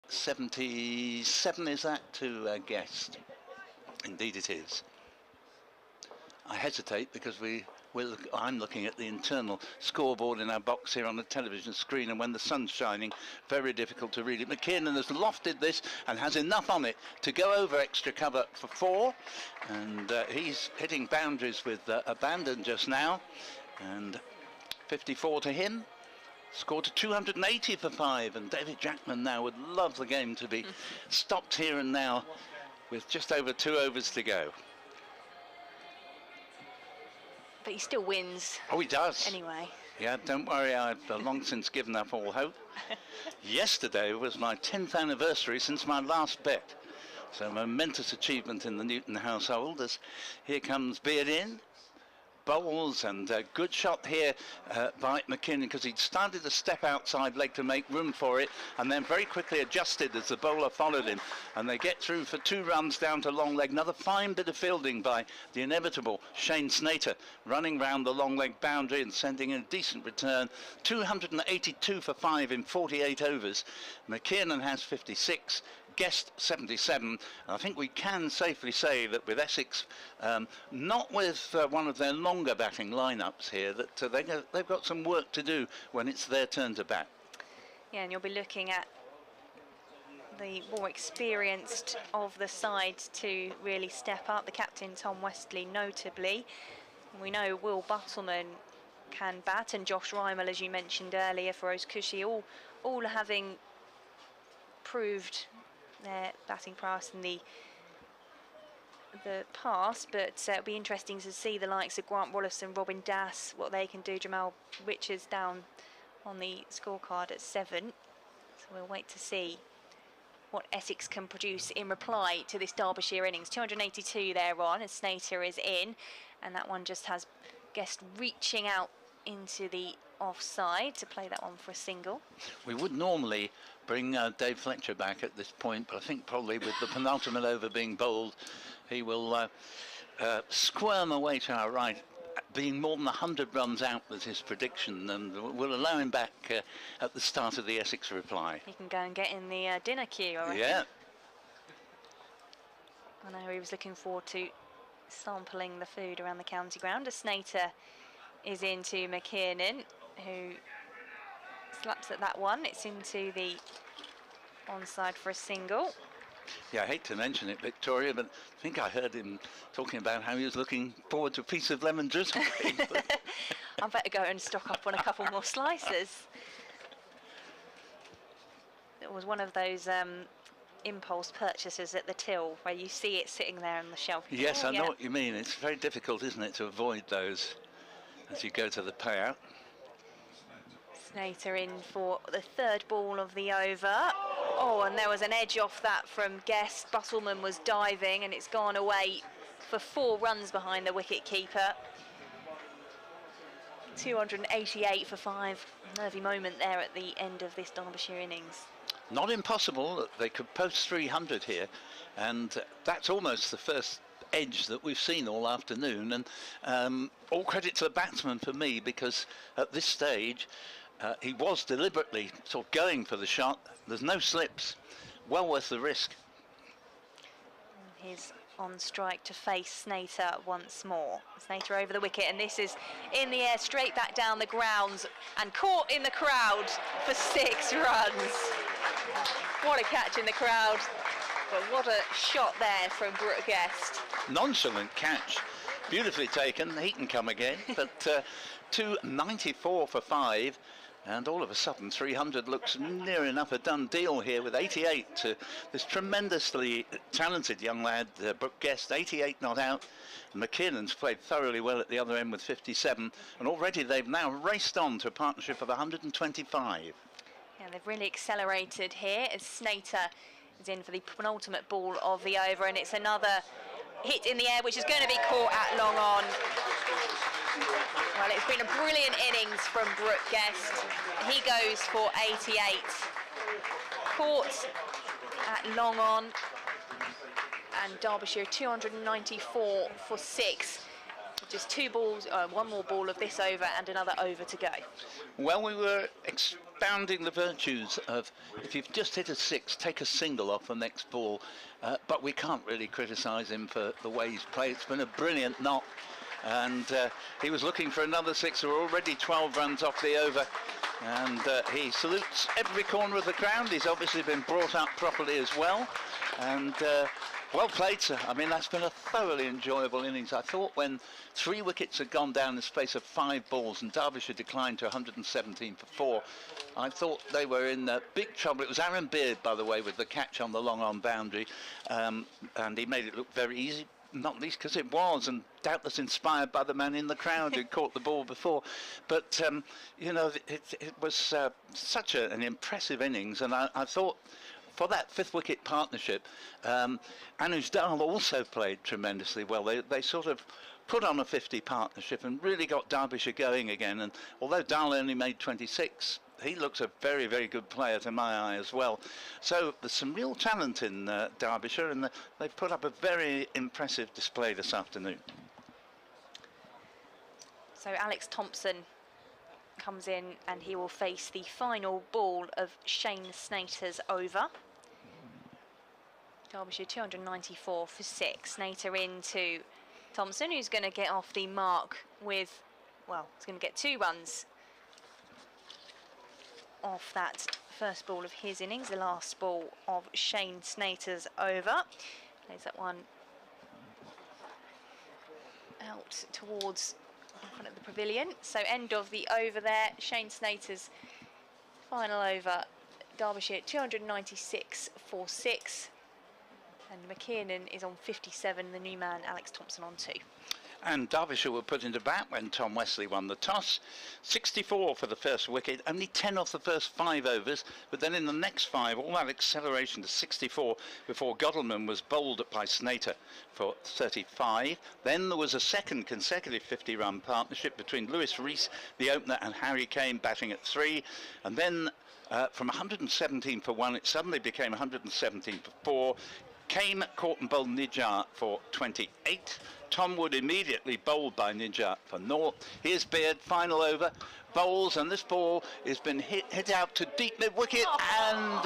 77 is that to Guest? Indeed it is. I hesitate because I'm looking at the internal scoreboard in our box here on the television screen, and when the sun's shining, very difficult to read it. McKiernan has lofted this and has enough on it to go over extra cover for 4, and he's hitting boundaries with abandon just now, and 54 to him. Scored to 280 for 5, and David Jackman now would love the game to be stopped here and now with just over 2 overs to go. But he still wins. Oh, he does. Anyway. Yeah, don't worry, I've long since given up all hope. Yesterday was my 10th anniversary since my last bet. So momentous achievement in the Newton household as here comes Beard in. Bowls, and a good shot here by McKinnon, because he'd started to step outside leg to make room for it, and then very quickly adjusted as the bowler followed him, and they get through for 2 runs down to long leg. Another fine bit of fielding by the inevitable Shane Snater, running round the long leg boundary and sending in a decent return. 282 for 5 in 48 overs. McKiernan has 56. Guest 77, and I think we can safely say that with Essex, not with one of their longer batting lineups here, that they've got some work to do when it's their turn to bat. Yeah, and you'll be looking at the more experienced of the side to really step up. The captain, Tom Westley, notably. We know Will Buttleman can bat, and Josh Rymel, as you mentioned earlier, for Cushy, all having proved their batting prowess in the past, but it'll be interesting to see the likes of Grant Wallace and Robin Das, what they can do. Jamal Richards down on the scorecard at 7, so we'll wait to see what Essex can produce in reply to this Derbyshire innings. 282 there on, as Snater is in, and that one just has Guest reaching out into the offside to play that one for a single. We would normally bring Dave Fletcher back at this point, but I think probably with the penultimate over being bowled, he will squirm away to our right, being more than 100 runs out was his prediction, and we'll allow him back at the start of the Essex reply. He can go and get in the dinner queue, I reckon. Yeah. I know he was looking forward to sampling the food around the county ground. A Snater is into McKiernan, who slaps at that one. It's into the onside for a single. Yeah, I hate to mention it, Victoria, but I think I heard him talking about how he was looking forward to a piece of lemon drizzle cake. I better go and stock up on a couple more slices. It was one of those impulse purchases at the till where you see it sitting there on the shelf. Yes, I know what you mean. It's very difficult, isn't it, to avoid those as you go to the payout. Snater in for the 3rd ball of the over. Oh, and there was an edge off that from Guest. Buttleman was diving, and it's gone away for 4 runs behind the wicket keeper. 288 for 5. Nervy moment there at the end of this Derbyshire innings. Not impossible that they could post 300 here, and that's almost the first edge that we've seen all afternoon, and all credit to the batsman for me, because at this stage he was deliberately sort of going for the shot. There's no slips, well worth the risk. He's on strike to face Snater once more. Snater over the wicket, and this is in the air, straight back down the grounds, and caught in the crowd for 6 runs. What a catch in the crowd, but what a shot there from Brooke Guest. Nonchalant catch, beautifully taken. He can come again, but 294 for 5, and all of a sudden 300 looks near enough a done deal here with 88 to this tremendously talented young lad, Brooke Guest. 88 not out. McKiernan's played thoroughly well at the other end with 57, and already they've now raced on to a partnership of 125. Yeah, they've really accelerated here as Snater is in for the penultimate ball of the over, and it's another hit in the air which is going to be caught at long on. Well, it's been a brilliant innings from Brooke Guest. He goes for 88. Caught at long on, and Derbyshire 294 for 6. Just 2 balls, 1 more ball of this over and another over to go. Well, we were expounding the virtues of, if you've just hit a 6, take a single off the next ball. But we can't really criticise him for the way he's played. It's been a brilliant knock. And he was looking for another 6. We're already 12 runs off the over. And he salutes every corner of the ground. He's obviously been brought up properly as well. And well played, sir. I mean, that's been a thoroughly enjoyable innings. I thought when 3 wickets had gone down in the space of 5 balls and Derbyshire declined to 117 for 4, I thought they were in big trouble. It was Aaron Beard, by the way, with the catch on the long-on boundary. And he made it look very easy, not least because it was, and doubtless inspired by the man in the crowd who caught the ball before. But, you know, it was such an impressive innings. And I thought, for that 5th wicket partnership, Anuj Dal also played tremendously well. They sort of put on a 50 partnership and really got Derbyshire going again. And although Dal only made 26, he looks a very, very good player to my eye as well. So there's some real talent in Derbyshire, and they've put up a very impressive display this afternoon. So Alex Thompson comes in and he will face the final ball of Shane Snater's over. Derbyshire 294 for 6. Snater into Thompson, who's going to get off the mark with, well, he's going to get 2 runs off that first ball of his innings, the last ball of Shane Snater's over. Plays that one out towards in front of the pavilion. So end of the over there. Shane Snater's final over. Derbyshire 296 for 6. And McKiernan is on 57, the new man Alex Thompson on 2. And Derbyshire were put into bat when Tom Wesley won the toss. 64 for the first wicket, only 10 off the first 5 overs, but then in the next 5, all that acceleration to 64 before Godalming was bowled by Snater for 35. Then there was a second consecutive 50-run partnership between Lewis Rees, the opener, and Harry Kane batting at 3. And then from 117 for 1, it suddenly became 117 for 4. Kane caught and bowled Nijjar for 28. Tom Wood immediately bowled by Nijjar for 0. Here's Beard, final over, bowls, and this ball has been hit out to deep mid-wicket, and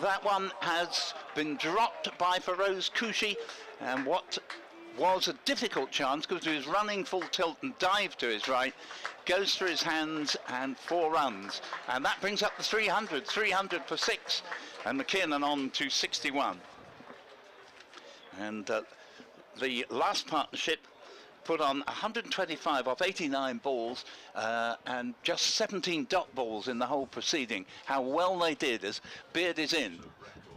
that one has been dropped by Feroz Kushi, and what was a difficult chance, because he was running full tilt and dived to his right, goes through his hands, and 4 runs. And that brings up the 300 for 6, and McKiernan on to 61. And the last partnership put on 125 off 89 balls and just 17 dot balls in the whole proceeding. How well they did as Beard is in.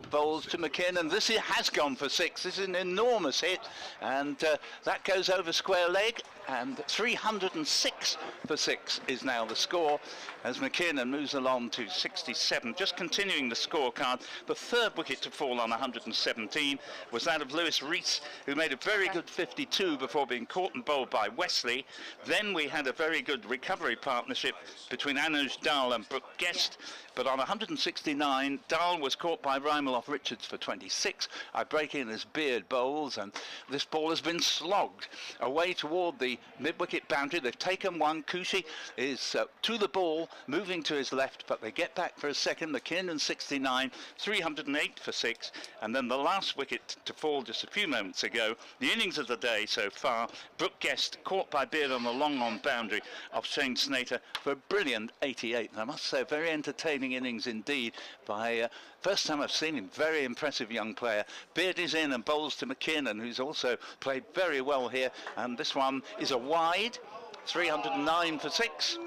Bowls to McKiernan. This has gone for 6. This is an enormous hit, and that goes over square leg, and 306 for 6 is now the score as McKiernan moves along to 67. Just continuing the scorecard, the 3rd wicket to fall on 117 was that of Lewis Rees, who made a very good 52 before being caught and bowled by Wesley. Then we had a very good recovery partnership between Anuj Dal and Brooke Guest. But on 169, Dahl was caught by Rymeloff Richards for 26. I break in as Beard bowls, and this ball has been slogged away toward the mid-wicket boundary. They've taken one. Kushi is to the ball, moving to his left, but they get back for a second. McKiernan 69, 308 for 6. And then the last wicket to fall just a few moments ago. The innings of the day so far. Brooke Guest caught by Beard on the long-on boundary of Shane Snater for a brilliant 88. And I must say, a very entertaining innings indeed by first time I've seen him. Very impressive young player. Beard is in and bowls to McKiernan, who's also played very well here, and this one is a wide. 309 for 6,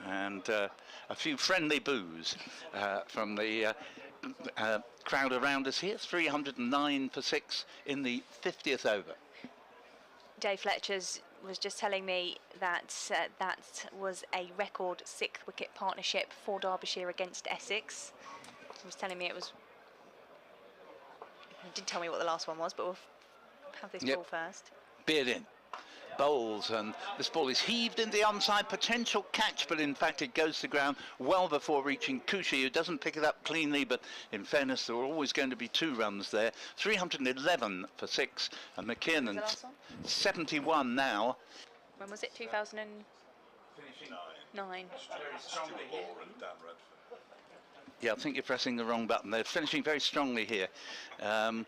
and a few friendly boos from the crowd around us here. 309 for 6 in the 50th over. Dave Fletcher's was just telling me that that was a record 6th wicket partnership for Derbyshire against Essex. He was telling me it was, he didn't tell me what the last one was, but we'll have this ball first. Beard in, bowls, and this ball is heaved in the onside, potential catch, but in fact it goes to ground well before reaching Kushi, who doesn't pick it up cleanly, but in fairness there were always going to be 2 runs there. 311 for 6, and McKiernan 71 now. When was it? 2009. Yeah, I think you're pressing the wrong button. They're finishing very strongly here. And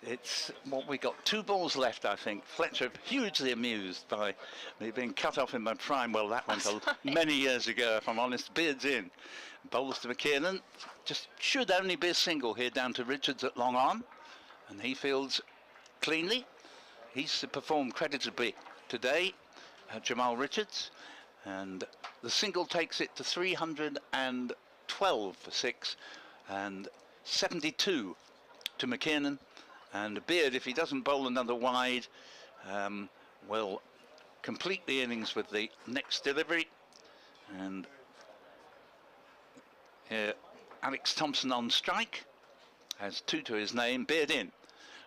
it's what we got. 2 balls left, I think. Fletcher hugely amused by me being cut off in my prime. Well, that went many years ago, if I'm honest. Beard's in. Bowls to McKiernan. Just should only be a single here down to Richards at long on. And he fields cleanly. He's performed creditably today, Jamal Richards. And the single takes it to 312 for 6 and 72 to McKiernan. And Beard, if he doesn't bowl another wide, will complete the innings with the next delivery. And here, Alex Thompson on strike, has 2 to his name. Beard in,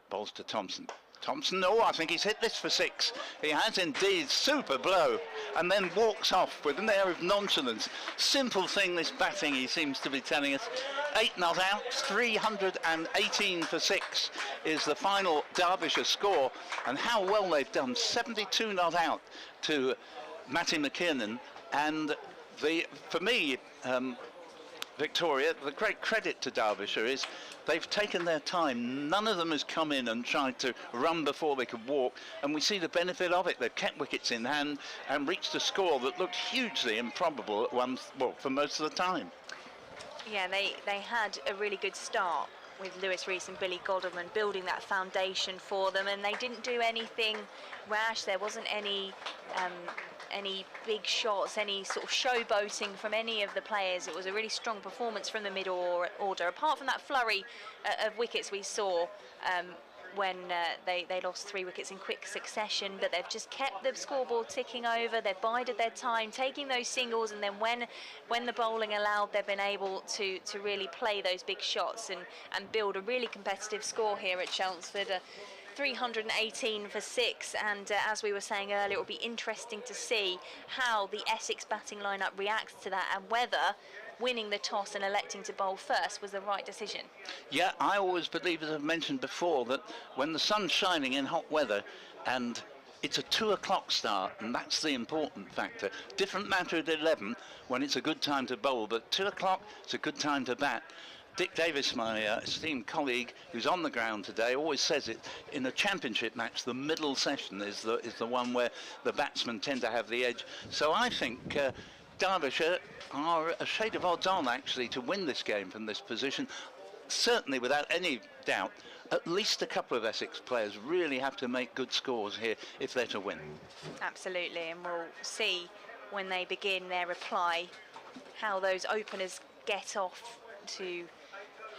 bowls to Thompson. Thompson, oh, I think he's hit this for 6. He has indeed, super blow, and then walks off with an air of nonchalance. Simple thing, this batting, he seems to be telling us. 8 not out, 318 for 6 is the final Derbyshire score, and how well they've done. 72 not out to Matty McKiernan, and for me, Victoria, the great credit to Derbyshire is they've taken their time. None of them has come in and tried to run before they could walk, and we see the benefit of it. They've kept wickets in hand and reached a score that looked hugely improbable at for most of the time. Yeah, they had a really good start with Lewis Rees and Billy Godderman building that foundation for them, and they didn't do anything rash. There wasn't any big shots, any sort of showboating from any of the players. It was a really strong performance from the middle order, apart from that flurry of wickets we saw when they lost 3 wickets in quick succession. But they've just kept the scoreboard ticking over. They've bided their time, taking those singles, and then when the bowling allowed, they've been able to really play those big shots and build a really competitive score here at Chelmsford. 318 for 6, and as we were saying earlier, it will be interesting to see how the Essex batting lineup reacts to that, and whether winning the toss and electing to bowl first was the right decision. Yeah, I always believe, as I've mentioned before, that when the sun's shining in hot weather and it's a 2 o'clock start, and that's the important factor. Different matter at 11 when it's a good time to bowl, but 2 o'clock, it's a good time to bat. Dick Davis, my esteemed colleague who's on the ground today, always says it, in a championship match, the middle session is the one where the batsmen tend to have the edge. So I think Derbyshire are a shade of odds on, actually, to win this game from this position. Certainly, without any doubt, at least a couple of Essex players really have to make good scores here if they're to win. Absolutely, and we'll see when they begin their reply how those openers get off to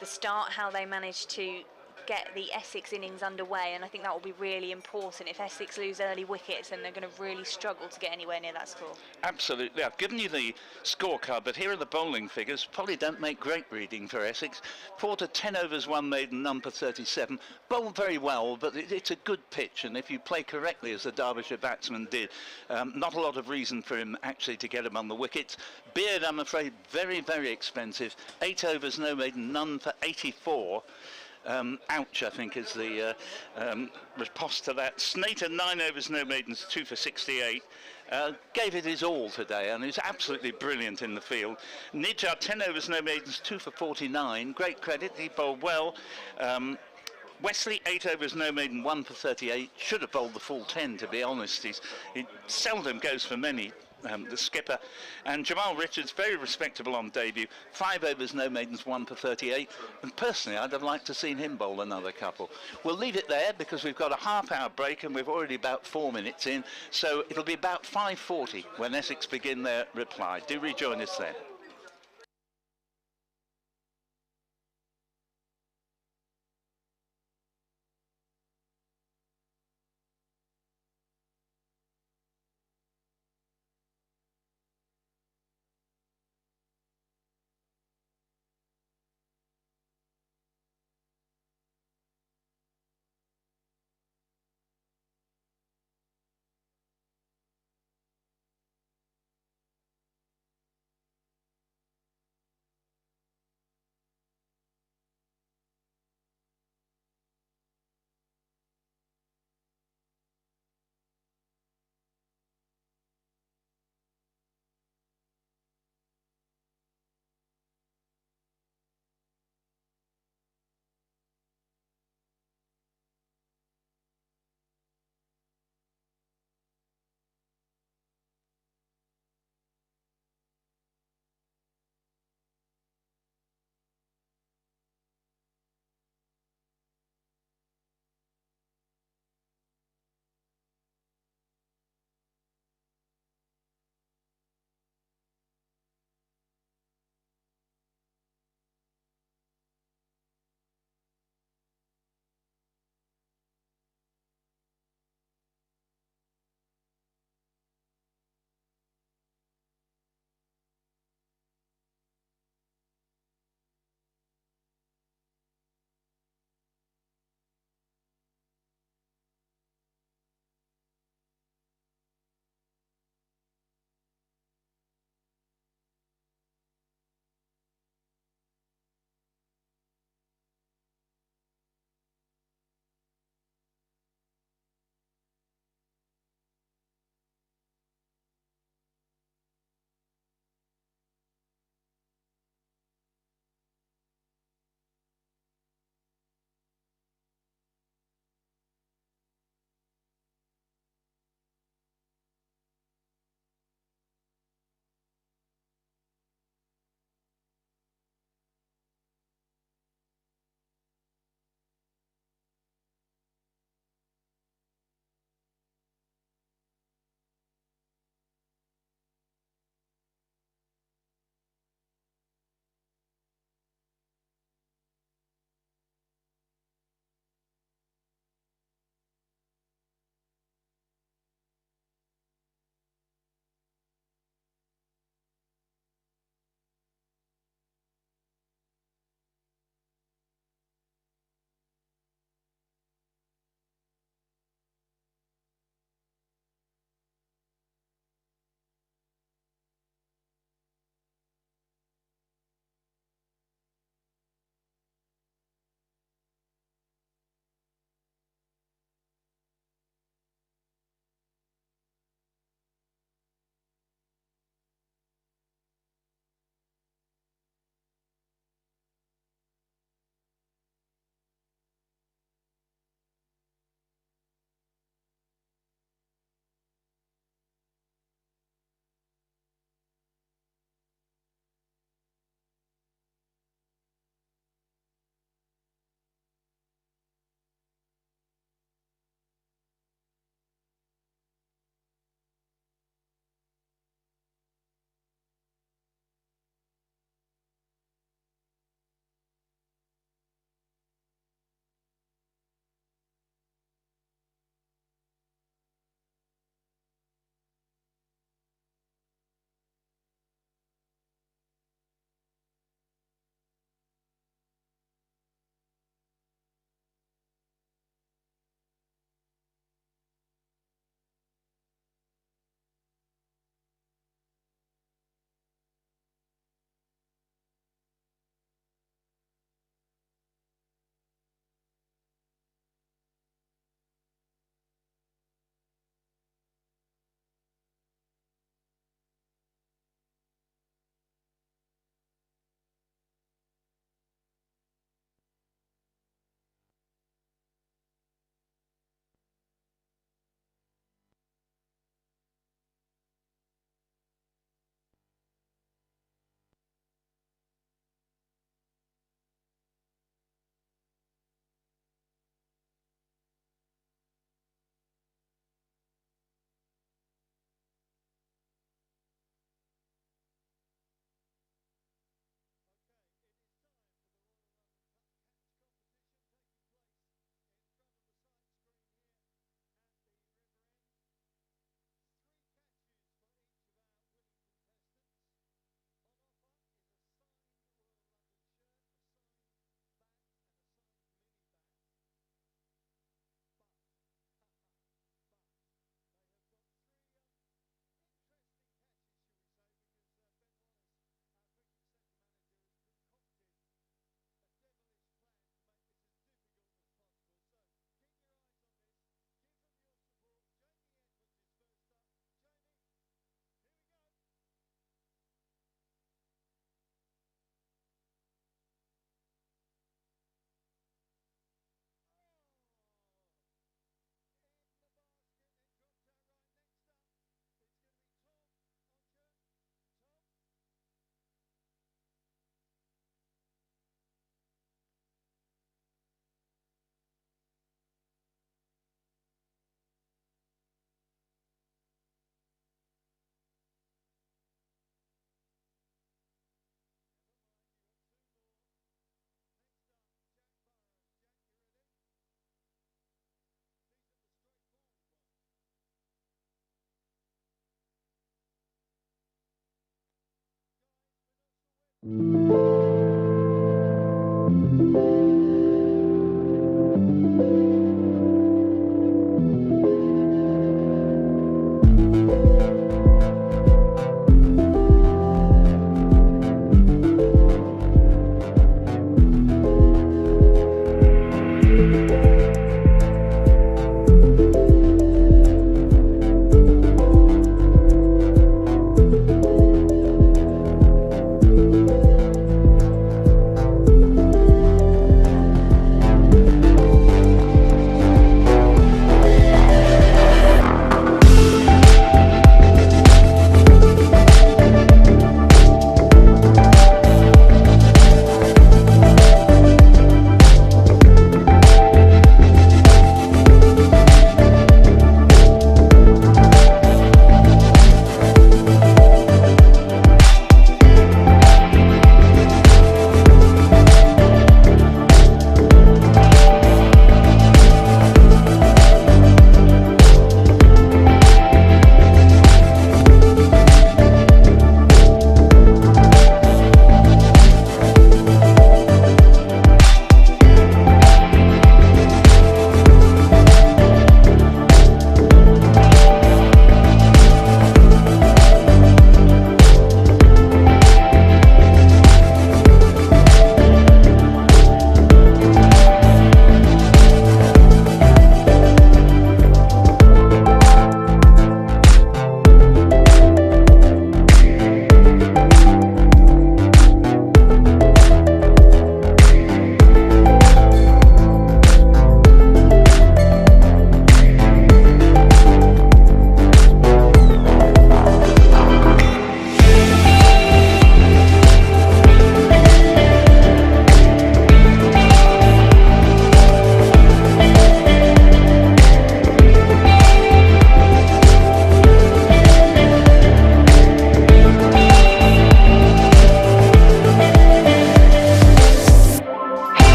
the start, how they manage to get the Essex innings underway, and I think that will be really important. If Essex lose early wickets, then they're going to really struggle to get anywhere near that score. Absolutely. I've given you the scorecard, but here are the bowling figures. Probably don't make great reading for Essex. Porter, 10 overs, 1 maiden, none for 37. Bowled very well, but it's a good pitch, and if you play correctly, as the Derbyshire batsman did, not a lot of reason for him actually to get him on the wickets. Beard, I'm afraid, very, very expensive. 8 overs, no maiden, none for 84. Ouch, I think, is the riposte to that. Snater, 9 overs, no maidens, 2 for 68. Gave it his all today, and he's absolutely brilliant in the field. Nijjar, 10 overs, no maidens, 2 for 49. Great credit, he bowled well. Wesley, 8 overs, no maiden, 1 for 38. Should have bowled the full 10, to be honest. He seldom goes for many. The skipper. And Jamal Richards, very respectable on debut. 5 overs, no maidens, 1 for 38. And personally, I'd have liked to seen him bowl another couple. We'll leave it there because we've got a half-hour break and we've already about 4 minutes in. So it'll be about 5:40 when Essex begin their reply. Do rejoin us then.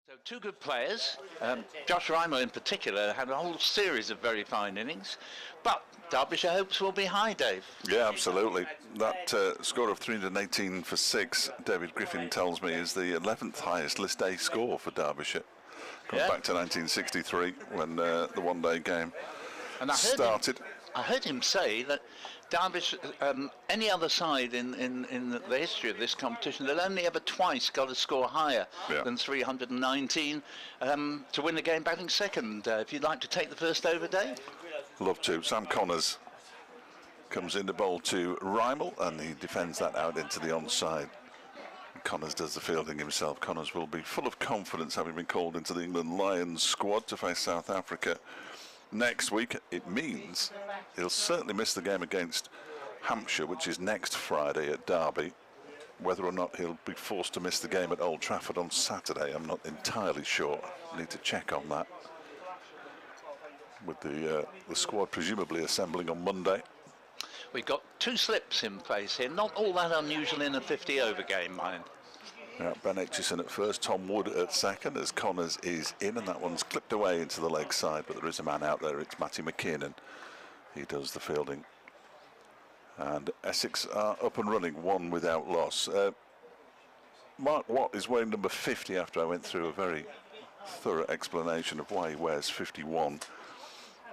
So two good players. Josh Reimer in particular had a whole series of very fine innings, but Derbyshire hopes will be high, Dave. Yeah, absolutely. That score of 318 for 6, David Griffin tells me, is the 11th highest List A score for Derbyshire. Goes back to 1963 when the one-day game started. I heard him say that Derbyshire, any other side in the history of this competition, they've only ever twice got a score higher than 319 to win the game batting second. If you'd like to take the first over, Dave. Love to. Sam Connors comes in to bowl to Reimel, and he defends that out into the onside. Connors does the fielding himself. Connors will be full of confidence, having been called into the England Lions squad to face South Africa next week. It means he'll certainly miss the game against Hampshire, which is next Friday at Derby. Whether or not he'll be forced to miss the game at Old Trafford on Saturday, I'm not entirely sure. I need to check on that. With the squad presumably assembling on Monday. We've got two slips in place here, not all that unusual in a 50-over game, mind. Yeah, Ben Aitchison at first, Tom Wood at second, as Connors is in, and that one's clipped away into the leg side, but there is a man out there. It's Matty McKinnon. He does the fielding. And Essex are up and running, one without loss. Mark Watt is wearing number 50 after I went through a very thorough explanation of why he wears 51,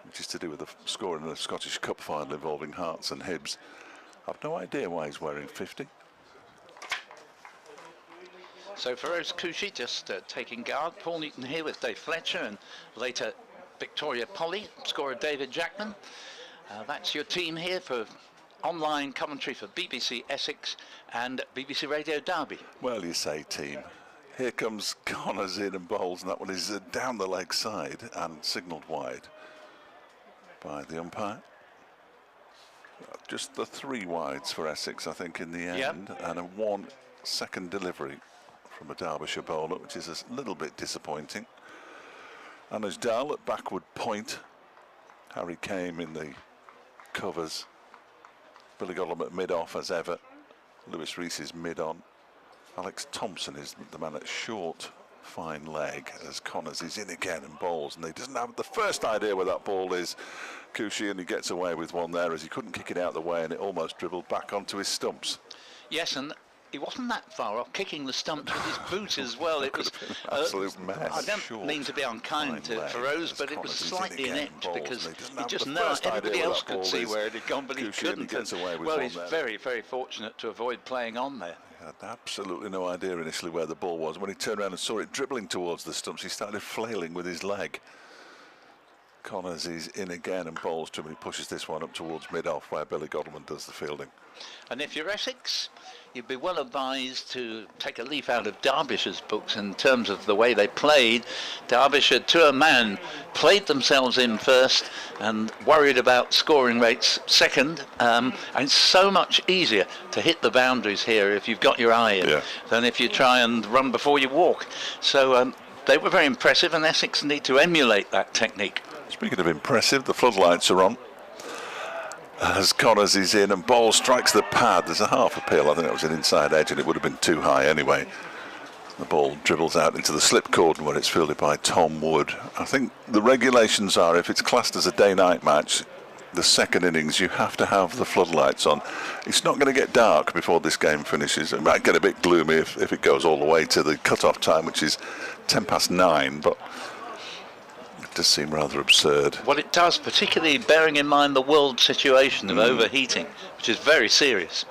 which is to do with the score in the Scottish Cup final involving Hearts and Hibs. I've no idea why he's wearing 50. So Feroz Kushi just taking guard. Paul Newton here with Dave Fletcher, and later Victoria Polly, scorer David Jackman. That's your team here for online commentary for BBC Essex and BBC Radio Derby. Well, you say team. Here comes Connors in and bowls, and that one is down the leg side and signalled wide by the umpire. Just the 3 wides for Essex, I think, in the end, and a 1 second delivery from a Derbyshire bowler, which is a little bit disappointing. Anuj Dal at backward point. Harry Kame in the covers. Billy Godlem at mid-off as ever. Lewis Rees is mid-on. Alex Thompson is the man at short, fine leg, as Connors is in again and bowls, and he doesn't have the first idea where that ball is. Kushi, and he gets away with one there as he couldn't kick it out the way, and it almost dribbled back onto his stumps. Yes, and he wasn't that far off, kicking the stumps with his boot as well. It was an absolute mess. I don't mean to be unkind to Feroz, but it was slightly inept because he just know everybody else could see where it had gone, but he couldn't. Well, he's very, very fortunate to avoid playing on there. He had absolutely no idea initially where the ball was. When he turned around and saw it dribbling towards the stumps, he started flailing with his leg. Connors is in again and bowls to him. He pushes this one up towards mid-off where Billy Godlem does the fielding. And if you're Essex, you'd be well advised to take a leaf out of Derbyshire's books in terms of the way they played. Derbyshire, to a man, played themselves in first and worried about scoring rates second. And it's so much easier to hit the boundaries here if you've got your eye in than if you try and run before you walk. So they were very impressive, and Essex need to emulate that technique. Speaking of impressive, the floodlights are on. As Connors is in and ball strikes the pad. There's a half appeal. I think that was an inside edge, and it would have been too high anyway. The ball dribbles out into the slip cordon where it's fielded by Tom Wood. I think the regulations are, if it's classed as a day-night match, the second innings, you have to have the floodlights on. It's not going to get dark before this game finishes. It might get a bit gloomy if it goes all the way to the cut-off time, which is 9:10, but it does seem rather absurd. Well, it does, particularly bearing in mind the world situation of overheating, which is very serious.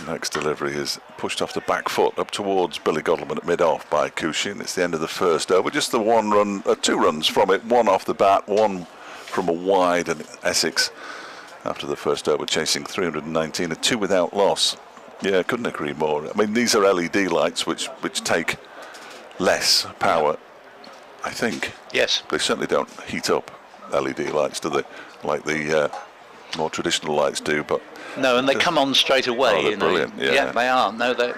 Next delivery is pushed off the back foot up towards Billy Godlem at mid-off by Kushi, and it's the end of the first over. Just the 1 run, 2 runs from it, 1 off the bat, 1 from a wide, and Essex after the first over chasing 319, a 2 without loss. Yeah, couldn't agree more. I mean, these are LED lights which take less power, I think. Yes. They certainly don't heat up LED lights, do they? Like the more traditional lights do, but no, and they come on straight away. Oh, they're brilliant. Yeah, they are. No, they,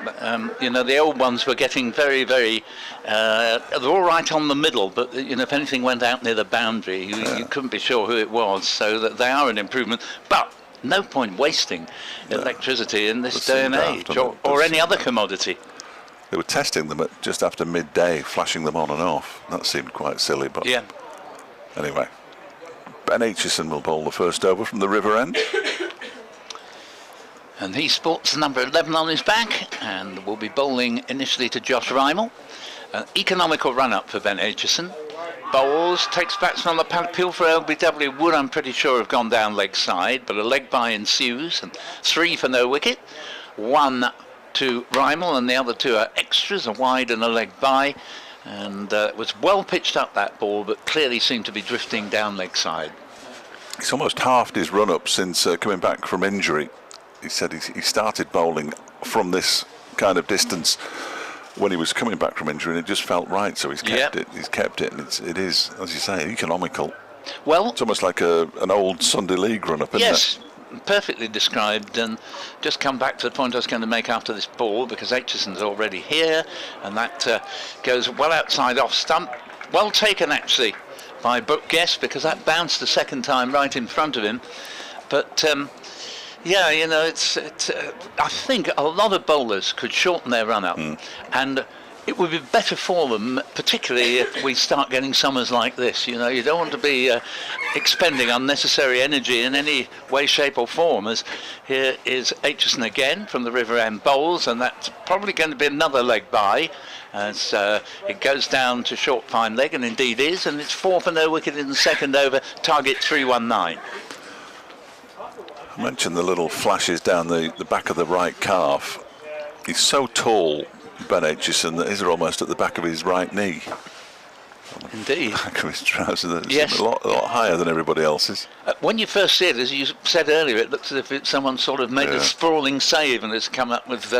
the old ones were getting very, very. They're all right on the middle, but if anything went out near the boundary, you couldn't be sure who it was. So that they are an improvement, but no point wasting electricity in this day and age, or any other commodity. They were testing them at just after midday, flashing them on and off. That seemed quite silly, but Yeah. anyway. Ben Aitchison will bowl the first over from the River End. And he sports number 11 on his back and will be bowling initially to Josh Reimel. An economical run-up for Ben Aitchison. Bowls, takes batsman on the pad peel for LBW. Would, I'm pretty sure, have gone down leg side, but a leg bye ensues. And 3 for no wicket. 1 to Reimel, and the other 2 are extras, a wide and a leg bye. And it was well pitched up, that ball, but clearly seemed to be drifting down leg side. He's almost halved his run-up since coming back from injury. He said he started bowling from this kind of distance when he was coming back from injury, and it just felt right, so he's kept it. He's kept it, and it is, as you say, economical. Well, it's almost like an old Sunday League run-up, isn't it? Yes, perfectly described. And just come back to the point I was going to make after this ball, because Aitchison's already here, and that goes well outside off stump. Well taken, actually, by Brooke Guest, because that bounced the second time right in front of him. But yeah, you know, I think a lot of bowlers could shorten their run-up, and it would be better for them, particularly if we start getting summers like this. You know, you don't want to be expending unnecessary energy in any way, shape or form. As here is Aitchison again from the River End bowls, and that's probably going to be another leg bye, as it goes down to short fine leg, and indeed is, and it's 4 for no wicket in the second over, target 319. I mentioned the little flashes down the back of the right calf. He's so tall, Ben Aitchison, that these are almost at the back of his right knee. Indeed. Back of his trousers. Yes. A lot higher than everybody else's. When you first see it, as you said earlier, it looks as if someone sort of made a sprawling save and has come up with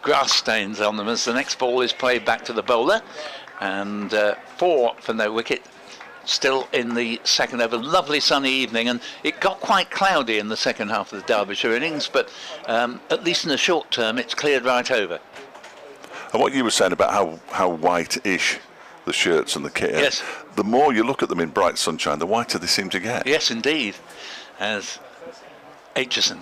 grass stains on them as the next ball is played back to the bowler. And 4 for no wicket. Still in the second over. Lovely sunny evening, and it got quite cloudy in the second half of the Derbyshire innings, but at least in the short term it's cleared right over. And what you were saying about how white-ish the shirts and the kit, yes, the more you look at them in bright sunshine, the whiter they seem to get. Yes, indeed. As Aitchison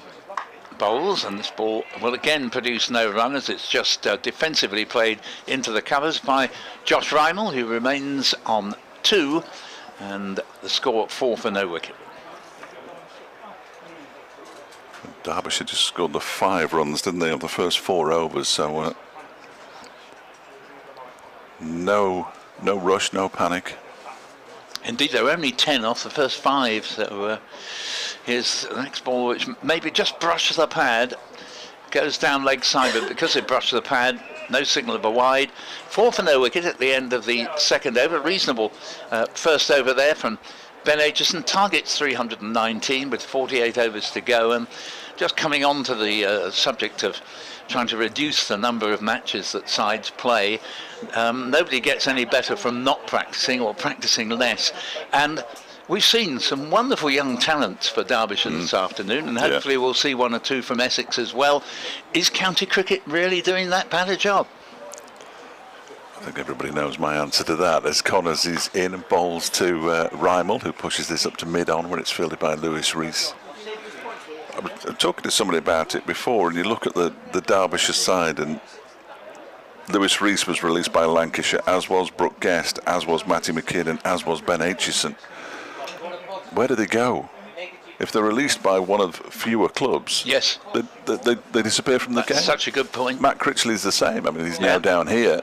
bowls, and this ball will again produce no run, as it's just defensively played into the covers by Josh Reimel, who remains on 2, and the score 4 for no wicket. Derbyshire just scored the 5 runs, didn't they, of the first 4 overs, so no rush, no panic. Indeed, there were only 10 off the first 5, so here's the next ball, which maybe just brushes the pad, goes down leg side, but because it brushed the pad, no signal of a wide. 4 for no wicket at the end of the second over. Reasonable first over there from Ben Aitchison. Targets 319 with 48 overs to go. And just coming on to the subject of trying to reduce the number of matches that sides play, nobody gets any better from not practicing or practicing less. And we've seen some wonderful young talents for Derbyshire this afternoon, and hopefully we'll see 1 or 2 from Essex as well. Is county cricket really doing that bad a job? I think everybody knows my answer to that, as Connors is in and bowls to Reimel, who pushes this up to mid-on when it's fielded by Lewis Rees. I was talking to somebody about it before, and you look at the Derbyshire side, and Lewis Rees was released by Lancashire, as was Brooke Guest, as was Matty McKinnon, as was Ben Aitchison. Where do they go? If they're released by one of fewer clubs, yes, they disappear from the game. Such a good point. Matt Critchley's the same. I mean, he's now down here.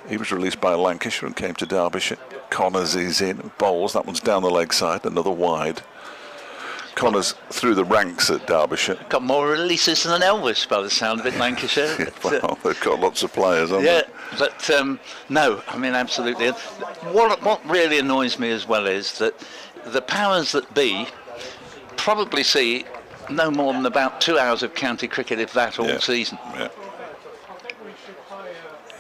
He was released by Lancashire and came to Derbyshire. Connors is in, bowls. That one's down the leg side, another wide. Connors through the ranks at Derbyshire. Got more releases than Elvis by the sound of it, Lancashire. Well, they've got lots of players, haven't they? But no, I mean, absolutely. What really annoys me as well is that the powers that be probably see no more than about 2 hours of county cricket, if that, all season.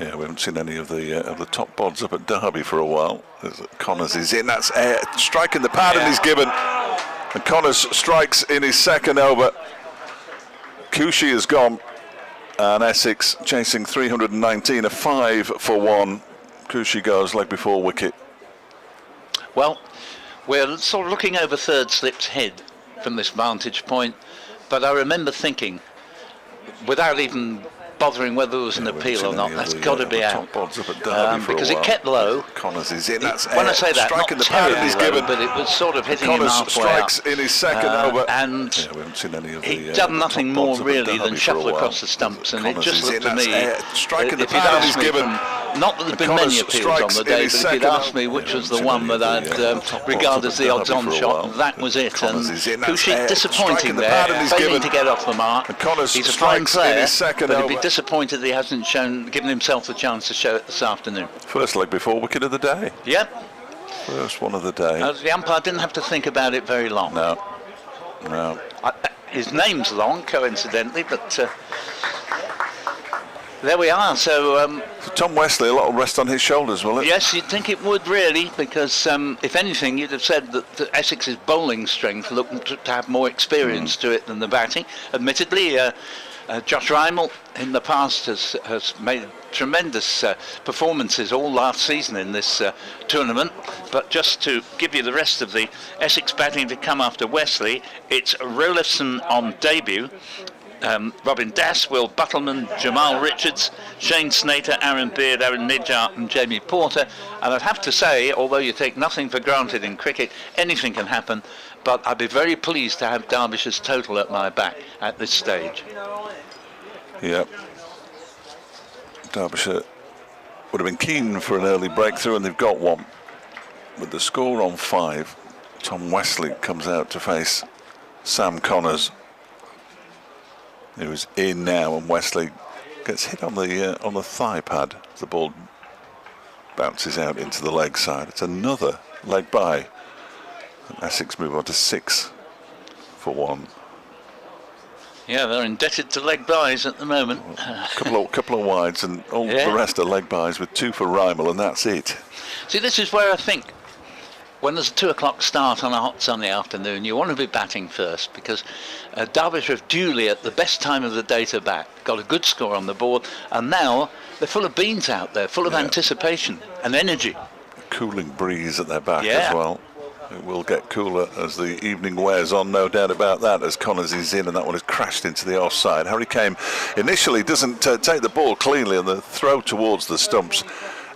Yeah, we haven't seen any of the top bods up at Derby for a while. Connors is in. That's striking the pad, and he's given. And Connors strikes in his second over. Cushy has gone, and Essex chasing 319, a 5 for 1. Cushy goes leg before wicket. Well, we're sort of looking over third slip's head from this vantage point, but I remember thinking, without even bothering whether there was an appeal or not. That's got to be out. Because it kept low. Connors is in. That's when I say that, striking not the pattern terribly he's low, given, but it was sort of hitting him Connors halfway strikes up. in his second over, and we haven't seen any of he'd done nothing more really than shuffle across the stumps, and it just looked to me, striking the if you'd pattern asked he's me, given. Not that there's been many appeals on the day, but if you'd asked me which was the one that I'd regard as the odds-on shot, that was it. And Kushik disappointing there, failing to get off the mark. He's a fine player, but he'd be disappointed that he hasn't given himself the chance to show it this afternoon. First leg before wicket of the day. Yep. First one of the day. The umpire didn't have to think about it very long. No. No. His name's long, coincidentally, but there we are. So Tom Wesley, a lot of rest on his shoulders, will it? Yes, you'd think it would really, because if anything, you'd have said that Essex's bowling strength looked to have more experience to it than the batting. Admittedly, Josh Rymel in the past has made tremendous performances all last season in this tournament, but just to give you the rest of the Essex batting to come after Wesley, it's Rollifson on debut, Robin Dass, Will Buttleman, Jamal Richards, Shane Snater, Aaron Beard, Aaron Nijart and Jamie Porter. And I'd have to say, although you take nothing for granted in cricket, anything can happen, but I'd be very pleased to have Derbyshire's total at my back at this stage. Yep. Derbyshire would have been keen for an early breakthrough, and they've got one. With the score on 5, Tom Wesley comes out to face Sam Connors, who's in now, and Wesley gets hit on the thigh pad as the ball bounces out into the leg side. It's another leg by. And Essex move on to 6 for 1. Yeah, they're indebted to leg byes at the moment. Couple of wides, and all the rest are leg byes with 2 for Rymel, and that's it. See, this is where I think when there's a 2 o'clock start on a hot sunny afternoon, you want to be batting first, because Derbyshire have duly at the best time of the day to bat, got a good score on the board, and now they're full of beans out there, full of anticipation and energy. A cooling breeze at their back as well. It will get cooler as the evening wears on, no doubt about that, as Connors is in, and that one has crashed into the offside. Harry Kane initially doesn't take the ball cleanly, and the throw towards the stumps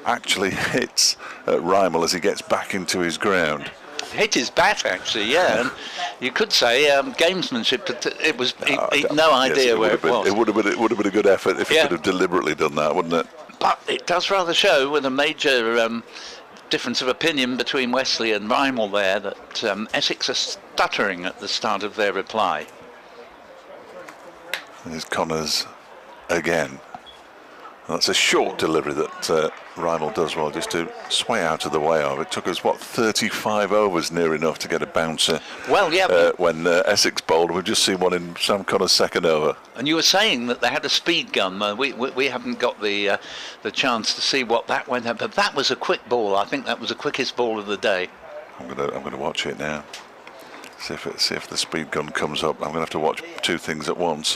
actually hits Rymel as he gets back into his ground. Hit his bat actually, and you could say gamesmanship, but it was he'd no idea where it was. It would have been a good effort if he could have deliberately done that, wouldn't it? But it does rather show, with a major difference of opinion between Wesley and Rymel there, that Essex are stuttering at the start of their reply. There's Connors again. That's a short delivery that Rymel does well, just to sway out of the way of. It took us, 35 overs near enough to get a bouncer. Well, when Essex bowled. We've just seen one in Sam Connors' second over. And you were saying that they had a speed gun. We haven't got the chance to see what that went at, but that was a quick ball. I think that was the quickest ball of the day. I'm gonna watch it now. See if the speed gun comes up. I'm gonna have to watch 2 things at once,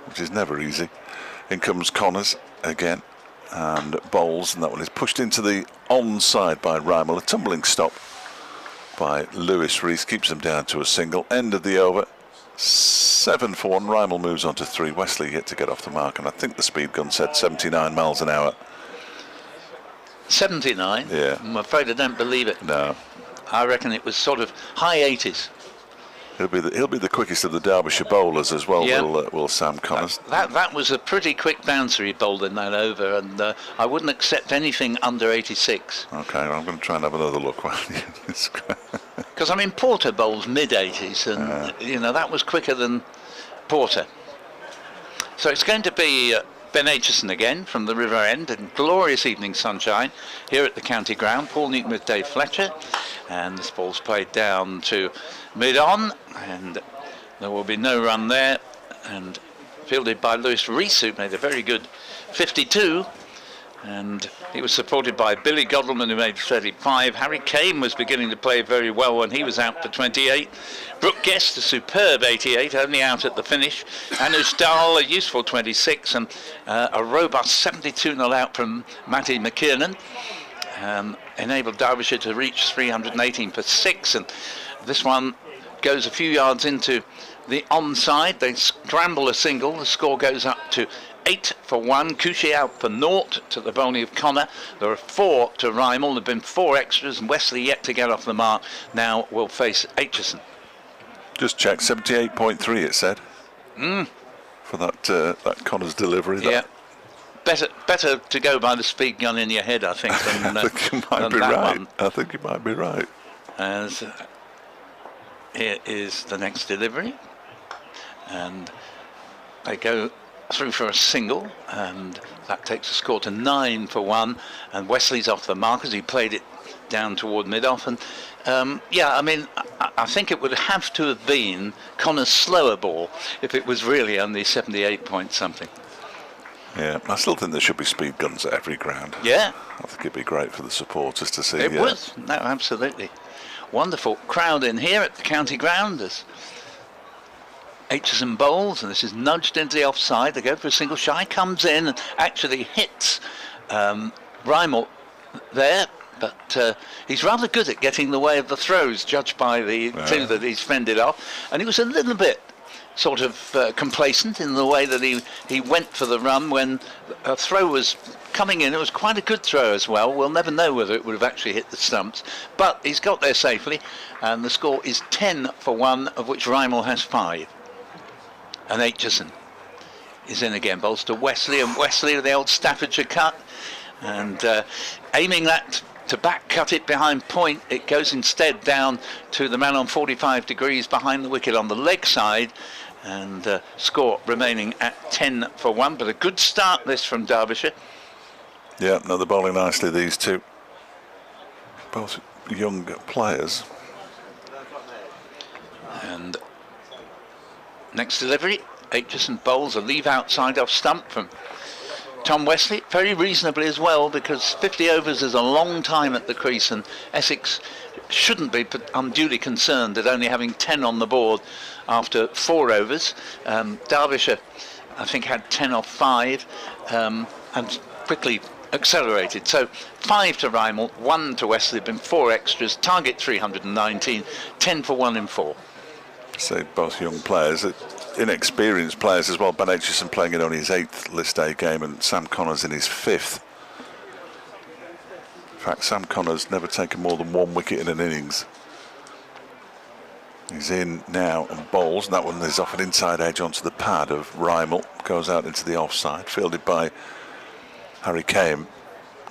which is never easy. In comes Connors again and bowls, and that one is pushed into the onside by Rymel. A tumbling stop by Lewis Rees keeps them down to a single. End of the over, 7 for 1. Rymel moves on to 3. Wesley yet to get off the mark, and I think the speed gun said 79 miles an hour. 79? Yeah. I'm afraid I don't believe it. No. I reckon it was sort of high 80s. He'll be the quickest of the Derbyshire bowlers as well. Will Sam Connors. That was a pretty quick bouncer he bowled in that over, and I wouldn't accept anything under 86. Okay, well, I'm going to try and have another look. Because I mean, Porter bowls mid 80s, and you know that was quicker than Porter. So it's going to be Ben Aitchison again from the River End, and glorious evening sunshine here at the county ground. Paul Newton with Dave Fletcher, and this ball's played down to mid-on, and there will be no run there, and fielded by Lewis Rees, who made a very good 52, and he was supported by Billy Godleman, who made 35. Harry Kane was beginning to play very well when he was out for 28. Brooke Guest, a superb 88, only out at the finish. Anush Dahl, a useful 26, and a robust 72-0 out from Matty McKiernan. Enabled Derbyshire to reach 318 for 6, and this one goes a few yards into the onside. They scramble a single. The score goes up to 8 for 1. Cushy out for 0 to the bowling of Connor. There are 4 to Rymel. There have been 4 extras, and Wesley yet to get off the mark. Now will face Aitchison. Just check, 78.3 it said. For that Connor's delivery. Yeah. Better to go by the speed gun in your head, I think, than, I think you might be right. One. I think you might be right. As here is the next delivery, and they go through for a single, and that takes the score to 9 for 1. And Wesley's off the mark as he played it down toward mid-off. And yeah, I mean, I think it would have to have been Connor's slower ball if it was really only 78 point something. Yeah, I still think there should be speed guns at every ground. Yeah. I think it'd be great for the supporters to see. It would. No, absolutely. Wonderful crowd in here at the county ground as Aitchison bowls, and this is nudged into the offside. They go for a single. Shy comes in and actually hits Rymel there, but he's rather good at getting the way of the throws, judged by the 2 that he's fended off. And he was a little bit sort of complacent in the way that he went for the run when a throw was coming in. It was quite a good throw as well. We'll never know whether it would have actually hit the stumps, but he's got there safely, and the score is 10 for 1, of which Rymel has 5. And Aitchison is in again, bowls to Wesley, and Wesley with the old Staffordshire cut, and aiming that to back cut it behind point. It goes instead down to the man on 45 degrees behind the wicket on the leg side, and score remaining at 10 for 1. But a good start this from Derbyshire. Yeah, no, they're bowling nicely, these two. Both young players. And next delivery, Aitchison bowls a leave outside off stump from Tom Wesley, very reasonably as well, because 50 overs is a long time at the crease, and Essex shouldn't be unduly concerned at only having 10 on the board after 4 overs. Derbyshire, I think, had 10 off 5 and quickly accelerated. So 5 to Rymel, 1 to Wesley, been 4 extras, target 319, 10 for 1 in 4. So both young players, inexperienced players as well. Ben Aitchison playing in only his 8th List A game, and Sam Connors in his 5th. In fact, Sam Connors never taken more than 1 wicket in an innings. He's in now and bowls, and that one is off an inside edge onto the pad of Rymel, goes out into the offside, fielded by Harry Kane,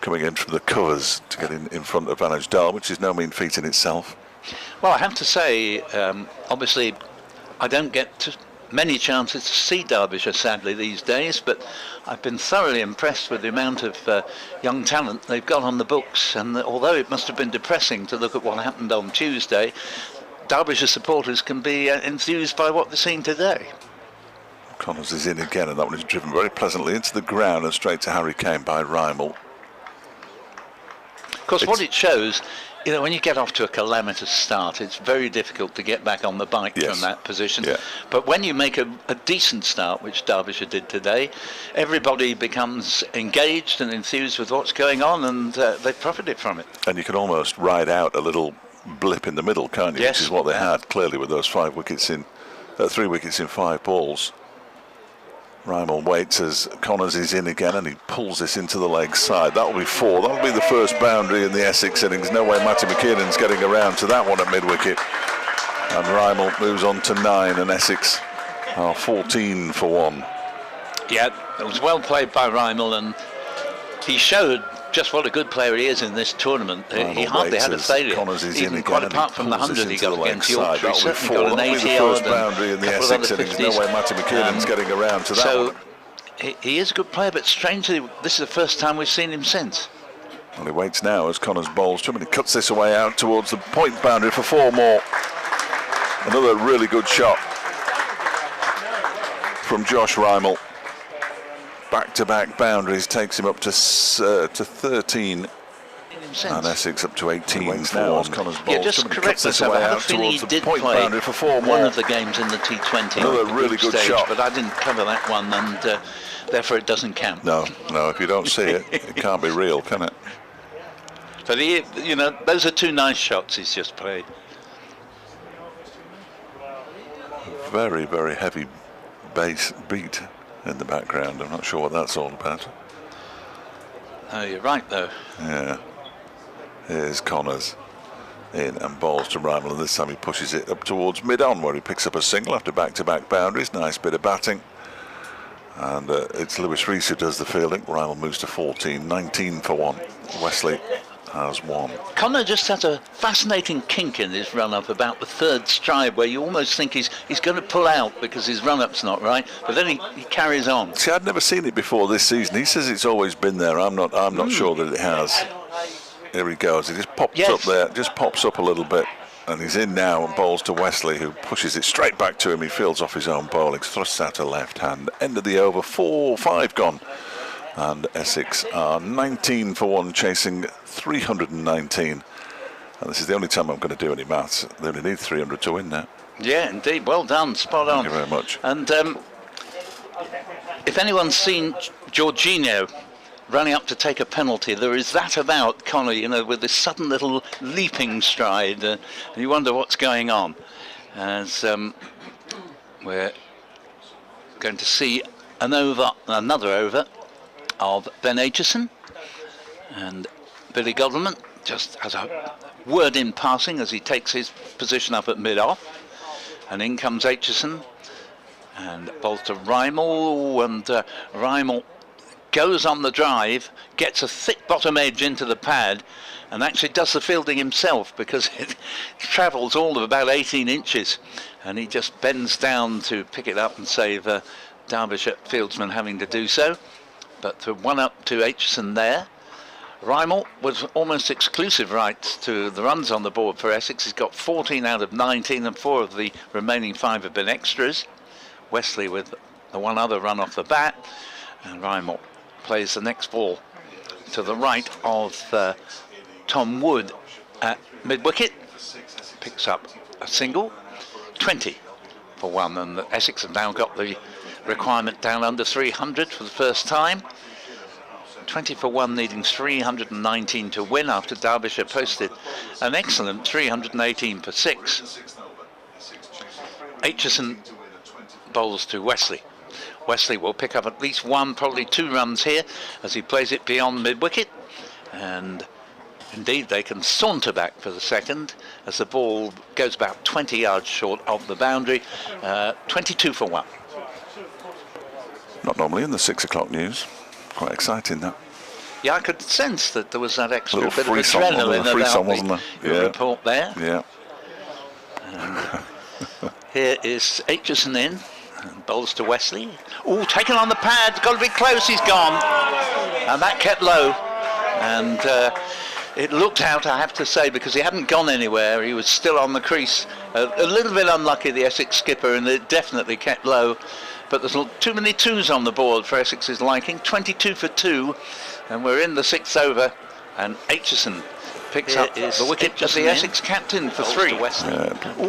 coming in from the covers to get in front of Van Dahl, which is no mean feat in itself. Well, I have to say, obviously, I don't get many chances to see Derbyshire, sadly, these days, but I've been thoroughly impressed with the amount of young talent they've got on the books. And although it must have been depressing to look at what happened on Tuesday, Derbyshire supporters can be enthused by what they're seeing today. Connors is in again, and that one is driven very pleasantly into the ground and straight to Harry Kane by Rymel. Of course, what it shows, you know, when you get off to a calamitous start, it's very difficult to get back on the bike from that position. Yeah. But when you make a decent start, which Derbyshire did today, everybody becomes engaged and enthused with what's going on, and they've profited from it. And you can almost ride out a little blip in the middle, can't you? Yes. Which is what they had, clearly, with those 3 wickets in 5 balls. Rymel waits as Connors is in again, and he pulls this into the leg side. That'll be 4. That'll be the first boundary in the Essex innings. No way Matty McKiernan's getting around to that one at mid-wicket. And Rymel moves on to 9, and Essex are 14 for 1. Yeah, it was well played by Rymel, and he showed just what a good player he is in this tournament. He hardly had a failure. Connors is even in quite again, apart from the 100 he got against Yorkshire. That'll be 4. Got an 80 odd boundary in the Essex innings. No way Matty McKiernan's getting around to that so one. He is a good player, but strangely, this is the first time we've seen him since. Well, he waits now as Connors bowls to him, and he cuts this away out towards the point boundary for 4 more. Another really good shot from Josh Rymel. Back-to-back boundaries takes him up to 13. And Essex up to 18 now as Connors bowls. Yeah, just correct myself. I have a feeling he did play for 4 more. one of the games in the T20. Another really good shot. But I didn't cover that one, and therefore it doesn't count. No, if you don't see it, it can't be real, can it? But you know, those are 2 nice shots he's just played. very, very heavy bass beat in the background. I'm not sure what that's all about. Oh, you're right, though. Yeah. Here's Connors in and bowls to Reimal, and this time he pushes it up towards mid-on, where he picks up a single after back-to-back boundaries. Nice bit of batting. And it's Lewis Rees who does the fielding. Reimal moves to 14, 19 for 1. Wesley has 1. Connor just has a fascinating kink in his run-up about the third stride, where you almost think he's going to pull out because his run-up's not right, but then he carries on. See, I'd never seen it before this season. He says it's always been there. I'm not sure that it has. Here he goes. He just pops up there, just pops up a little bit, and he's in now and bowls to Wesley, who pushes it straight back to him. He fields off his own bowling, thrusts out a left hand. End of the over, 4-5 gone. And Essex are 19 for 1, chasing 319. And this is the only time I'm going to do any maths. They only need 300 to win now. Yeah, indeed. Well done. Spot on. Thank you very much. And if anyone's seen Jorginho running up to take a penalty, there is that about Connor, you know, with this sudden little leaping stride. And you wonder what's going on. As we're going to see another over of Ben Aitchison, and Billy Godleman just has a word in passing as he takes his position up at mid-off, and in comes Aitchison and bowls to Reimal, and Reimal goes on the drive, gets a thick bottom edge into the pad, and actually does the fielding himself, because it travels all of about 18 inches, and he just bends down to pick it up and save Derbyshire fieldsman having to do so. But to one up to Aitchison there. Reimal was almost exclusive rights to the runs on the board for Essex. He's got 14 out of 19, and 4 of the remaining 5 have been extras. Wesley with the one other run off the bat, and Reimal plays the next ball to the right of Tom Wood at mid-wicket. Picks up a single, 20 for 1, and Essex have now got the requirement down under 300 for the first time. 20 for 1, needing 319 to win after Derbyshire posted an excellent 318 for 6. Aitchison bowls to Wesley. Wesley will pick up at least 1, probably 2 runs here as he plays it beyond mid-wicket, and indeed they can saunter back for the second as the ball goes about 20 yards short of the boundary. 22 for 1. Not normally in the 6 o'clock news. Quite exciting, that. Yeah, I could sense that there was that extra bit of adrenaline about the report there. Yeah. Here is Aitchison in, and bowls to Wesley. Oh, taken on the pad, got to be close, he's gone. And that kept low. And it looked out, I have to say, because he hadn't gone anywhere. He was still on the crease. A little bit unlucky, the Essex skipper, and it definitely kept low. But there's too many 2s on the board for Essex's liking. 22 for 2, and we're in the 6th over, and Aitchison picks up the wicket of the Essex captain for 3. Yeah,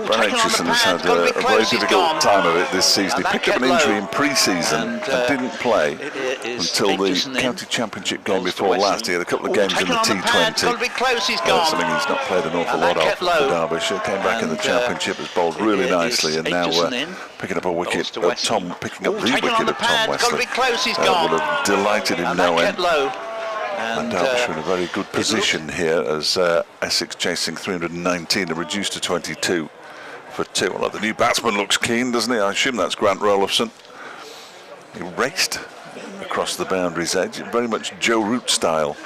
Brian Aitchison has had a very difficult time of it this season. He picked up an injury in pre-season and didn't play until the county championship game before last. He had a couple of games in the T20. Something he's not played an awful lot of for Derbyshire. Came back in the championship, has bowled really nicely, and now picking up a wicket of Tom, picking up the wicket of Tom Wesley. Would have delighted him no end. And Derbyshire in a very good position here as Essex chasing 319 and reduced to 22 for 2. Well, the new batsman looks keen, doesn't he? I assume that's Grant Rolofson. He raced across the boundary's edge, very much Joe Root style.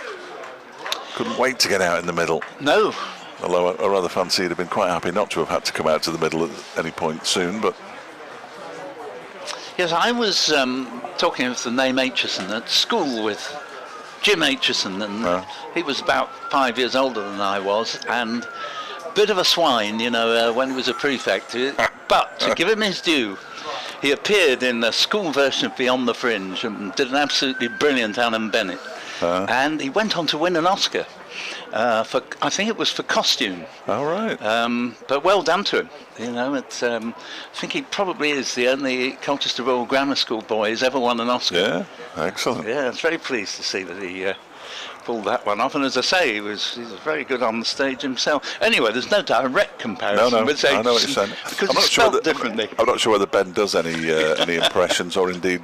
Couldn't wait to get out in the middle. No. Although I rather fancy he'd have been quite happy not to have had to come out to the middle at any point soon, but... Yes, I was talking of the name Aitchison at school with Jim Aitchison, and he was about 5 years older than I was, and a bit of a swine, you know, when he was a prefect. But to give him his due, he appeared in the school version of Beyond the Fringe and did an absolutely brilliant Alan Bennett. And he went on to win an Oscar for, I think it was for costume. All right. But well done to him. You know, it's, I think he probably is the only Colchester Royal Grammar School boy who's ever won an Oscar. Yeah, excellent. Yeah, I was very pleased to see that he pulled that one off, and as I say, he was very good on the stage himself. Anyway, there's no direct comparison with I know what you're saying. because it's spelled differently. I'm not sure whether Ben does any impressions or indeed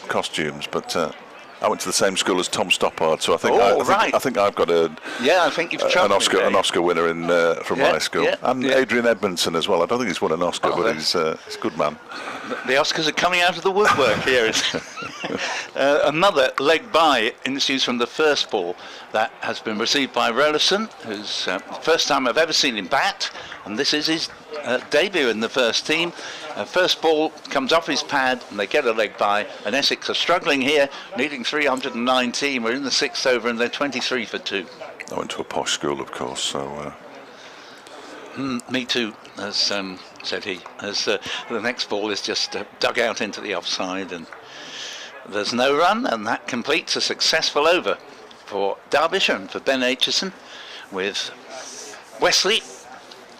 costumes, but I went to the same school as Tom Stoppard, so I think I think I've got a I think you've an Oscar winner in from my school, and Adrian Edmondson as well. I don't think he's won an Oscar, but he's a good man. The Oscars are coming out of the woodwork here. Another leg bye ensues from the first ball that has been received by Rollason, who's first time I've ever seen him bat, and this is his debut in the first team. First ball comes off his pad and they get a leg bye, and Essex are struggling here, needing 319. We're in the sixth over and they're 23 for 2. I went to a posh school, of course, so... Me too, as said he, as the next ball is just dug out into the offside, and there's no run, and that completes a successful over for Derbyshire and for Ben Aitchison, with Wesley,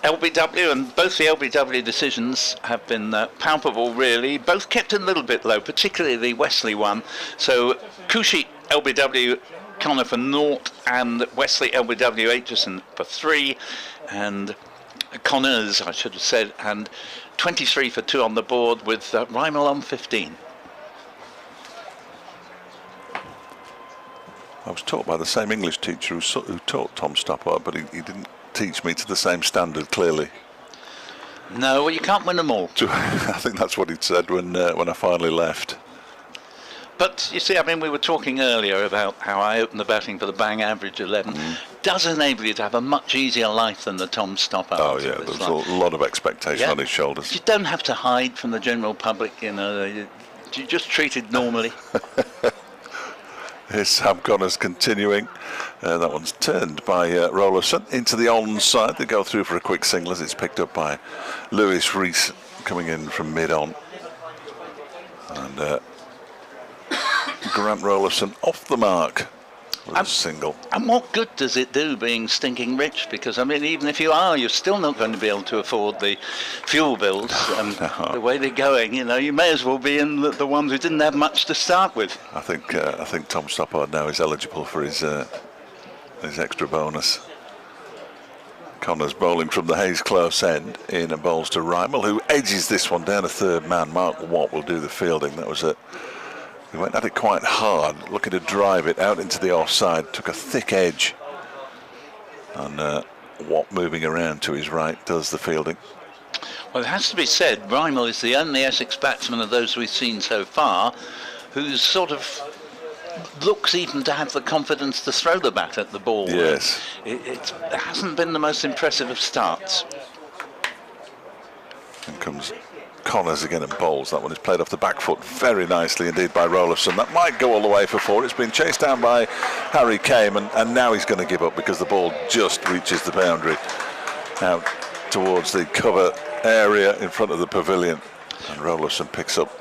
LBW, and both the LBW decisions have been palpable, really. Both kept a little bit low, particularly the Wesley one. So Cushy, LBW, Connor for 0, and Wesley, LBW, Aitchison for 3, and Connors, I should have said, and 23 for 2 on the board, with Rymel on 15. I was taught by the same English teacher who taught Tom Stoppard, but he didn't teach me to the same standard, clearly. No, well, you can't win them all. I think that's what he'd said when I finally left. But you see, I mean, we were talking earlier about how I opened the batting for the bang average 11. Does enable you to have a much easier life than the Tom Stoppard. Oh yeah, there's a lot of expectation on his shoulders. You don't have to hide from the general public, you know. You're just treated normally. Here's Sam Connors continuing. That one's turned by Rollason into the onside. They go through for a quick single as it's picked up by Lewis Rees coming in from mid-on. And Grant Rollason off the mark with a single. And what good does it do being stinking rich? Because, I mean, even if you are, you're still not going to be able to afford the fuel bills. And the way they're going, you know, you may as well be in the ones who didn't have much to start with. I think Tom Stoppard now is eligible for his extra bonus. Connors bowling from the Hayes close end in and bowls to Rymel, who edges this one down a third man. Mark Watt will do the fielding. That was he went at it quite hard, looking to drive it out into the offside, took a thick edge, and Watt moving around to his right does the fielding. Well, it has to be said, Rymel is the only Essex batsman of those we've seen so far who's sort of looks even to have the confidence to throw the bat at the ball. Yes. It hasn't been the most impressive of starts. In comes Connors again and bowls. That one is played off the back foot very nicely indeed by Rollason. That might go all the way for 4. It's been chased down by Harry Kame, and now he's going to give up because the ball just reaches the boundary out towards the cover area in front of the pavilion, and Rollason picks up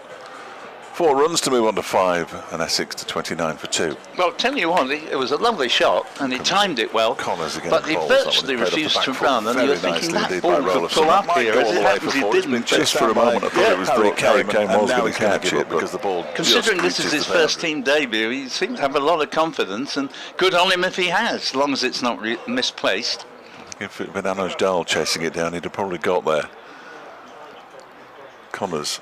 4 runs to move on to 5, and Essex to 29 for 2. Well, tell you what, it was a lovely shot, and he timed it well. Connors again, but he virtually refused to run, and you were thinking that ball could pull up here. As it happens, he didn't. Just for a moment, I thought it was Harry Kane was going to catch it because the ball. Considering this is his first team debut, he seems to have a lot of confidence, and good on him if he has, as long as it's not misplaced. If it had been Anoj Dal chasing it down, he'd have probably got there. Connors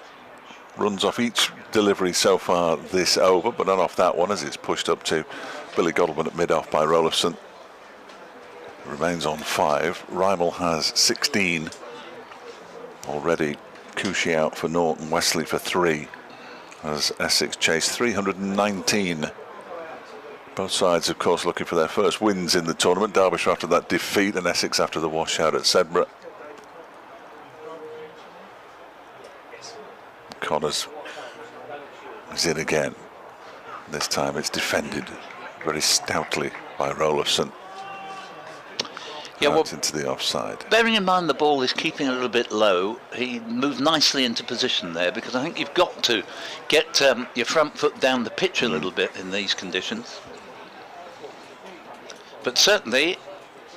runs off each delivery so far this over, but not off that one as it's pushed up to Billy Godalman at mid-off by Rollason. Remains on 5. Rymel has 16 already. Cushy out for 0 and Wesley for 3 as Essex chase 319. Both sides, of course, looking for their first wins in the tournament. Derbyshire after that defeat and Essex after the washout at Sedbergh. Connors is in again. This time it's defended very stoutly by Rollason. Yeah, well, into the offside. Bearing in mind the ball is keeping a little bit low, he moved nicely into position there, because I think you've got to get your front foot down the pitch a little bit in these conditions. But certainly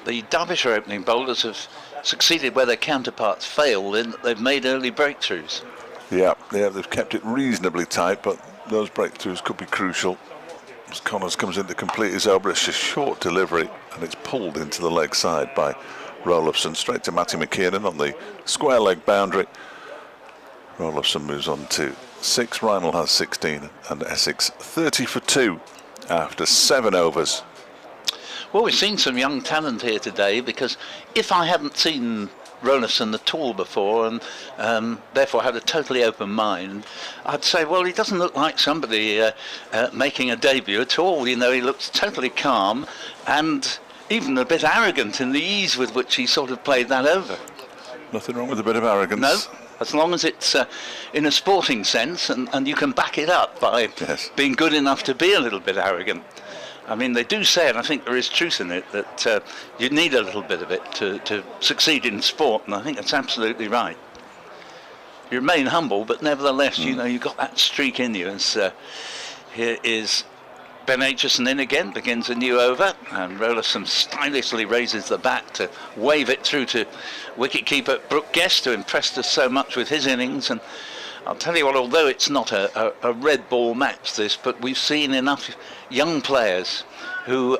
the Derbyshire opening bowlers have succeeded where their counterparts failed in that they've made early breakthroughs. Yeah, they've kept it reasonably tight, but those breakthroughs could be crucial. As Connors comes in to complete his over, it's a short delivery and it's pulled into the leg side by Roloffson, straight to Matty McKiernan on the square leg boundary. Roloffson moves on to 6. Reinl has 16 and Essex 30 for 2 after 7 overs. Well, we've seen some young talent here today, because if I hadn't seen Roloffson at all before and therefore had a totally open mind, I'd say, well, he doesn't look like somebody making a debut at all. You know, he looks totally calm and even a bit arrogant in the ease with which he sort of played that over. Nothing wrong with a bit of arrogance. No, as long as it's in a sporting sense and you can back it up by being good enough to be a little bit arrogant. I mean, they do say, and I think there is truth in it, that you need a little bit of it to succeed in sport, and I think that's absolutely right. You remain humble, but nevertheless, you know, you've got that streak in you. As here is Ben Aitchison in again, begins a new over, and Roloffson stylishly raises the bat to wave it through to wicketkeeper Brooke Guest, who impressed us so much with his innings. And I'll tell you what, although it's not a red ball match, this, but we've seen enough young players who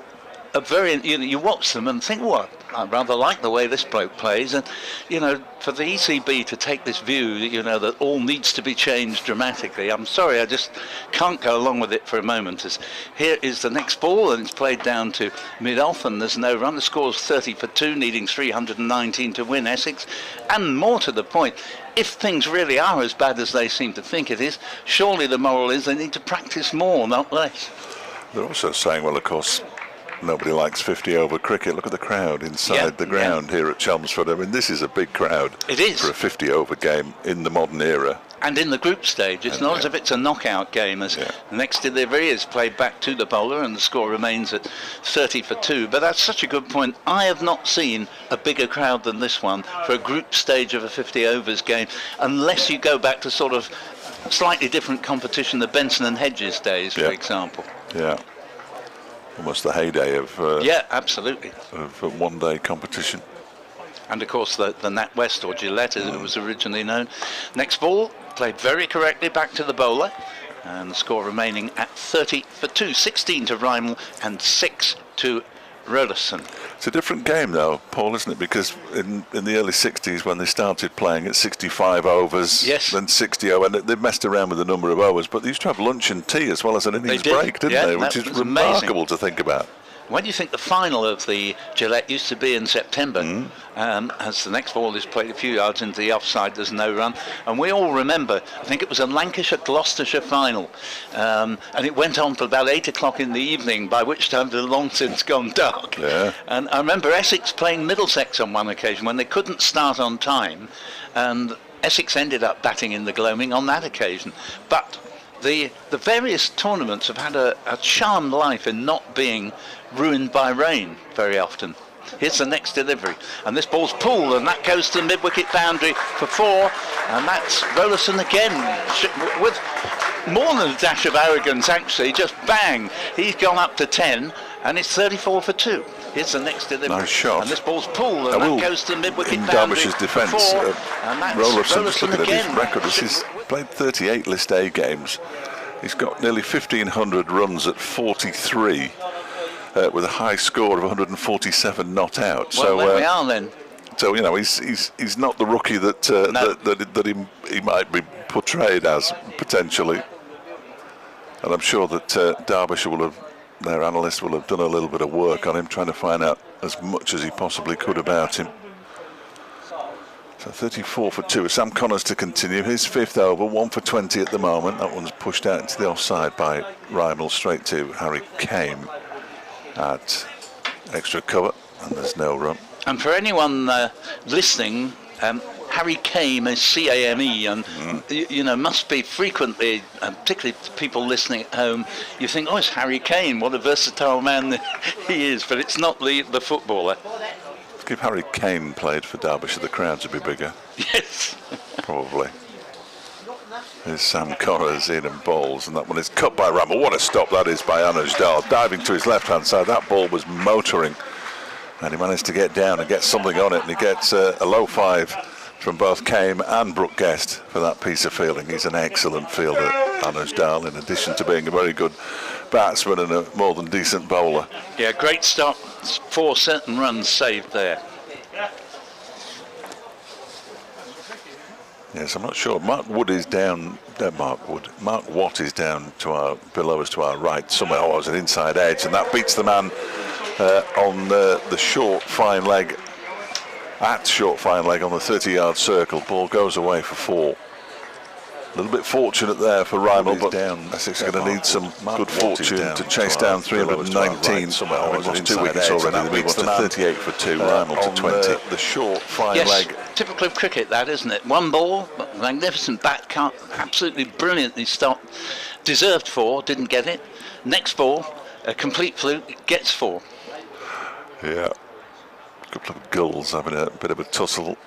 are very, you know, you watch them and think, what, I rather like the way this bloke plays. And, you know, for the ECB to take this view, you know, that all needs to be changed dramatically, I'm sorry, I just can't go along with it for a moment. As here is the next ball, and it's played down to mid-off, and there's no run. The score's 30 for 2, needing 319 to win, Essex. And more to the point, if things really are as bad as they seem to think it is, surely the moral is they need to practice more, not less. They're also saying, well, of course, nobody likes 50-over cricket. Look at the crowd inside the ground here at Chelmsford. I mean, this is a big crowd. It is. For a 50-over game in the modern era. And in the group stage, it's not as if it's a knockout game, as the next delivery is played back to the bowler and the score remains at 30 for 2. But that's such a good point. I have not seen a bigger crowd than this one for a group stage of a 50 overs game, unless you go back to sort of slightly different competition, the Benson and Hedges days, for example. Yeah. Almost the heyday of absolutely, of one-day competition. And of course the NatWest, or Gillette as it was originally known. Next ball played very correctly back to the bowler, and the score remaining at 30 for 2. 16 to Reinl and 6 to Roloffson. It's a different game though, Paul, isn't it? Because in the early 60s, when they started playing at 65 overs, then 60 overs, and they messed around with the number of overs, but they used to have lunch and tea as well as an innings break, didn't they? Which is remarkable to think about. When you think the final of the Gillette used to be in September, as the next ball is played a few yards into the offside, there's no run. And we all remember, I think it was a Lancashire-Gloucestershire final, and it went on till about 8 o'clock in the evening, by which time it had long since gone dark. And I remember Essex playing Middlesex on one occasion when they couldn't start on time, and Essex ended up batting in the gloaming on that occasion. But the various tournaments have had a charmed life in not being ruined by rain very often. Here's the next delivery, and this ball's pulled, and that goes to the mid-wicket boundary for 4, and that's Roloffson again, with more than a dash of arrogance actually, just bang, he's gone up to 10, and it's 34 for 2. Here's the next delivery. Nice shot. And this ball's pulled, and that goes to the mid-wicket in boundary Derbyshire's defence, for 4, and that's Roloffson, just looking again. at his record, he's played 38 List A games. He's got nearly 1,500 runs at 43. With a high score of 147 not out. Well, there we are then. So you know he's not the rookie that he might be portrayed as potentially. And I'm sure that Derbyshire will have, their analysts will have done a little bit of work on him, trying to find out as much as he possibly could about him. So 34 for 2. Sam Connors to continue. His 5th over, 1 for 20 at the moment. That one's pushed out into the offside by Reinl, straight to Harry Kame at extra cover, and there's no run. And for anyone listening, Harry Kame is C-A-M-E, and you know, must be frequently, particularly to people listening at home, you think, oh, it's Harry Kane, what a versatile man he is, but it's not the footballer. If Harry Kane played for Derbyshire, the crowds would be bigger. Yes. Probably. Here's Sam Connors in and bowls, and that one is cut by Ramble. What a stop that is by Anuj Dal, diving to his left-hand side. That ball was motoring, and he managed to get down and get something on it, and he gets a low 5 from both Kame and Brooke Guest for that piece of fielding. He's an excellent fielder, Anuj Dal, in addition to being a very good batsman and a more than decent bowler. Yeah, great start. 4 certain runs saved there. Yes, I'm not sure. Mark Watt is down to below us to our right somewhere. Oh, it was an inside edge, and that beats the man on the short fine leg. At short fine leg on the 30-yard circle. Ball goes away for 4. A little bit fortunate there for Rymel, but Essex are going to need some good fortune to chase down 319. Somewhere lost 2 wickets already. They beats the 38 for 2. Rymel to 20. The short fine leg. Typical of cricket, that, isn't it? One ball, magnificent bat cut, absolutely brilliantly stopped. Deserved 4, didn't get it. Next ball, a complete fluke, gets 4. Yeah. A couple of gulls having a bit of a tussle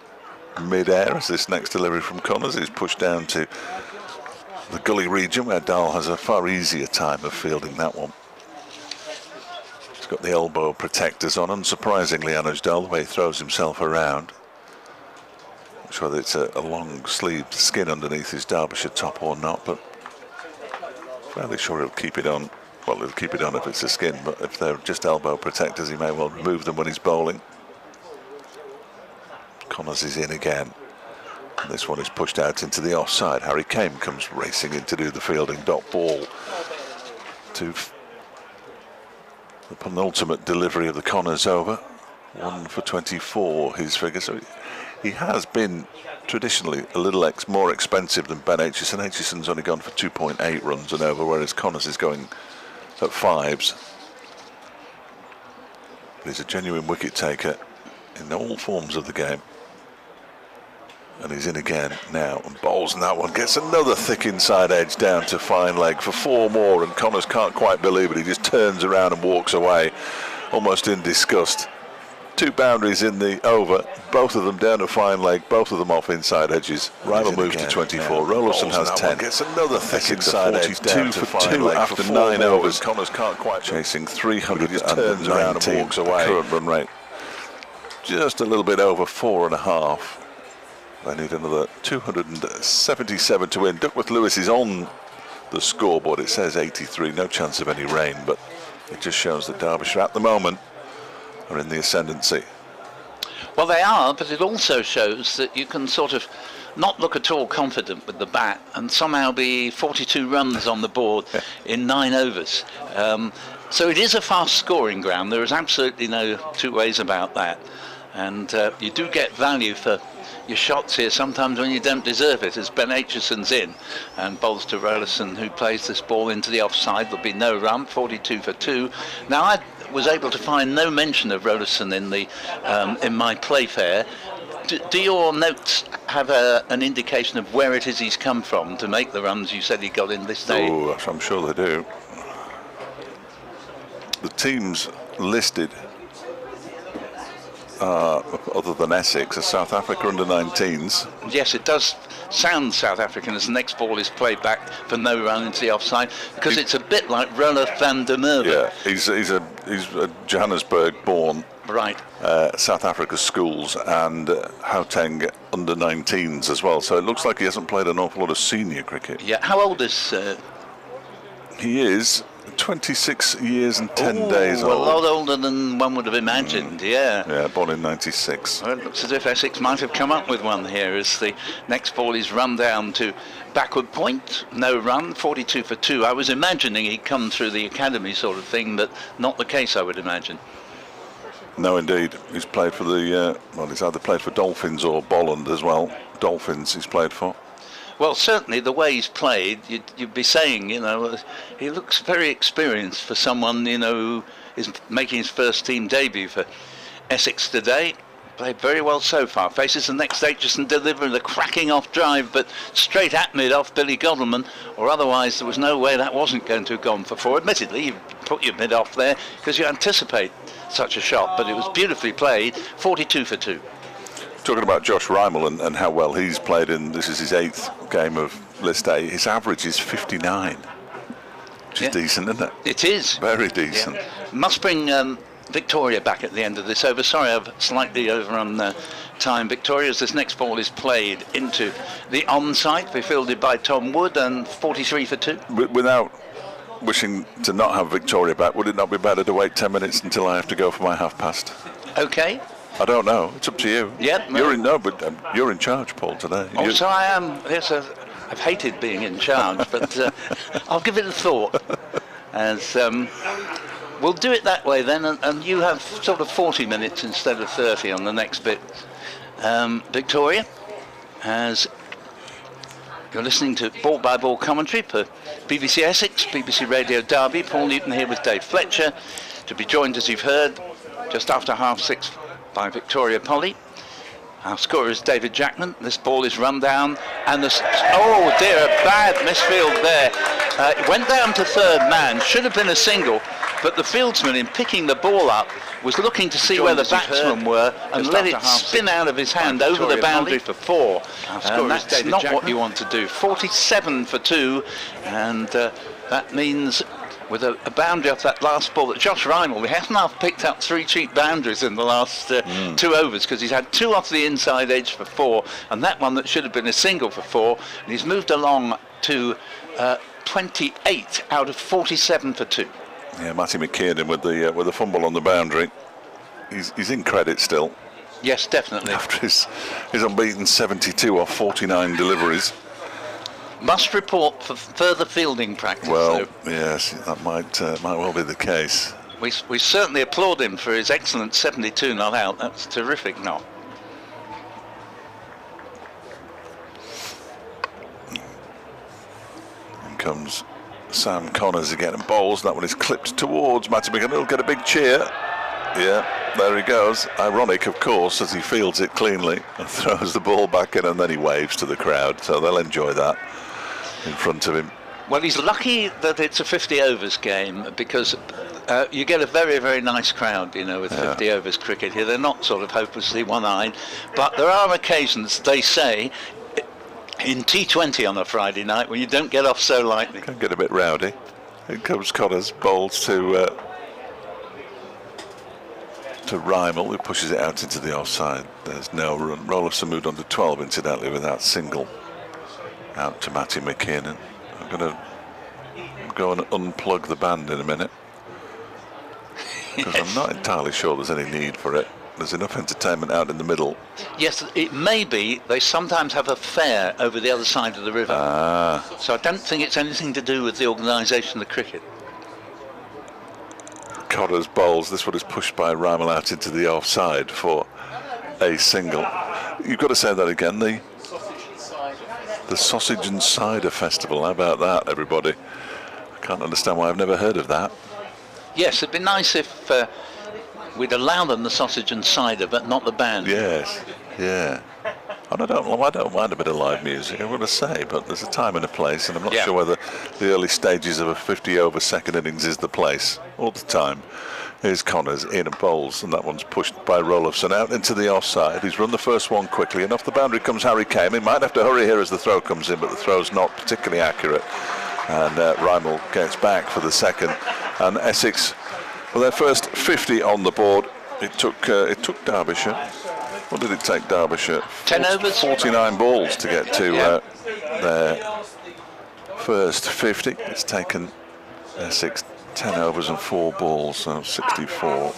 mid-air as this next delivery from Connors is pushed down to the gully region where Dahl has a far easier time of fielding that one. He's got the elbow protectors on, unsurprisingly, Anuj Dahl, the way he throws himself around. Not sure whether it's a long-sleeved skin underneath his Derbyshire top or not, but fairly sure he'll keep it on. Well, he'll keep it on if it's a skin, but if they're just elbow protectors, he may well remove them when he's bowling. Connors is in again. And this one is pushed out into the offside. Harry Kane comes racing in to do the fielding. Dot ball to the penultimate delivery of the Connors over. 1 for 24, his figure. So he has been traditionally a little more expensive than Ben Aitchison. Aitchison's only gone for 2.8 runs and over, whereas Connors is going at 5s. But he's a genuine wicket taker in all forms of the game. And he's in again now and bowls, and that one gets another thick inside edge down to fine leg for 4 more, and Connors can't quite believe it. He just turns around and walks away almost in disgust. 2 boundaries in the over, both of them down to fine leg, both of them off inside edges. Rymel moves to 24. Rollison has 10. Gets another thick inside edge, 2 for 2 after 9 overs. Connors can't quite chasing 300. Just turns around and walks away. Current run rate just a little bit over 4.5. They need another 277 to win. Duckworth Lewis is on the scoreboard. It says 83. No chance of any rain, but it just shows that Derbyshire at the moment are in the ascendancy. Well, they are, but it also shows that you can sort of not look at all confident with the bat and somehow be 42 runs on the board in 9 overs. So it is a fast scoring ground. There is absolutely no 2 ways about that. And you do get value for your shots here sometimes when you don't deserve it, as Ben Aitchison's in and bowls to Rollison, who plays this ball into the offside. There'll be no run, 42 for 2. Now, I was able to find no mention of Rollison in the in my Playfair. Do your notes have an indication of where it is he's come from to make the runs you said he got in this day? Oh, I'm sure they do. The teams listed, other than Essex, are South Africa under-19s. Yes, it does sound South African as the next ball is played back for no run into the offside, because it's a bit like Roller van der Merwe. Yeah, he's a Johannesburg-born, right. South Africa schools, and Gauteng under-19s as well. So it looks like he hasn't played an awful lot of senior cricket. Yeah, how old is? He is 26 years and 10 days old. A lot older than one would have imagined, yeah. Yeah, born in 96. Well, it looks as if Essex might have come up with one here as the next ball is run down to backward point. No run, 42 for 2. I was imagining he'd come through the academy sort of thing, but not the case, I would imagine. No, indeed. He's played for the, well, he's either played for Dolphins or Bolland as well. Dolphins he's played for. Well, certainly the way he's played, you'd be saying, you know, he looks very experienced for someone, you know, who is making his first team debut for Essex today. Played very well so far. Faces the next Aitchison, delivering the cracking off drive, but straight at mid off Billy Godalming, or otherwise there was no way that wasn't going to have gone for 4. Admittedly, you put your mid off there because you anticipate such a shot, but it was beautifully played. 42 for 2. Talking about Josh Rymel and how well he's played in, this is his 8th game of List A. His average is 59, which is decent, isn't it? It is. Very decent. Yeah. Must bring Victoria back at the end of this over. Sorry, I've slightly overrun time. Victoria, as this next ball is played into the onside, be fielded by Tom Wood, and 43 for 2. Without wishing to not have Victoria back. Would it not be better to wait 10 minutes until I have to go for my half past? Okay. I don't know. It's up to you. Yeah. You're in charge, Paul, today. Oh, so I am. Yes, I've hated being in charge, but I'll give it a thought. As we'll do it that way then, and you have sort of 40 minutes instead of 30 on the next bit. Victoria, as you're listening to Ball by Ball commentary for BBC Essex, BBC Radio Derby. Paul Newton here with Dave Fletcher, to be joined, as you've heard, just after 6:30 by Victoria Polly. Our scorer is David Jackman. This ball is run down, and oh dear, a bad misfield there. It went down to third man, should have been a single, but the fieldsman, in picking the ball up, was looking to see where the batsmen were and let it spin out of his hand over the boundary for 4. And that's not what you want to do. 47 for 2, and that means with a boundary off that last ball that Josh Rymel, he hasn't half picked up 3 cheap boundaries in the last 2 overs, because he's had 2 off the inside edge for 4, and that one that should have been a single for 4, and he's moved along to 28 out of 47 for 2. Yeah, Matty McKiernan with the fumble on the boundary. He's in credit still. Yes, definitely. After his unbeaten 72 off 49 deliveries. Must report for further fielding practice. Well, though. Yes, that might well be the case. We certainly applaud him for his excellent 72 not out. That's terrific not. In comes Sam Connors again and bowls. That one is clipped towards Matty McKiernan. He'll get a big cheer. Yeah, there he goes. Ironic, of course, as he fields it cleanly and throws the ball back in, and then he waves to the crowd. So they'll enjoy that in front of him. Well, he's lucky that it's a 50 overs game, because you get a very, very nice crowd, you know, with 50 overs cricket here. They're not sort of hopelessly one-eyed, but there are occasions, they say, in T20 on a Friday night when you don't get off so lightly. Can get a bit rowdy. Here comes Connors, bowls to Rymel, who pushes it out into the offside. There's no run. Rolofson moved on to 12, incidentally, with that single. Out to Matty McKiernan. I'm going to go and unplug the band in a minute, because I'm not entirely sure there's any need for it. There's enough entertainment out in the middle. Yes, it may be. They sometimes have a fair over the other side of the river. So I don't think it's anything to do with the organisation of the cricket. Connors bowls. This one is pushed by Rymel out into the offside for a single. You've got to say that again. The Sausage and Cider Festival. How about that, everybody? I can't understand why I've never heard of that. Yes, it'd be nice if we'd allow them the sausage and cider, but not the band. Yes, yeah. And I don't mind a bit of live music, I've got to say, but there's a time and a place, and I'm not sure whether the early stages of a 50-over second innings is the place all the time. Here's Connors in and bowls, and that one's pushed by Rolofson out into the offside. He's run the first one quickly, and off the boundary comes Harry Kane. He might have to hurry here as the throw comes in, but the throw's not particularly accurate. And Rymel gets back for the second, and Essex, well, their first 50 on the board. It took Derbyshire. What did it take Derbyshire? 10 overs. 49 balls to get to their first 50. It's taken Essex 10 overs and 4 balls, so 64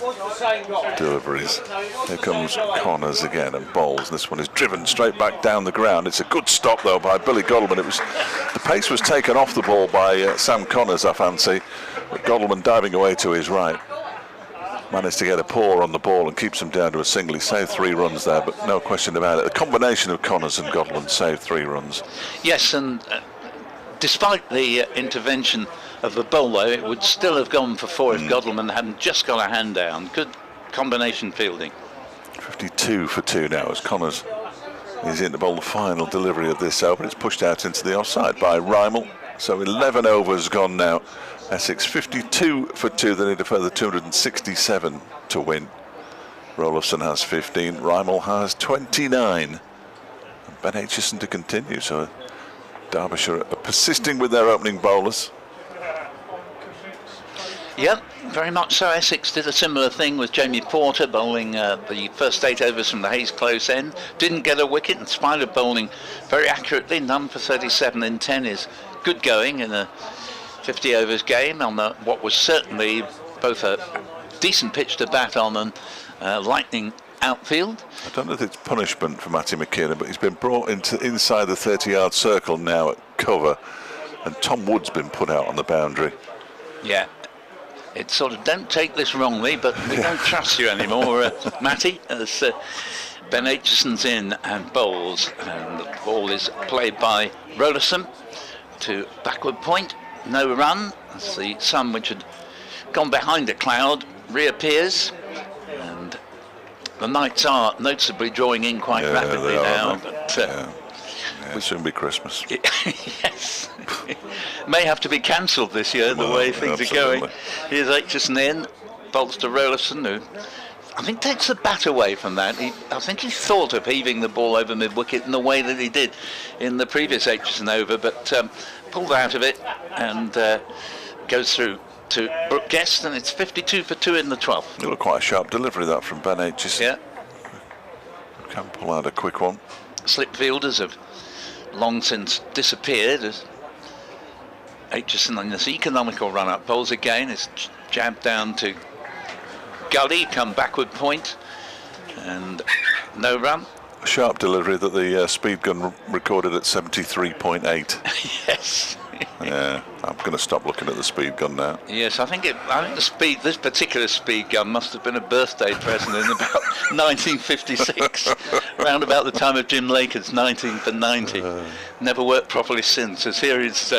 deliveries. Here comes Connors again and bowls. This one is driven straight back down the ground. It's a good stop though by Billy Godalman. The pace was taken off the ball by Sam Connors, I fancy, but Godalman diving away to his right managed to get a paw on the ball and keeps him down to a single. He saved 3 runs there, but no question about it. The combination of Connors and Godalman saved 3 runs. Yes, and despite the intervention of the bowler, it would still have gone for 4 if Godalman hadn't just got a hand down. Good combination fielding. 52 for 2 now as Connors is in to bowl the final delivery of this over. It's pushed out into the offside by Rymel. So 11 overs gone now. Essex 52 for 2. They need a further 267 to win. Rolofson has 15. Rymel has 29. And Ben Aitchison to continue. So Derbyshire are persisting with their opening bowlers. Yep, very much so. Essex did a similar thing with Jamie Porter bowling the first 8 overs from the Hayes close end. Didn't get a wicket in spite of bowling very accurately. None for 37 in 10 is good going in a 50 overs game on what was certainly both a decent pitch to bat on and lightning outfield. I don't know if it's punishment for Matty McKenna, but he's been brought into inside the 30-yard circle now at cover, and Tom Wood's been put out on the boundary. Yeah, it's sort of, don't take this wrongly, but we don't trust you anymore, Matty, as Ben Aitchison's in and bowls, and the ball is played by Rollerson to backward point, no run, as the sun, which had gone behind a cloud, reappears, and the nights are noticeably drawing in quite rapidly now, but it'll soon be Christmas. Yes. May have to be cancelled this year, the way things are going. Here's Aitchison in, bolts to Rollerson, who I think takes the bat away from that. I think he thought of heaving the ball over mid-wicket in the way that he did in the previous Aitchison over, but pulled out of it and goes through to Brooke Guest, and it's 52 for 2 in the 12th. It looked quite a sharp delivery, that, from Ben Aitchison. Yeah. Can pull out a quick one. Slip fielders have long since disappeared as Aitchison in this economical run-up bowls again. Is jabbed down to gully, come backward point, and no run. A sharp delivery that the speed gun recorded at 73.8. Yes. Yeah, I'm going to stop looking at the speed gun now. Yes, I think this particular speed gun must have been a birthday present in about 1956, around about the time of Jim Laker's 19 for 90. Never worked properly since. As here is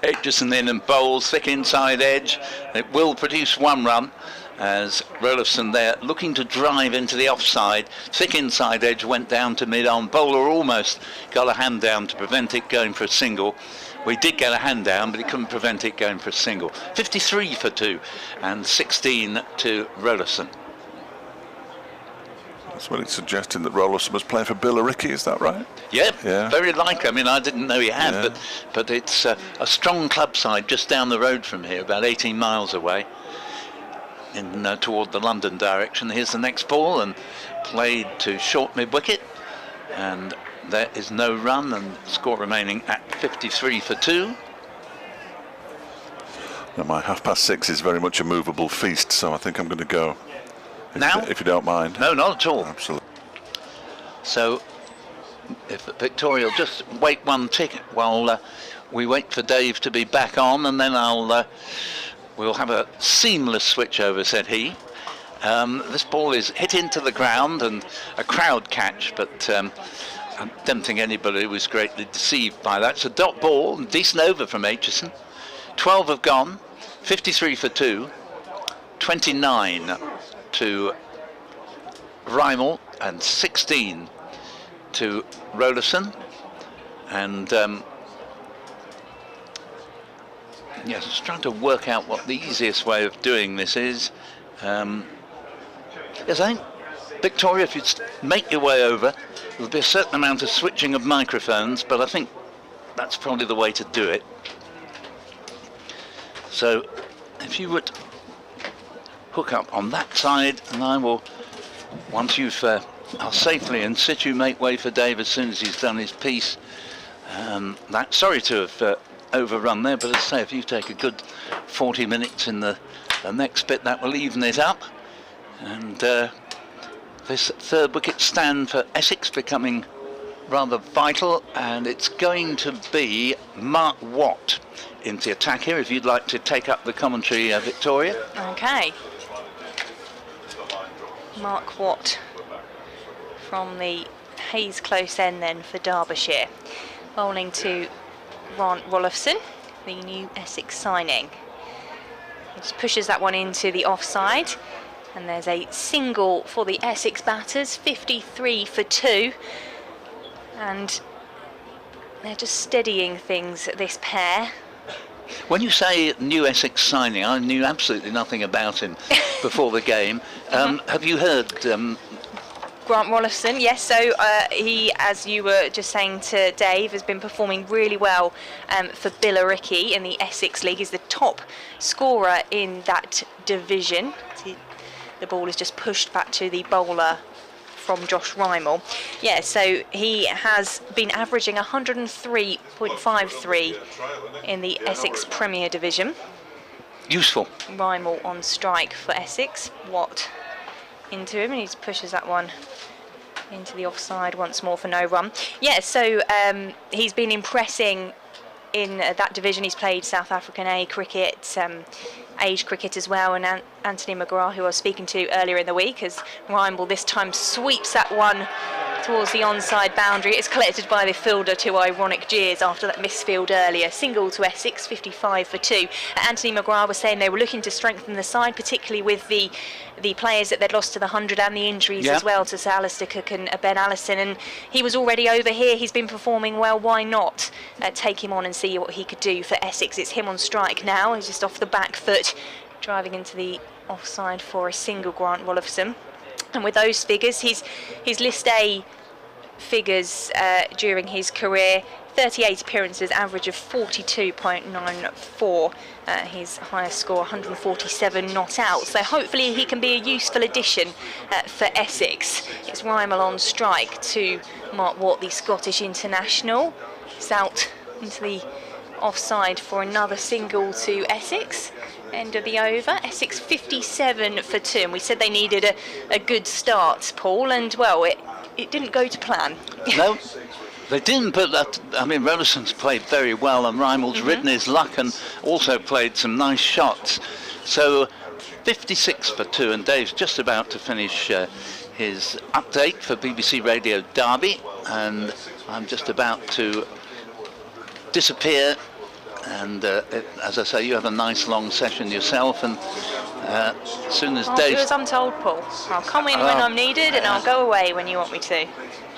Aitchison in and bowls, thick inside edge. It will produce 1 run, as Rollerson there looking to drive into the offside. Thick inside edge went down to mid-on. Bowler almost got a hand down to prevent it going for a single. We did get a hand down, but he couldn't prevent it going for a single. 53 for 2 and 16 to Rollerson. That's what it's suggesting, that Rollerson was playing for Billericay, is that right? Yeah, very likely. I mean, I didn't know he had, but it's a strong club side just down the road from here, about 18 miles away, in toward the London direction. Here's the next ball, and played to short mid-wicket, and there is no run, and score remaining at 53 for 2. Now my 6:30 is very much a movable feast, so I think I'm going to go. If you don't mind. No, not at all. Absolutely. So, if Victoria will just wait 1 tick while we wait for Dave to be back on, and then we'll have a seamless switch over, said he. This ball is hit into the ground and a crowd catch, but I don't think anybody was greatly deceived by that. It's a dot ball, decent over from Aitchison. 12 have gone, 53 for 2, 29 to Rymel, and 16 to Rollerson. And yes, I was trying to work out what the easiest way of doing this is. Yes, I think, Victoria, if you make your way over, there'll be a certain amount of switching of microphones, but I think that's probably the way to do it. So, if you would hook up on that side, and I will, once you've are safely in situ, make way for Dave as soon as he's done his piece. Sorry to have overrun there, but as I say, if you take a good 40 minutes in the next bit, that will even it up. And this 3rd wicket stand for Essex becoming rather vital, and it's going to be Mark Watt into attack here. If you'd like to take up the commentary, Victoria. Okay. Mark Watt from the Hayes close end then for Derbyshire. Bowling to Grant Rolifson, the new Essex signing. He just pushes that one into the offside. And there's a single for the Essex batters, 53 for 2. And they're just steadying things, this pair. When you say new Essex signing, I knew absolutely nothing about him before the game. Have you heard? Grant Rolifson, yes. So he, as you were just saying to Dave, has been performing really well for Billericay in the Essex League. He's the top scorer in that division. The ball is just pushed back to the bowler from Josh Rymel. Yeah, so he has been averaging 103.53 in the Essex Premier Division. Useful. Rymel on strike for Essex. Watt into him, and he pushes that one into the offside once more for no run. Yeah, so he's been impressing in that division. He's played South African A cricket, age cricket as well, and Anthony McGrath, who I was speaking to earlier in the week, as Rymel this time sweeps that one towards the onside boundary. It's collected by the fielder to ironic jeers after that misfield earlier. Single to Essex, 55 for 2. Anthony McGrath was saying they were looking to strengthen the side, particularly with the players that they'd lost to the 100 and the injuries as well to Sir Alistair Cook and Ben Allison, and he was already over here. He's been performing well. Why not take him on and see what he could do for Essex? It's him on strike now. He's just off the back foot, driving into the offside for a single, Grant Rolifson. And with those figures, his List A figures during his career, 38 appearances, average of 42.94. His highest score, 147 not out. So hopefully he can be a useful addition for Essex. It's Rymel on strike to Mark Watt, the Scottish international. It's out into the offside for another single to Essex. End of the over. Essex 57 for 2. And we said they needed a good start, Paul, and well, it didn't go to plan. No, they didn't, but Rollison's played very well, and Rymel's ridden his luck and also played some nice shots. So 56 for 2, and Dave's just about to finish his update for BBC Radio Derby, and I'm just about to disappear. And as I say, you have a nice long session yourself, and as soon as Dave... do as I'm told, Paul. I'll come in when I'm needed, and I'll go away when you want me to.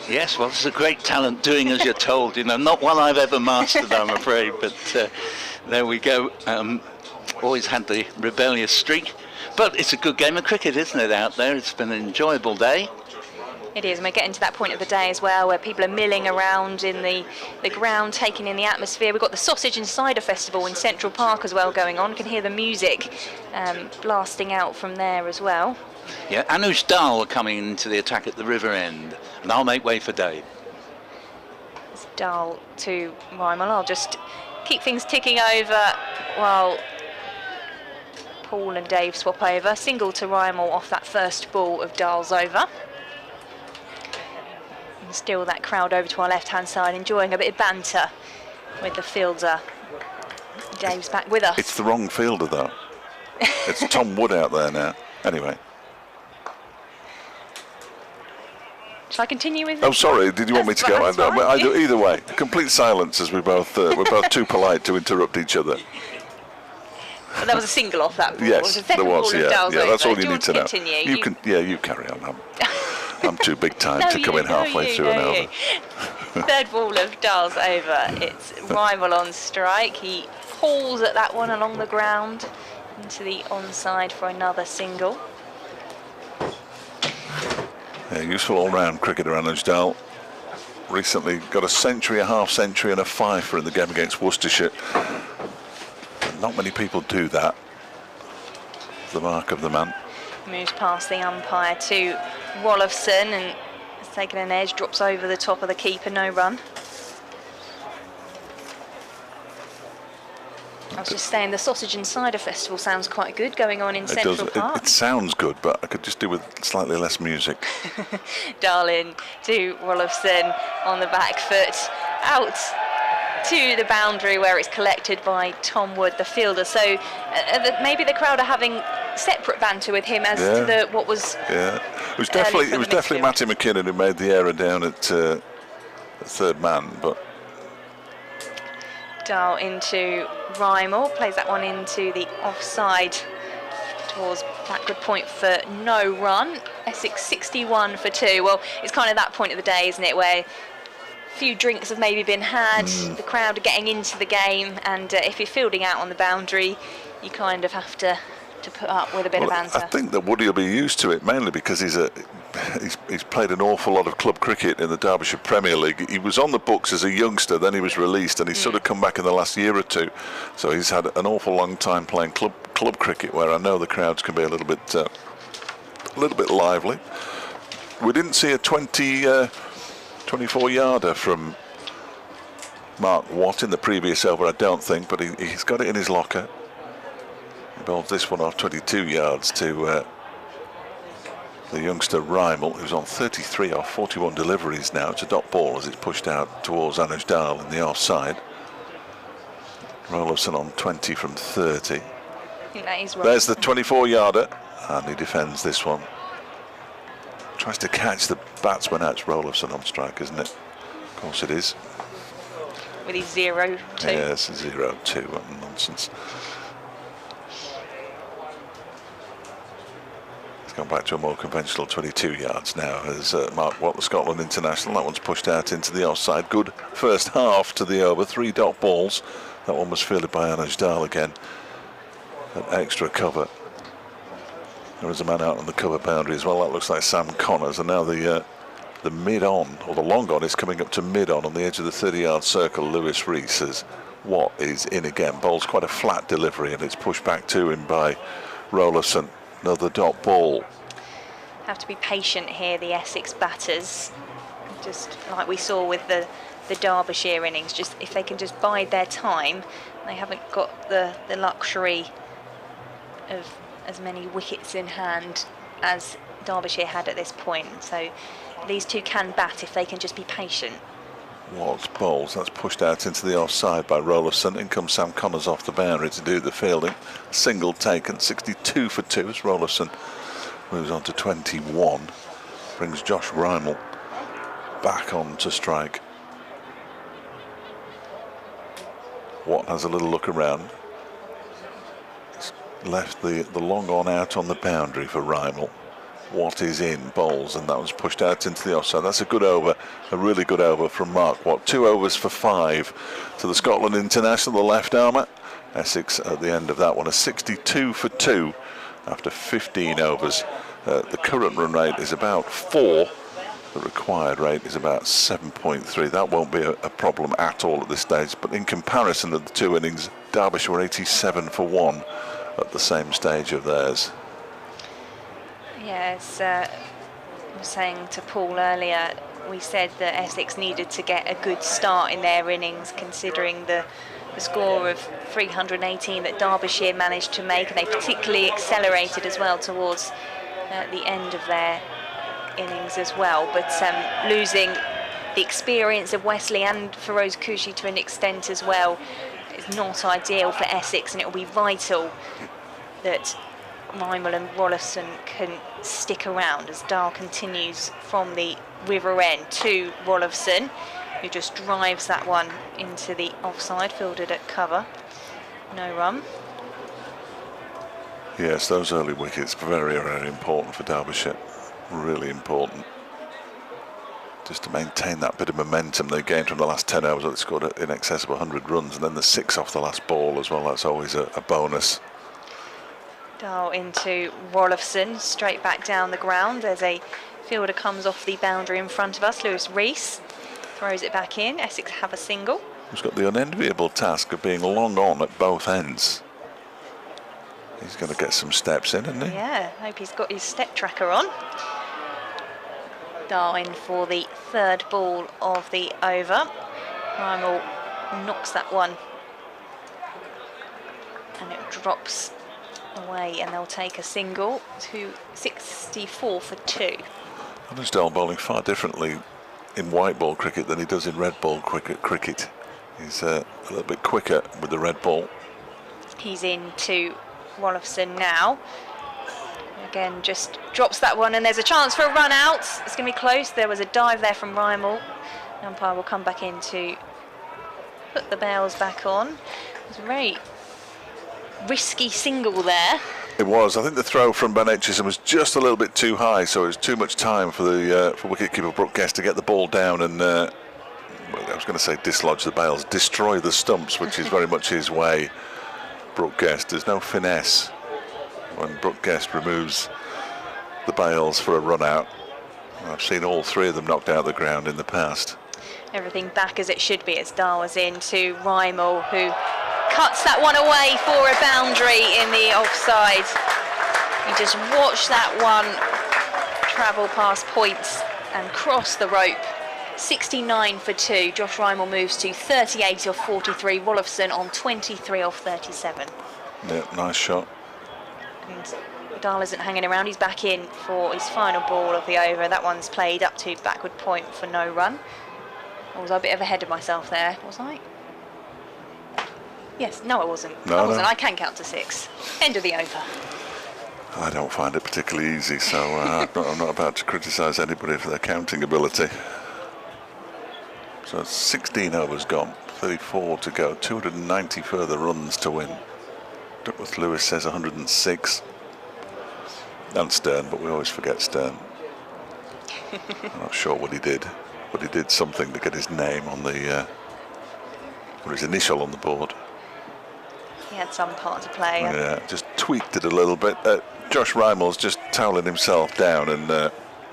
Yes, well, it's a great talent doing as you're told, not one I've ever mastered, I'm afraid, but there we go. Always had the rebellious streak, but it's a good game of cricket, isn't it, out there? It's been an enjoyable day. It is, and we're getting to that point of the day as well where people are milling around in the ground, taking in the atmosphere. We've got the Sausage and Cider Festival in Central Park as well going on. You can hear the music blasting out from there as well. Yeah, Anuj Dal are coming into the attack at the river end, and I'll make way for Dave. It's Dal to Rymel. I'll just keep things ticking over while Paul and Dave swap over. Single to Rymel off that first ball of Dal's over. Still that crowd over to our left-hand side, enjoying a bit of banter with the fielder. Dave's back with us. It's the wrong fielder, though. It's Tom Wood out there now. Anyway. Shall I continue with it? Oh, sorry. Did you want me to go? I do either way. Complete silence, as we're both too polite to interrupt each other. But that was a single off that ball. Yes, there was. Yeah, that's all you need to know. Continue? You carry on. I'm too big time to come in halfway through an over. Third ball of Dal's over. It's Rymel on strike. He pulls at that one along the ground into the onside for another single. Yeah, useful all-round cricketer, Anuj Dal. Recently got a century, a half century, and a fifer in the game against Worcestershire. Not many people do that. The mark of the man. Moves past the umpire to Rolifson and has taken an edge, drops over the top of the keeper, no run. I was just saying the Sausage and Cider Festival sounds quite good going on in Central Park. It sounds good, but I could just do with slightly less music. Darling to Rolifson on the back foot, out to the boundary where it's collected by Tom Wood, the fielder. So maybe the crowd are having separate banter with him as to what was. Yeah, it was definitely Matty McKinnon who made the error down at the third man, but. Dahl into Rymel, plays that one into the offside towards backward point for no run. Essex 61 for 2. Well, it's kind of that point of the day, isn't it, where a few drinks have maybe been had, the crowd are getting into the game, and if you're fielding out on the boundary, you kind of have to put up with a bit of banter. I think that Woody will be used to it, mainly because he's played an awful lot of club cricket in the Derbyshire Premier League. He was on the books as a youngster, then he was released, and he's sort of come back in the last year or two. So he's had an awful long time playing club cricket, where I know the crowds can be a little bit lively. we didn't see a 24-yarder from Mark Watt in the previous over, I don't think, but he's got it in his locker. He bowls this one off 22 yards to the youngster Rymel, who's on 33 off 41 deliveries now. It's a dot ball as it's pushed out towards Anuj Dal in the offside. Rolovson on 20 from 30. I think that is right. There's the 24-yarder, and he defends this one. Tries to catch the batsman out. It's Rolovson on strike, isn't it? Of course it is. With his 0-2. Yes, 0-2. What nonsense. He's gone back to a more conventional 22 yards now as Mark Watt, the Scotland international. That one's pushed out into the offside. Good first half to the over. 3 dot balls. That one was fielded by Anuj Dal again. An extra cover. There is a man out on the cover boundary as well. That looks like Sam Connors. And now the mid-on, or the long-on, is coming up to mid-on the edge of the 30-yard circle. Lewis Rees says, Watt is in again. Bowls quite a flat delivery, and it's pushed back to him by Rolovson. Another dot ball. Have to be patient here, the Essex batters. Just like we saw with the Derbyshire innings, just if they can just bide their time. They haven't got the luxury of as many wickets in hand as Derbyshire had at this point. So these two can bat if they can just be patient. Watt bowls. That's pushed out into the offside by Rolovson. In comes Sam Connors off the boundary to do the fielding. Single taken. 62 for 2 as Rolovson moves on to 21. Brings Josh Rymel back on to strike. Watt has a little look around. He's left the long on out on the boundary for Rymel. Watt is in, bowls, and that was pushed out into the offside. That's a good over, a really good over from Mark Watt. 2 overs for 5 to the Scotland international, the left armour. Essex at the end of that one, a 62 for 2 after 15 overs. The current run rate is about 4. The required rate is about 7.3. That won't be a problem at all at this stage, but in comparison to the 2 innings, Derbyshire were 87 for 1 at the same stage of theirs. Yes, I was saying to Paul earlier, we said that Essex needed to get a good start in their innings, considering the score of 318 that Derbyshire managed to make, and they particularly accelerated as well towards the end of their innings as well. But losing the experience of Wesley and Feroz Kushi to an extent as well is not ideal for Essex, and it will be vital that Rymel and Rolovson can stick around as Dal continues from the river end to Rolovson, who just drives that one into the offside, fielded at cover. No run. Yes, those early wickets very, very important for Derbyshire. Really important. Just to maintain that bit of momentum they gained from the last 10 overs. They scored in excess of 100 runs, and then the 6 off the last ball as well. That's always a bonus. Dal into Rolovson, straight back down the ground. There's a fielder comes off the boundary in front of us. Lewis Rees throws it back in. Essex have a single. He's got the unenviable task of being long on at both ends. He's going to get some steps in, isn't he? Yeah, hope he's got his step tracker on. Dal in for the 3rd ball of the over. Rymel knocks that one, and it drops away, and they'll take a single to 64 for 2. Anuj Dal bowling far differently in white ball cricket than he does in red ball cricket. He's a little bit quicker with the red ball. He's in to Rolovson now. Again, just drops that one, and there's a chance for a run out. It's going to be close. There was a dive there from Rymel. The umpire will come back in to put the bails back on. It was a very risky single there. It was. I think the throw from Ben Etchison was just a little bit too high, so it was too much time for the for wicketkeeper Brooke Guest to get the ball down and well, I was going to say dislodge the bails, destroy the stumps, which is very much his way. Brooke Guest, there's no finesse when Brooke Guest removes the bails for a run out. I've seen all 3 of them knocked out of the ground in the past. Everything back as it should be as Dal was in to Rymel, who cuts that one away for a boundary in the offside. You just watch that one travel past points and cross the rope. 69 for 2. Josh Rymel moves to 38 off 43. Wolofsson on 23 off 37. Yeah, nice shot. And Dahl isn't hanging around. He's back in for his final ball of the over. That one's played up to backward point for no run. I was a bit ahead of myself there, was I? Yes, no I wasn't. No, I wasn't. no. I can count to 6. End of the over. I don't find it particularly easy, so I'm not about to criticise anybody for their counting ability. So 16 overs gone, 34 to go, 290 further runs to win. Duckworth Lewis says 106. And Stern, but we always forget Stern. I'm not sure what he did, but he did something to get his name on the, or his initial on the board. He had some part to play. Yeah, just tweaked it a little bit. Josh Rymel's just toweling himself down, and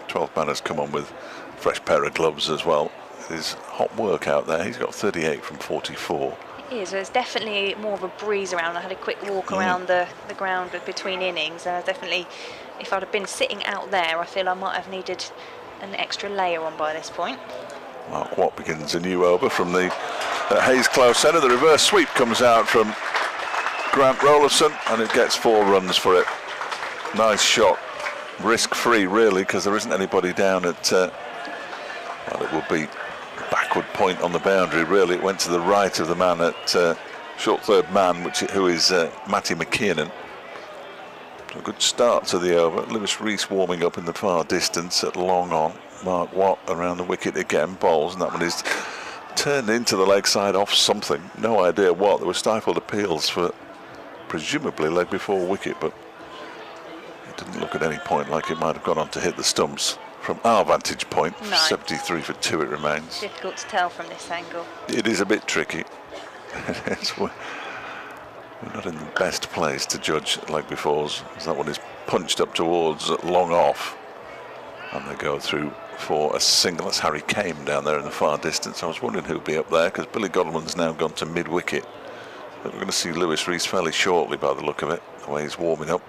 12th man has come on with a fresh pair of gloves as well. His hot work out there. He's got 38 from 44. It is. There's definitely more of a breeze around. I had a quick walk around the ground between innings. Definitely, if I'd have been sitting out there, I feel I might have needed an extra layer on by this point. Mark Watt begins a new over from the Hayes Close centre. The reverse sweep comes out from Grant Rolifson, and it gets 4 runs for it. Nice shot. Risk-free, really, because there isn't anybody down at... well, it will be backward point on the boundary, really. It went to the right of the man at short third man, who is Matty McKiernan. A good start to the over. Lewis Rees warming up in the far distance at long on. Mark Watt around the wicket again, bowls, and that one is turned into the leg side off something. No idea what. There were stifled appeals for presumably leg before wicket, but it didn't look at any point like it might have gone on to hit the stumps. From our vantage point, no. 73 for 2 it remains. Difficult to tell from this angle. It is a bit tricky. We're not in the best place to judge leg befores, as that one is punched up towards long off, and they go through for a single. That's Harry Kane down there in the far distance. I was wondering who'd be up there, because Billy Godwin's now gone to mid-wicket. But we're going to see Lewis Rees fairly shortly by the look of it, the way he's warming up.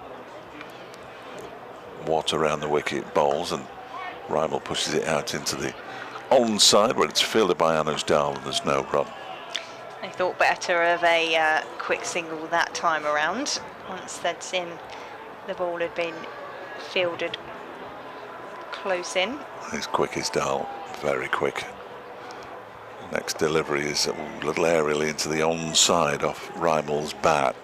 Watt around the wicket, bowls, and Rymel pushes it out into the onside, where it's fielded by Anuj Dahl, and there's no run. They thought better of a quick single that time around. Once they'd seen the ball had been fielded close in. He's quick as Dahl, very quick. Next delivery is a little aerially into the onside off Rymel's bat.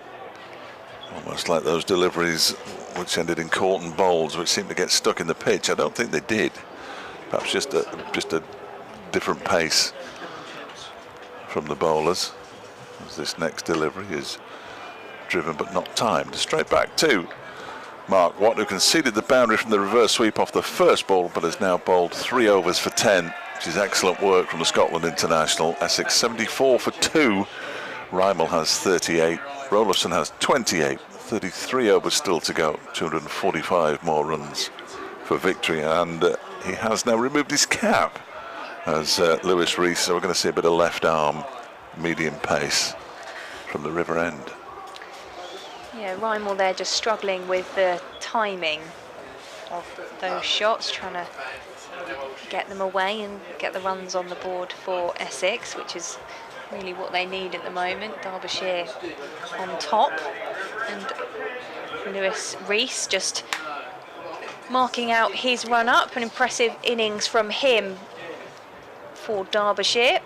Almost like those deliveries which ended in caught and bowls, which seemed to get stuck in the pitch. I don't think they did. Perhaps just a different pace from the bowlers, as this next delivery is driven but not timed. Straight back to Mark Watt, who conceded the boundary from the reverse sweep off the first ball, but has now bowled 3 overs for 10, which is excellent work from the Scotland international. Essex 74 for 2. Rymel has 38. Rolifson has 28. 33 overs still to go. 245 more runs for victory, and he has now removed his cap as Lewis Rees. So we're going to see a bit of left arm medium pace from the river end. Yeah, Rymel there just struggling with the timing of those shots, trying to get them away and get the runs on the board for Essex, which is really what they need at the moment. Derbyshire on top, and Lewis Rees just marking out his run up. An impressive innings from him for Derbyshire.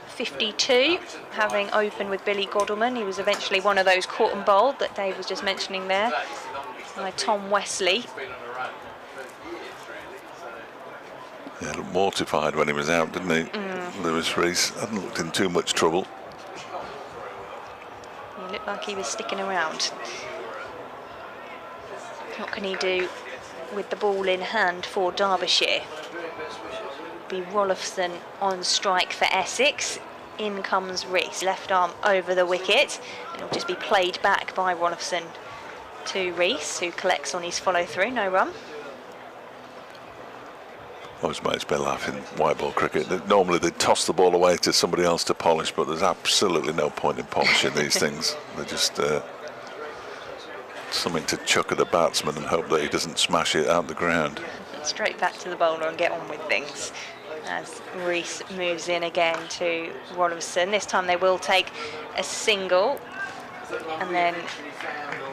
52, having opened with Billy Godwin. He was eventually one of those caught and bowled that Dave was just mentioning there by Tom Wesley. Yeah, looked mortified when he was out, didn't he? Lewis Rees hadn't looked in too much trouble. He looked like he was sticking around. What can he do with the ball in hand for Derbyshire? Be Rolifson on strike for Essex. In comes Rees, left arm over the wicket. It'll just be played back by Rolifson to Rees, who collects on his follow through. No run. Most mates been laughing white ball cricket. Normally they toss the ball away to somebody else to polish, but there's absolutely no point in polishing these things. They're just something to chuck at the batsman and hope that he doesn't smash it out the ground. straight back to the bowler and get on with things. As Rees moves in again to Rollison. This time they will take a single, and then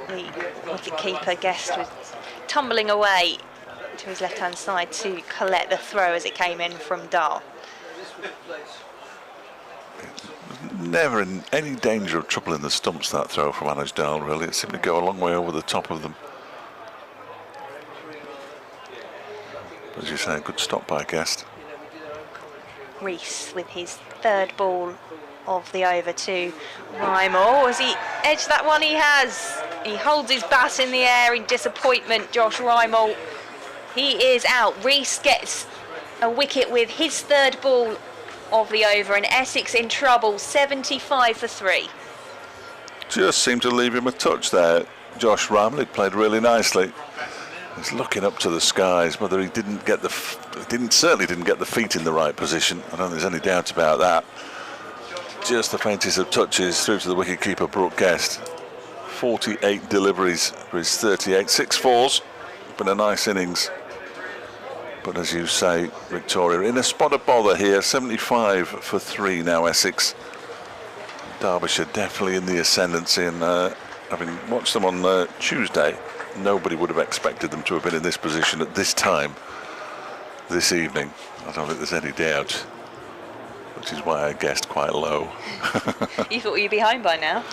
the wicket-keeper Guest was tumbling away to his left-hand side to collect the throw as it came in from Dahl. Never in any danger of trouble in the stumps, that throw from Anuj Dahl, really. It seemed to go a long way over the top of them. As you say, a good stop by Guest. Rees with his third ball of the over to Rymel. Has he edged that one? He has. He holds his bat in the air in disappointment, Josh Rymel. He is out. Rees gets a wicket with his third ball of the over, and Essex in trouble, 75 for 3. Just seemed to leave him a touch there. Josh Rymel, he played really nicely. He's looking up to the skies. Whether he didn't get certainly didn't get the feet in the right position. I don't think there's any doubt about that. Just the faintest of touches through to the wicket-keeper, Brooke Guest. 48 deliveries for his 38. 6 fours. Been a nice innings. But as you say, Victoria, in a spot of bother here. 75 for 3 now, Essex. Derbyshire definitely in the ascendancy, and having watched them on Tuesday, nobody would have expected them to have been in this position at this time this evening. I don't think there's any doubt, which is why I guessed quite low. You thought you'd be home by now?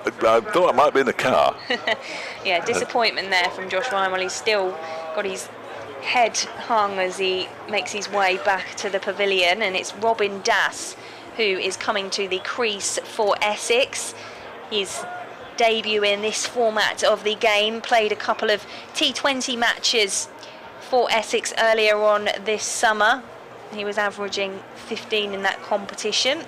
I thought I might be in the car. Yeah, disappointment there from Josh Rymel. He's still got his head hung as he makes his way back to the pavilion, and it's Robin Das who is coming to the crease for Essex. His debut in this format of the game, played a couple of T20 matches for Essex earlier on this summer. He was averaging 15 in that competition,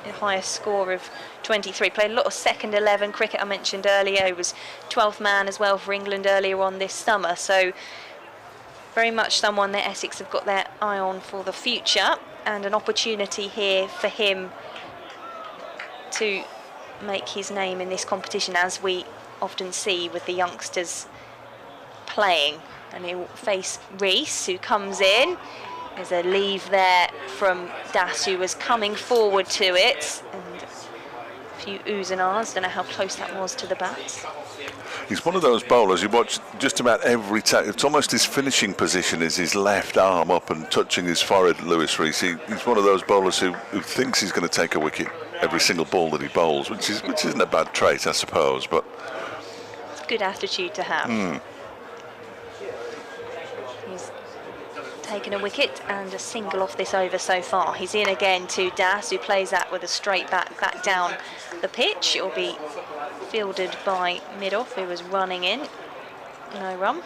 the highest score of 23. Played a lot of second 11 cricket, I mentioned earlier. He was 12th man as well for England earlier on this summer, so very much someone that Essex have got their eye on for the future, and an opportunity here for him to make his name in this competition, as we often see with the youngsters playing. And he'll face Rees, who comes in. There's a leave there from Das, who was coming forward to it, and a few oohs and ahs. Don't know how close that was to the bat. He's one of those bowlers, you watch just about every time. It's almost his finishing position is his left arm up and touching his forehead, Lewis Rees. He's one of those bowlers who thinks he's going to take a wicket every single ball that he bowls, which isn't a bad trait, I suppose, but it's a good attitude to have. He's taken a wicket and a single off this over so far. He's in again to Das, who plays that with a straight back down the pitch. It'll be fielded by mid-off, who was running in. No run.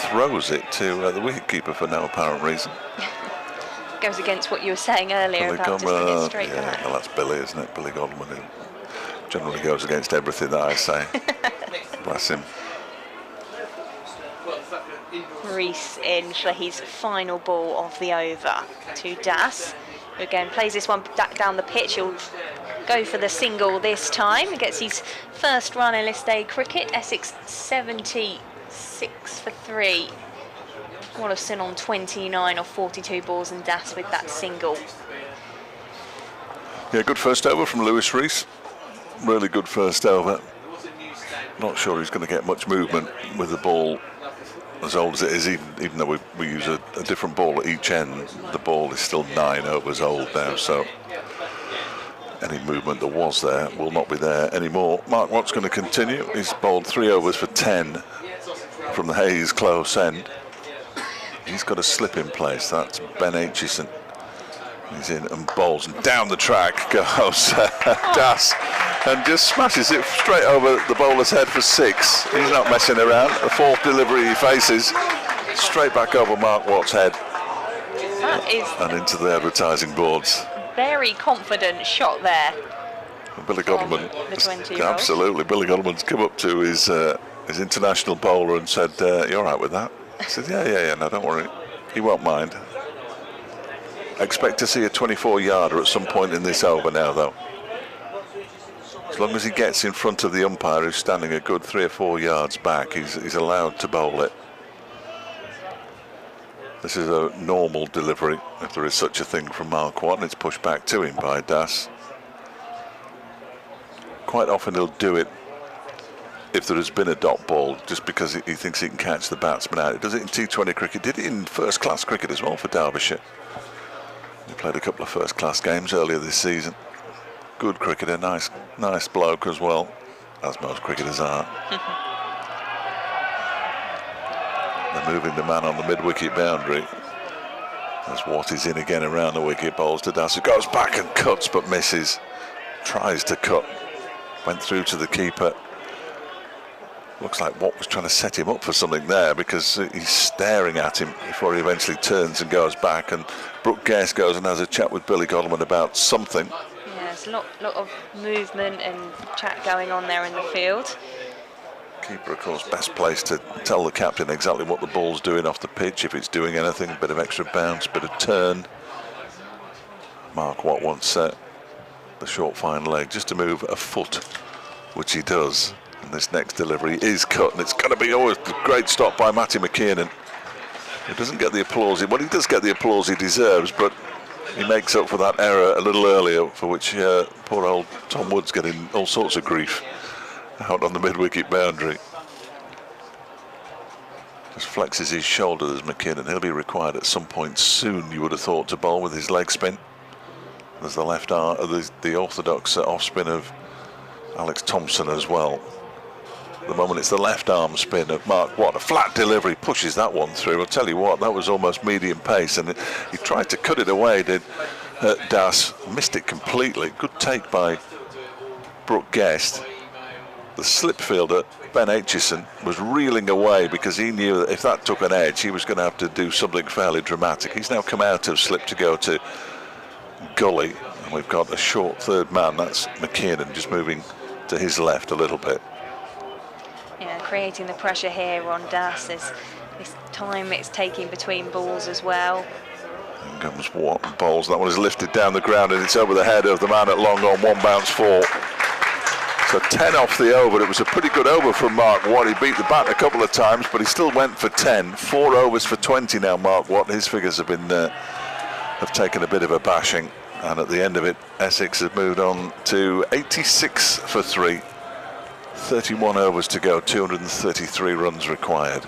Throws it to the wicketkeeper for no apparent reason. Goes against what you were saying earlier Billy about just bringing it straight back. Well, that's Billy, isn't it? Billy Godwin, who generally goes against everything that I say. Bless him. Rees in for his final ball of the over to Das, who again plays this one back down the pitch. He'll go for the single this time. He gets his first run in list A cricket. Essex 76 for 3. Wallace on 29 or 42 balls, and Das with that single. Yeah, good first over from Lewis Rees. Really good first over. Not sure he's going to get much movement with the ball as old as it is, even though we use a different ball at each end. The ball is still 9 overs old now, so any movement that was there will not be there anymore. Mark Watt's going to continue. He's bowled 3 overs for 10 from the Hayes close end. He's got a slip in place. That's Ben Aitchison. He's in and bowls, and down the track goes Das, and just smashes it straight over the bowler's head for 6. He's not messing around. The 4th delivery he faces, straight back over Mark Watt's head. That is and into the advertising boards. Very confident shot there. Billy Godwin, the 20-year-old. absolutely. Billy Godwin's come up to his international bowler and said, "You all right with that?" I said, yeah, no, don't worry. He won't mind. Expect to see a 24-yarder at some point in this over now, though. As long as he gets in front of the umpire, who's standing a good 3 or 4 yards back, he's allowed to bowl it. This is a normal delivery, if there is such a thing, from Mark Watt, and it's pushed back to him by Das. Quite often he'll do it if there has been a dot ball, just because he thinks he can catch the batsman out. He does it in T20 cricket, did it in first-class cricket as well for Derbyshire. He played a couple of first-class games earlier this season. Good cricketer, nice bloke as well, as most cricketers are. They're moving the man on the mid-wicket boundary. As Watt is in again around the wicket, bowls to Das, who goes back and cuts but misses. Tries to cut, went through to the keeper. Looks like Watt was trying to set him up for something there, because he's staring at him before he eventually turns and goes back, and Brooke Guest goes and has a chat with Billy Godalming about something. Yeah, there's a lot of movement and chat going on there in the field. Keeper, of course, best placed to tell the captain exactly what the ball's doing off the pitch, if it's doing anything, a bit of extra bounce, bit of turn. Mark Watt wants the short fine leg just to move a foot, which he does. And this next delivery is cut, and it's going to be always a great stop by Matty McKiernan. He doesn't get the applause, well, he does get the applause he deserves, but he makes up for that error a little earlier, for which poor old Tom Wood's getting all sorts of grief out on the mid-wicket boundary. Just flexes his shoulder, there's McKiernan. He'll be required at some point soon, you would have thought, to bowl with his leg spin. There's the left arm, the orthodox off spin of Alex Thompson as well. At the moment it's the left arm spin of Mark Watt. A flat delivery, pushes that one through. I'll tell you what, that was almost medium pace, and he tried to cut it away, did Das. Missed it completely. Good take by Brooke Guest. The slip fielder, Ben Aitchison, was reeling away because he knew that if that took an edge, he was going to have to do something fairly dramatic. He's now come out of slip to go to gully, and we've got a short third man. That's McKiernan, just moving to his left a little bit. Yeah, creating the pressure here on Das. This time it's taking between balls as well. In comes Watt and bowls. That one is lifted down the ground, and it's over the head of the man at long on, one bounce 4. So 10 off the over. It was a pretty good over from Mark Watt. He beat the bat a couple of times, but he still went for 10. 4 overs for 20 now, Mark Watt. His figures have been have taken a bit of a bashing, and at the end of it, Essex have moved on to 86 for 3. 31 overs to go, 233 runs required.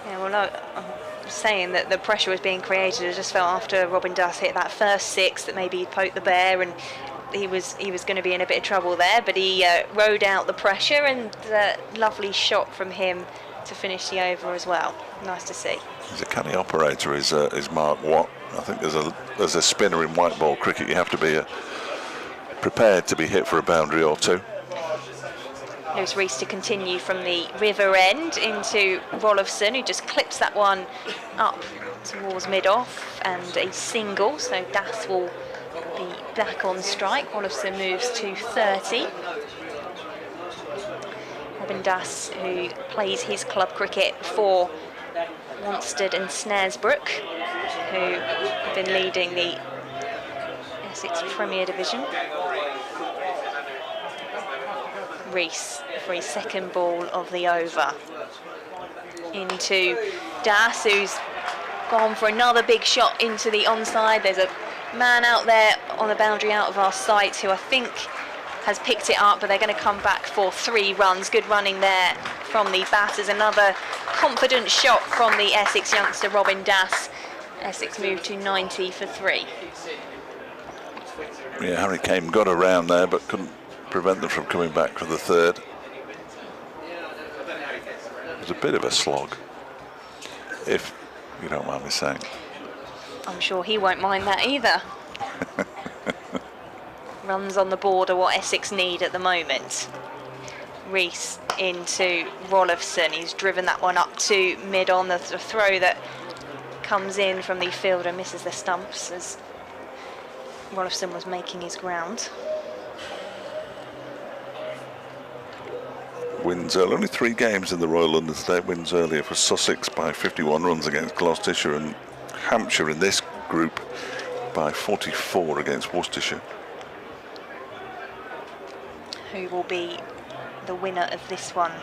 Yeah, well, I'm saying that the pressure was being created. I just felt after Robin Das hit that first 6 that maybe he poked the bear, and he was going to be in a bit of trouble there, but he rode out the pressure, and lovely shot from him to finish the over as well. Nice to see. He's a canny operator, is Mark Watt. I think there's a spinner in white ball cricket. You have to be prepared to be hit for a boundary or two. Lewis Rees to continue from the river end into Rollofson, who just clips that one up towards mid-off, and a single, so Das will be back on strike. Rollofson moves to 30. Robin Das, who plays his club cricket for Wanstead and Snaresbrook, who have been leading the Essex Premier Division. Rees for his second ball of the over. Into Das, who's gone for another big shot into the onside. There's a man out there on the boundary out of our sight who I think has picked it up, but they're going to come back for 3 runs. Good running there from the batters. Another confident shot from the Essex youngster Robin Das. Essex moved to 90 for 3. Yeah, Harry Kane got around there, but couldn't prevent them from coming back for the third. It was a bit of a slog, if you don't mind me saying. I'm sure he won't mind that either. Runs on the board are what Essex need at the moment. Rees into Rollofson. He's driven that one up to mid on. The throw that comes in from the fielder misses the stumps as Rollofson was making his ground. Wins early. Only 3 games in the Royal London State. Wins earlier for Sussex by 51 runs against Gloucestershire, and Hampshire in this group by 44 against Worcestershire. Who will be the winner of this one?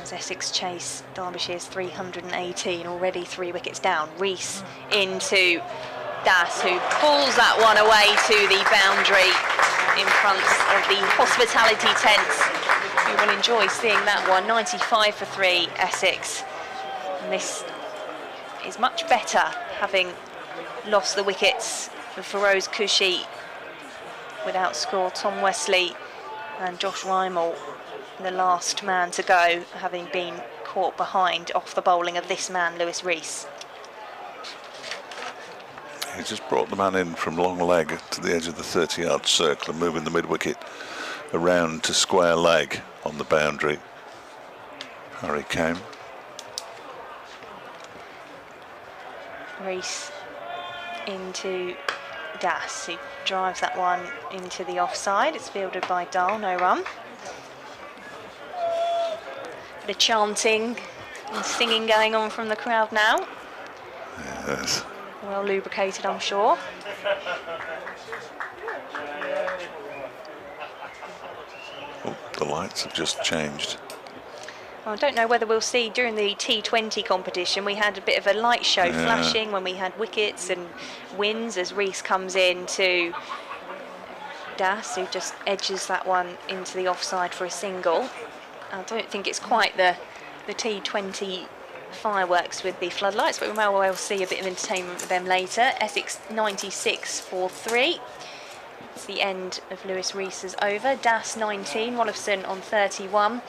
as Essex chase Derbyshire's 318, already 3 wickets down. Rees into Das, who pulls that one away to the boundary in front of the hospitality tents. We will enjoy seeing that one. 95 for 3, Essex. And this is much better, having lost the wickets for Feroz Kushi would outscore Tom Wesley and Josh Rymel, the last man to go, having been caught behind off the bowling of this man, Lewis Rees. He just brought the man in from long leg to the edge of the 30-yard circle and moving the mid-wicket around to square leg on the boundary. Harry came. Rees into Das, who drives that one into the offside. It's fielded by Dahl, no run. Bit of chanting and singing going on from the crowd now. Yes. Well lubricated, I'm sure. Oh, the lights have just changed. Well, I don't know whether we'll see during the T20 competition, we had a bit of a light show flashing when we had wickets and wins as Rees comes in to Das, who just edges that one into the offside for a single. I don't think it's quite the T20 fireworks with the floodlights, but we may well see a bit of entertainment with them later. Essex 96 for 3. It's the end of Lewis Rees's over. Das 19, Wolfson on 31.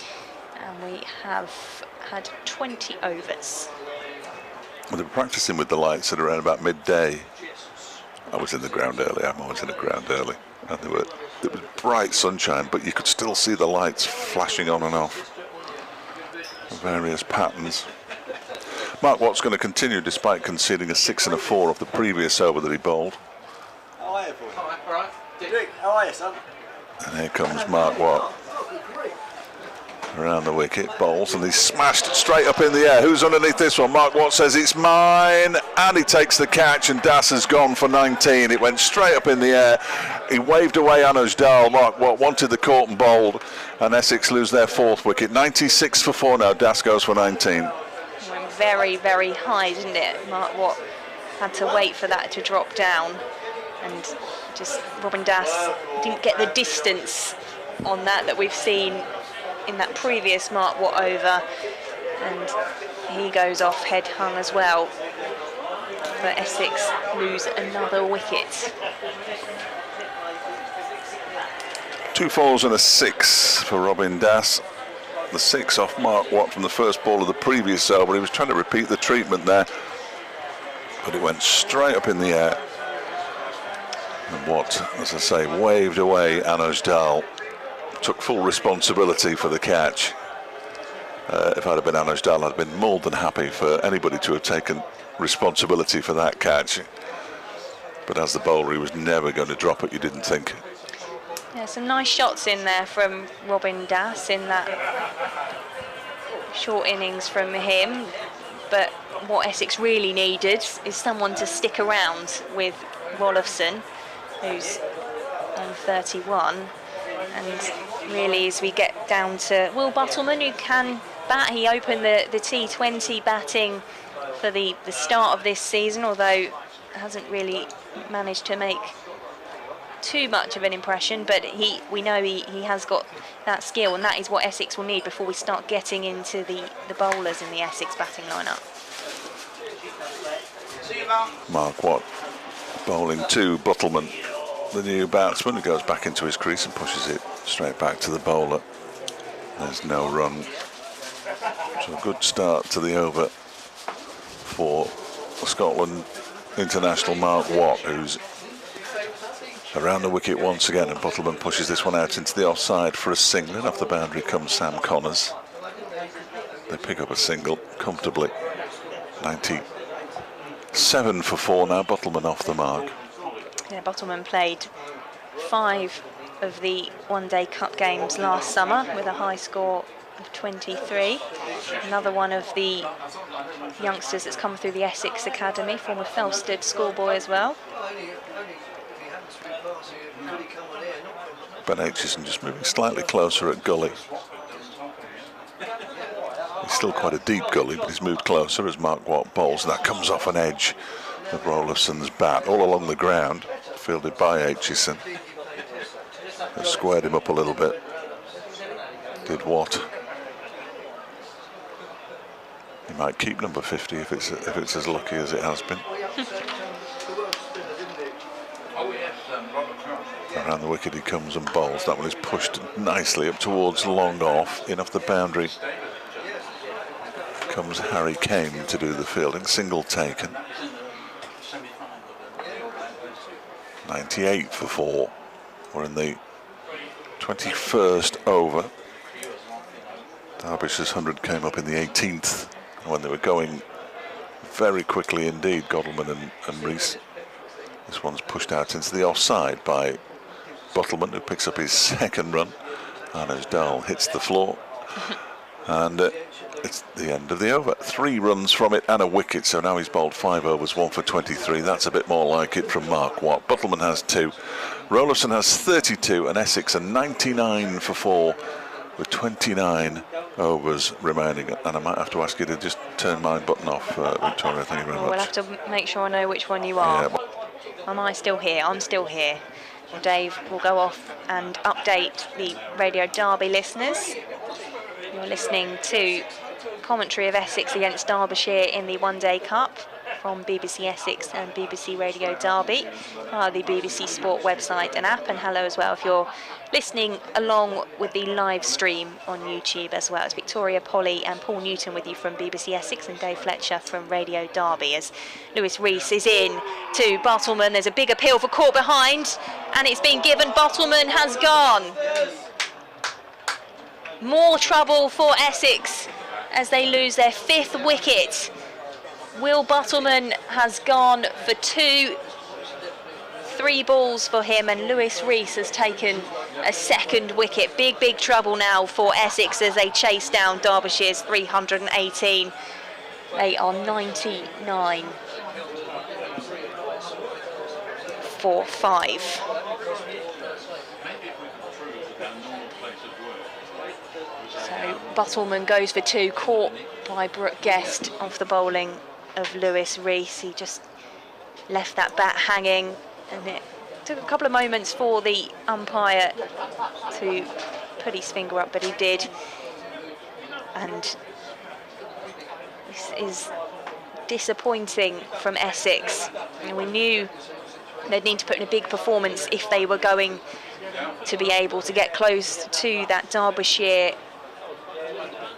And we have had 20 overs. Well, they were practicing with the lights at around about midday. I was in the ground early. I'm always in the ground early. And there was bright sunshine, but you could still see the lights flashing on and off. Various patterns. Mark Watt's going to continue despite conceding a 6 and a 4 off the previous over that he bowled. How are you, boy? All right. Dick, how are you, son? And here comes Mark Watt. Around the wicket, bowls, and he's smashed straight up in the air. Who's underneath this one? Mark Watt says it's mine, and he takes the catch, and Das has gone for 19. It went straight up in the air. He waved away Anuj Dal. Mark Watt wanted the court and bowled, and Essex lose their 4th wicket. 96 for 4 now. Das goes for 19. Went very, very high, didn't it? Mark Watt had to wait for that to drop down, and just Robin Das didn't get the distance on that we've seen in that previous Mark Watt over, and he goes off head hung as well. But Essex lose another wicket. 2 4s and a 6 for Robin Das. The 6 off Mark Watt from the first ball of the previous over. He was trying to repeat the treatment there, but it went straight up in the air. And Watt, as I say, waved away Anuj Dal. Took full responsibility for the catch. If I'd have been Anuj Dal, I'd have been more than happy for anybody to have taken responsibility for that catch. But as the bowler, he was never going to drop it, you didn't think. Yeah, some nice shots in there from Robin Das in that short innings from him. But what Essex really needed is someone to stick around with Wolfson, who's on 31. And really, as we get down to Will Buttleman, who can bat, he opened the T20 batting for the start of this season, although hasn't really managed to make too much of an impression, but we know he has got that skill, and that is what Essex will need before we start getting into the bowlers in the Essex batting lineup. Mark Watt bowling to Buttleman, the new batsman, who goes back into his crease and pushes it straight back to the bowler. There's no run. So a good start to the over for Scotland international Mark Watt, who's around the wicket once again, and Buttleman pushes this one out into the offside for a single. And off the boundary comes Sam Connors. They pick up a single comfortably. 97 for 4 now. Buttleman off the mark. Yeah, Buttleman played 5 of the one-day cup games last summer with a high score of 23. Another one of the youngsters that's come through the Essex Academy, former Felsted schoolboy as well. Ben Aitchison just moving slightly closer at gully. It's still quite a deep gully, but he's moved closer as Mark Watt bowls. That comes off an edge of Rolifson's bat, all along the ground, fielded by Aitchison. That squared him up a little bit. Did Watt. He might keep number 50 if it's as lucky as it has been. Around the wicket he comes and bowls. That one is pushed nicely up towards long off, in off the boundary. Comes Harry Kane to do the fielding, single taken. 98 for 4. We're in the 21st over. Derbyshire's 100 came up in the 18th when they were going very quickly indeed, Godalming and Rees. This one's pushed out into the offside by Bottleman, who picks up his second run, and as Dahl hits the floor. And it's the end of the over. 3 runs from it and a wicket, so now he's bowled 5 overs, 1 for 23. That's a bit more like it from Mark Watt. Bottleman has 2, Rolifson has 32, and Essex are 99 for 4 with 29 overs remaining. And I might have to ask you to just turn my button off, Victoria. Thank you very much. We'll have to make sure I know which one you are. Yeah. Am I still here? I'm still here. Well, Dave will go off and update the Radio Derby listeners. You're listening to commentary of Essex against Derbyshire in the One Day Cup from BBC Essex and BBC Radio Derby, the BBC Sport website and app, and hello as well if you're listening along with the live stream on YouTube as well. It's Victoria, Polly and Paul Newton with you from BBC Essex and Dave Fletcher from Radio Derby as Lewis Rees is in to Bottleman. There's a big appeal for caught behind and it's been given. Bottleman has gone. More trouble for Essex as they lose their 5th wicket. Will Bottleman has gone for 2, 3 balls for him, and Lewis Rees has taken a 2nd wicket. Big trouble now for Essex as they chase down Derbyshire's 318. They are 99 for 5. So Bottleman goes for 2, caught by Brooke Guest off the bowling of Lewis Rees. He just left that bat hanging, and it took a couple of moments for the umpire to put his finger up, but he did. And this is disappointing from Essex. And we knew they'd need to put in a big performance if they were going to be able to get close to that Derbyshire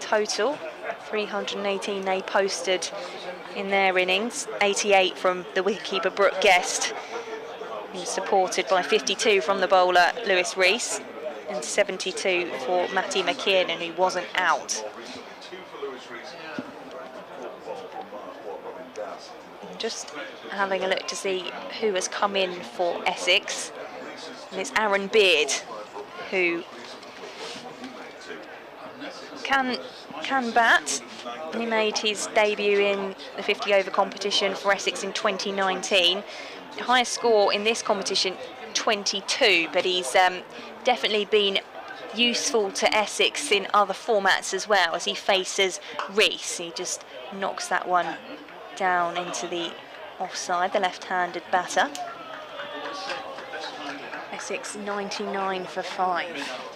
total. 318 they posted in their innings, 88 from the wicketkeeper Brooke Guest, who was supported by 52 from the bowler Lewis Rees and 72 for Matty McKiernan, who wasn't out. Just having a look to see who has come in for Essex, and it's Aaron Beard, who can bat. He made his debut in the 50 over competition for Essex in 2019. The highest score in this competition, 22, but he's definitely been useful to Essex in other formats as well as he faces Rees. He just knocks that one down into the offside, the left-handed batter. Essex 99 for 5.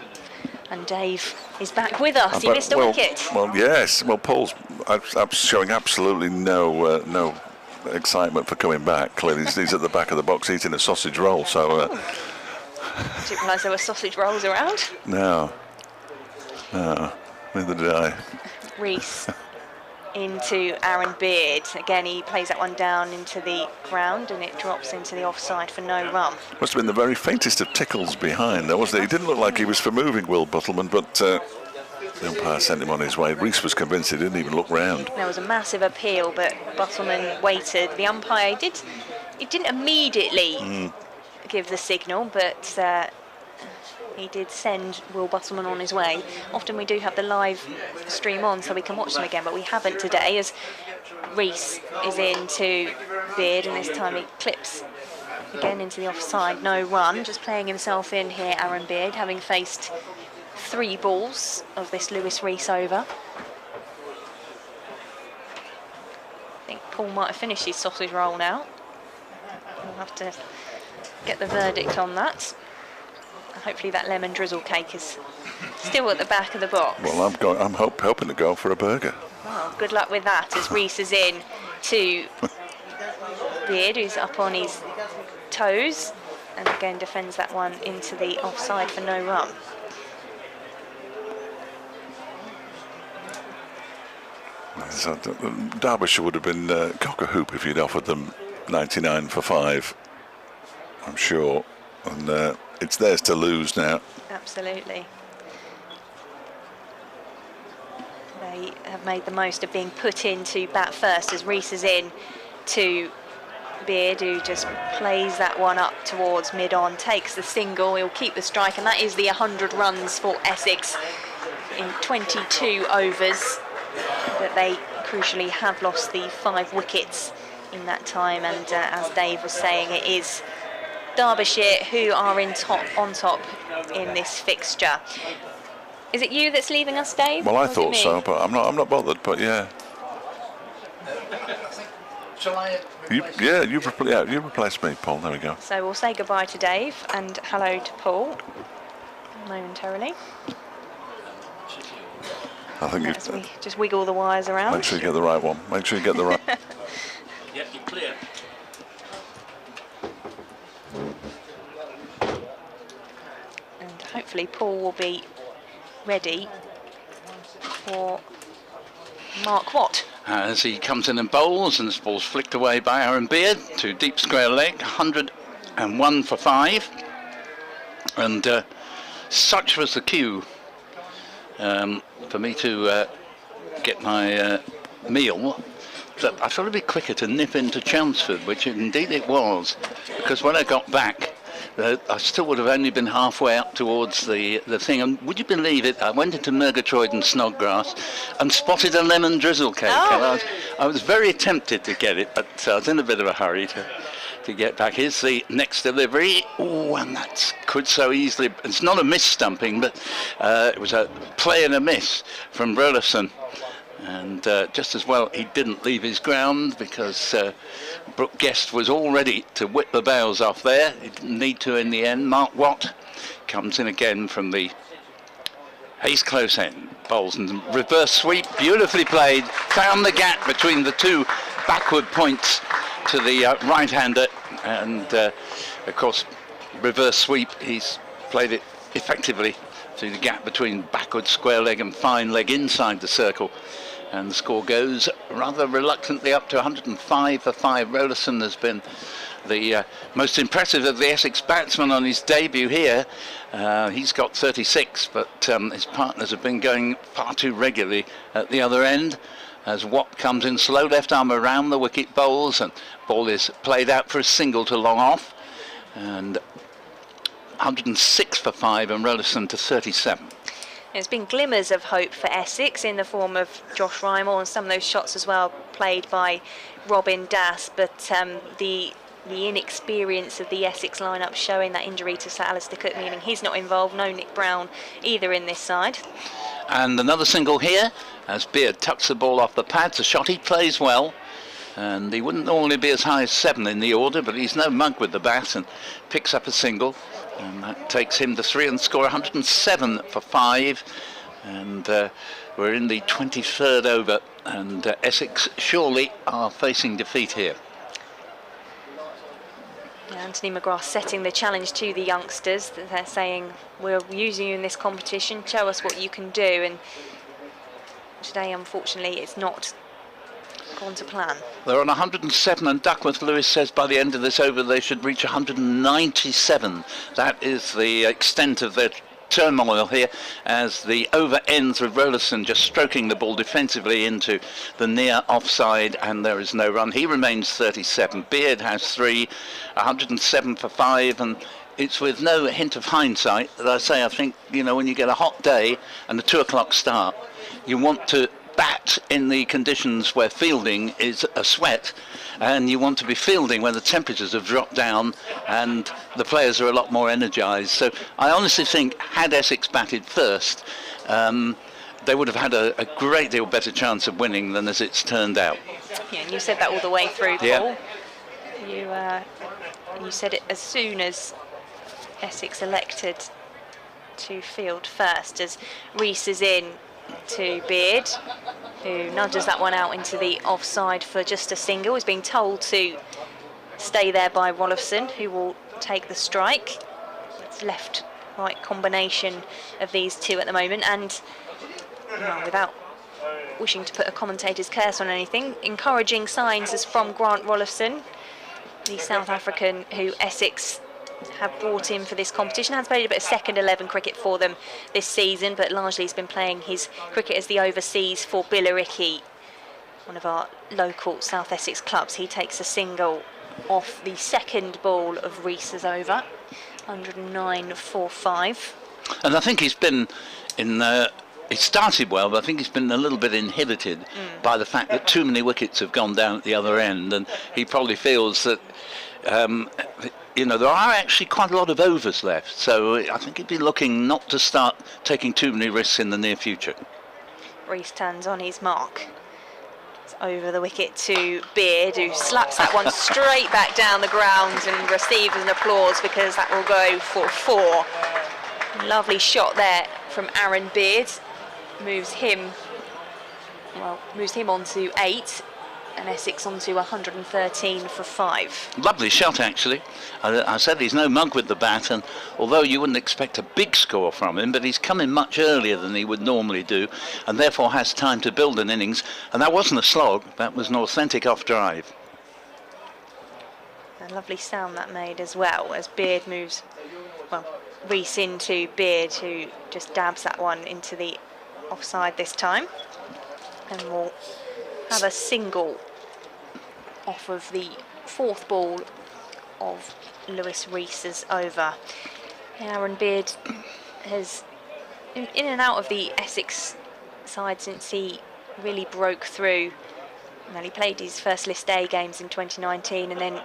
And Dave is back with us. He missed a wicket. Well, yes. Well, Paul's showing absolutely no excitement for coming back. Clearly, he's at the back of the box eating a sausage roll. So. I didn't realise there were sausage rolls around. No. Neither did I. Rees into Aaron Beard. Again, he plays that one down into the ground and it drops into the offside for no run. Must have been the very faintest of tickles behind there, wasn't it? He didn't look like he was for moving, Will Bottleman, but the umpire sent him on his way. Rees was convinced he didn't even look round. There was a massive appeal, but Bottleman waited. The umpire didn't immediately give the signal, but he did send Will Bottleman on his way. Often we do have the live stream on so we can watch them again, but we haven't today as Rees is into Beard, and this time he clips again into the offside. No run, just playing himself in here, Aaron Beard, having faced 3 balls of this Lewis Rees over. Paul might have finished his sausage roll now. We'll have to get the verdict on that. Hopefully that lemon drizzle cake is still at the back of the box. Well, I'm hoping to go for a burger. Well, good luck with that as Reese is in to Beard, who's up on his toes, and again defends that one into the offside for no run. So, Derbyshire would have been cock-a-hoop if you'd offered them 99 for 5, I'm sure. And it's theirs to lose now. Absolutely. They have made the most of being put into bat first as Reese is in to Beard, who just plays that one up towards mid-on, takes the single, he'll keep the strike, and that is the 100 runs for Essex in 22 overs. But they crucially have lost the 5 wickets in that time, and as Dave was saying, it is Derbyshire who are on top in this fixture. Is it you that's leaving us, Dave? Well, I thought so, but I'm not bothered. But yeah. Shall I? You replace me, Paul. There we go. So we'll say goodbye to Dave and hello to Paul momentarily. I think you we just wiggle the wires around. Make sure you get the right one. Make sure you get the right. Yep, you're clear. And hopefully Paul will be ready for Mark Watt. As he comes in and bowls, and this ball's flicked away by Aaron Beard to deep square leg, 101 for 5. And such was the cue for me to get my meal, that I thought it'd be quicker to nip into Chelmsford, which indeed it was, because when I got back, I still would have only been halfway up towards the thing, and would you believe it, I went into Murgatroyd and Snodgrass and spotted a lemon drizzle cake. Oh. I was very tempted to get it, but I was in a bit of a hurry to get back. Here's the next delivery. Oh, and that could so easily, it's not a miss stumping, but it was a play and a miss from Burleson. And just as well he didn't leave his ground, because Brooke Guest was all ready to whip the bails off there. He didn't need to in the end. Mark Watt comes in again from the Hayes close end. Bowls and reverse sweep, beautifully played. Found the gap between the two backward points to the right-hander. And of course, reverse sweep, he's played it effectively through the gap between backward square leg and fine leg inside the circle. And the score goes rather reluctantly up to 105 for 5. Rollason has been the most impressive of the Essex batsmen on his debut here. He's got 36, but his partners have been going far too regularly at the other end. As Watt comes in, slow left arm around the wicket, bowls, and ball is played out for a single to long off. And 106 for 5, and Rollason to 37. There's been glimmers of hope for Essex in the form of Josh Rymel and some of those shots as well played by Robin Das, but the inexperience of the Essex lineup showing that injury to Sir Alistair Cook, meaning he's not involved, no Nick Brown either in this side. And another single here as Beard tucks the ball off the pads, a shot he plays well, and he wouldn't normally be as high as 7 in the order, but he's no mug with the bat and picks up a single. And that takes him to 3 and score 107 for 5. And we're in the 23rd over, and Essex surely are facing defeat here. Anthony McGrath setting the challenge to the youngsters. They're saying, we're using you in this competition, show us what you can do. And today, unfortunately, it's not gone to plan. They're on 107, and Duckworth Lewis says by the end of this over they should reach 197. That is the extent of their turmoil here, as the over ends with Rollason just stroking the ball defensively into the near offside, and there is no run. He remains 37. Beard has 3, 107 for 5, and it's with no hint of hindsight that I say I think, you know, when you get a hot day and a 2 o'clock start, you want to bat in the conditions where fielding is a sweat, and you want to be fielding when the temperatures have dropped down and the players are a lot more energized. So I honestly think had Essex batted first, they would have had a great deal better chance of winning than as it's turned out. Yeah, and you said that all the way through, Paul. Yeah. You said it as soon as Essex elected to field first, as Rees is in to Beard, who nudges that one out into the offside for just a single. He's being told to stay there by Rollofson, who will take the strike. It's left-right combination of these two at the moment, and well, without wishing to put a commentator's curse on anything, encouraging signs is from Grant Rollofson, the South African who Essex have brought in for this competition. Has played a bit of second 11 cricket for them this season, but largely he's been playing his cricket as the overseas for Billericay, one of our local South Essex clubs. He takes a single off the second ball of Rees's over, 109 for 5. And I think he's been in... It started well, but I think he's been a little bit inhibited by the fact that too many wickets have gone down at the other end, and he probably feels that, you know, there are actually quite a lot of overs left, so I think he'd be looking not to start taking too many risks in the near future. Rees turns on his mark. It's over the wicket to Beard, who slaps that one straight back down the ground and receives an applause because that will go for 4. Lovely shot there from Aaron Beard. Moves him on to 8, and Essex on to 113 for 5. Lovely shot, actually. I said he's no mug with the bat, and although you wouldn't expect a big score from him, but he's coming much earlier than he would normally do, and therefore has time to build an innings. And that wasn't a slog, that was an authentic off drive. A lovely sound that made as well, as Beard moves, well, Rees into Beard, who just dabs that one into the offside this time, and we'll have a single off of the 4th ball of Lewis Rees's over. Aaron Beard has been in and out of the Essex side since he really broke through. Well, he played his first List A games in 2019, and then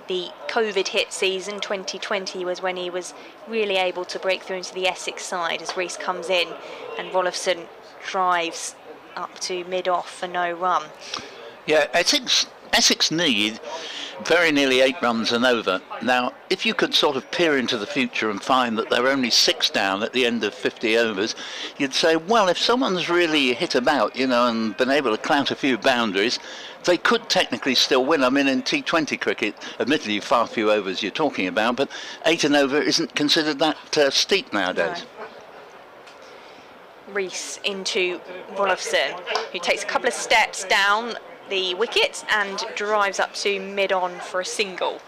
the COVID hit season 2020 was when he was really able to break through into the Essex side, as Rees comes in and Rollofson drives up to mid-off for no run. Yeah, Essex need very nearly 8 runs and over. Now, if you could sort of peer into the future and find that they're only 6 down at the end of 50 overs, you'd say, well, if someone's really hit about, you know, and been able to clout a few boundaries, they could technically still win. I mean, in T20 cricket, admittedly far few overs you're talking about, but 8 and over isn't considered that steep nowadays. No. Rees into Rollofson, who takes a couple of steps down the wicket and drives up to mid-on for a single.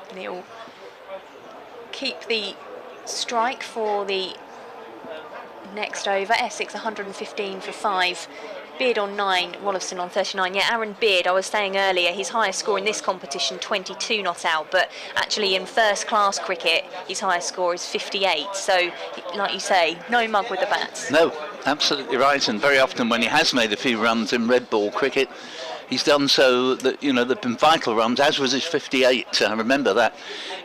And he'll keep the strike for the next over. Essex 115 for 5. Beard on 9, Rollofson on 39. Yeah, Aaron Beard, I was saying earlier, his highest score in this competition, 22 not out, but actually in first-class cricket, his highest score is 58. So, like you say, no mug with the bats. No, absolutely right, and very often when he has made a few runs in red ball cricket, he's done so that, you know, they've been vital runs, as was his 58. I remember that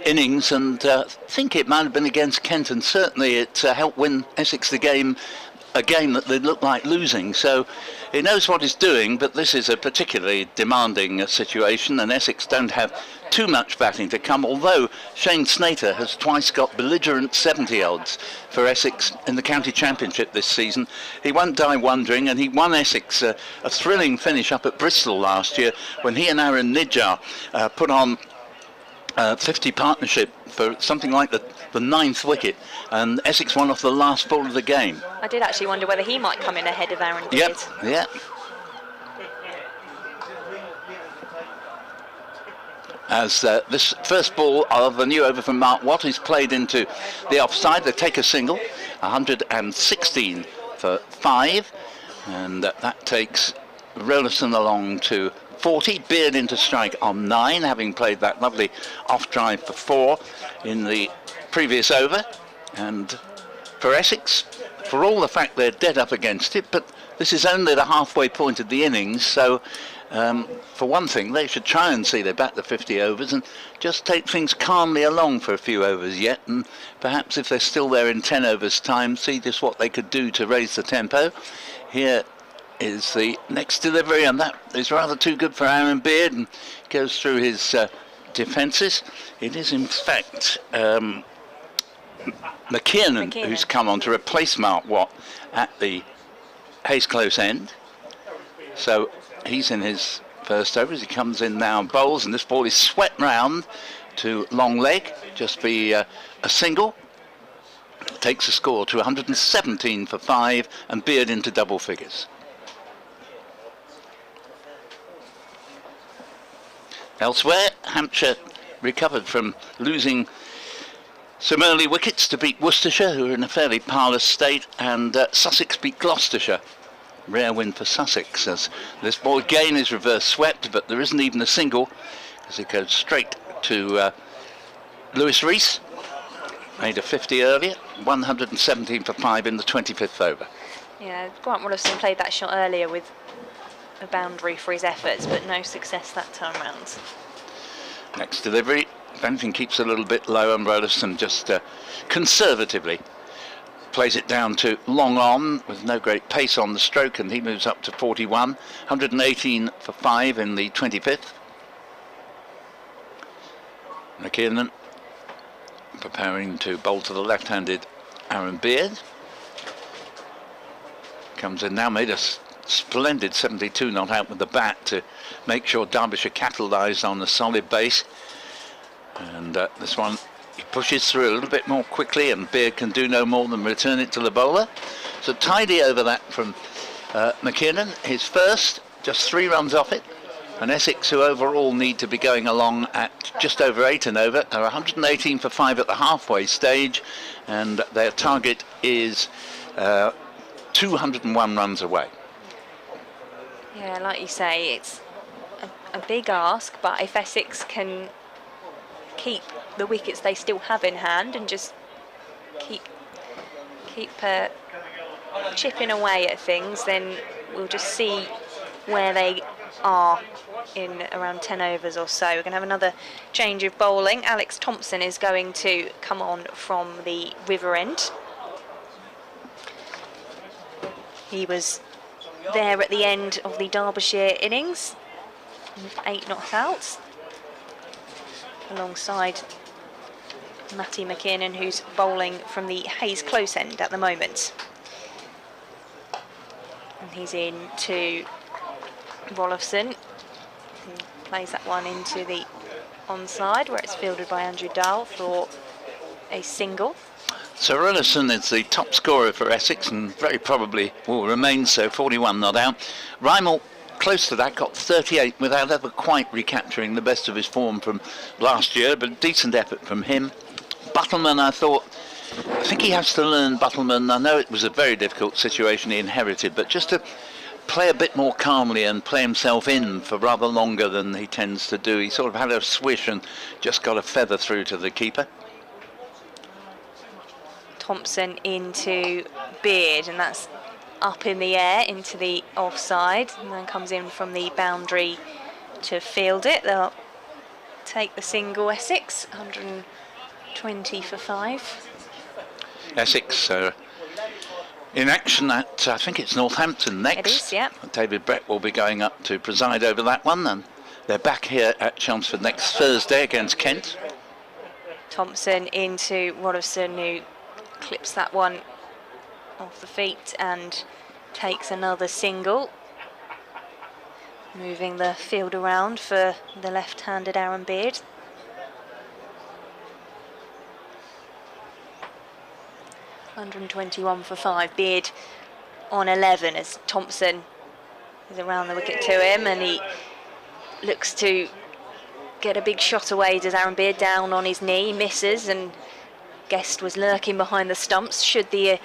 innings, and I think it might have been against Kent, and certainly it helped win Essex the game, a game that they looked like losing. So he knows what he's doing, but this is a particularly demanding situation, and Essex don't have too much batting to come, although Shane Snater has twice got belligerent 70 odds for Essex in the county championship this season. He won't die wondering, and he won Essex a thrilling finish up at Bristol last year when he and Aaron Nijjar put on 50 partnership for something like the 9th wicket, and Essex won off the last ball of the game. I did actually wonder whether he might come in ahead of Aaron Beard. Yep. As this first ball of the new over from Mark Watt is played into the offside, they take a single, 116 for 5, and that takes Rollofson along to 40. Beard into strike on 9, having played that lovely off drive for 4 in the previous over. And for Essex, for all the fact they're dead up against it, but this is only the halfway point of the innings, so for one thing, they should try and see they bat the 50 overs and just take things calmly along for a few overs yet, and perhaps if they're still there in 10 overs time, see just what they could do to raise the tempo. Here is the next delivery, and that is rather too good for Aaron Beard and goes through his defences. It is in fact McKiernan who's come on to replace Mark Watt at the Hayes close end. So he's in his first over as he comes in now and bowls, and this ball is swept round to long leg, just be a single. Takes a score to 117 for 5 and Beard into double figures. Elsewhere, Hampshire recovered from losing some early wickets to beat Worcestershire, who are in a fairly parlous state, and Sussex beat Gloucestershire. Rare win for Sussex, as this ball again is reverse swept, but there isn't even a single, as it goes straight to Lewis Rees. Made a 50 earlier, 117 for 5 in the 25th over. Yeah, Grant Rollison played that shot earlier with a boundary for his efforts, but no success that time round. Next delivery, if anything, keeps a little bit low, and Rollison just conservatively plays it down to long on with no great pace on the stroke, and he moves up to 41, 118 for 5 in the 25th. McKiernan preparing to bowl to the left-handed Aaron Beard. Comes in now, made a splendid 72 not out with the bat to make sure Derbyshire capitalised on the solid base. And this one, he pushes through a little bit more quickly, and Beard can do no more than return it to the bowler. So tidy over that from McKiernan. His first, just 3 runs off it. And Essex, who overall need to be going along at just over 8 and over, are 118 for 5 at the halfway stage, and their target is 201 runs away. Yeah, like you say, it's a big ask, but if Essex can keep the wickets they still have in hand and just keep chipping away at things, then we'll just see where they are in around 10 overs or so. We're going to have another change of bowling. Alex Thompson is going to come on from the river end. He was there at the end of the Derbyshire innings, 8 not outs, alongside Matty McKiernan, who's bowling from the Hayes close end at the moment. And he's in to Rollison, who plays that one into the onside, where it's fielded by Andrew Dahl for a single. So Rollison is the top scorer for Essex and very probably will remain so, 41 not out. Rymel close to that, got 38 without ever quite recapturing the best of his form from last year, but a decent effort from him. Buttleman, I think he has to learn Buttleman. I know it was a very difficult situation he inherited, but just to play a bit more calmly and play himself in for rather longer than he tends to do. He sort of had a swish and just got a feather through to the keeper. Thompson into Beard, and that's up in the air into the offside, and then comes in from the boundary to field it. They'll take the single, Essex, 120 for 5. Essex in action at, I think it's Northampton next. It is, yeah. David Brett will be going up to preside over that one, and they're back here at Chelmsford next Thursday against Kent. Thompson into Rollison, who clips that one off the feet and takes another single, moving the field around for the left-handed Aaron Beard. (121 for 5). Beard on 11 as Thompson is around the wicket to him, and he looks to get a big shot away. Does Aaron Beard down on his knee, misses, and Guest was lurking behind the stumps should the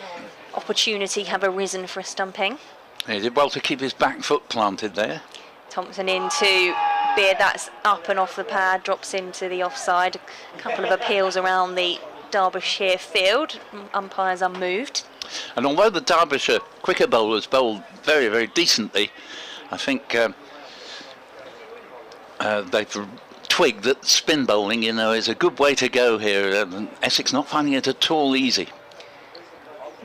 opportunity have arisen for a stumping. He did well to keep his back foot planted there. Thompson into Beard, that's up and off the pad, drops into the offside. A couple of appeals around the Derbyshire field, umpires unmoved. And although the Derbyshire quicker bowlers bowled very, very decently, I think they've twigged that spin bowling, you know, is a good way to go here. Essex not finding it at all easy.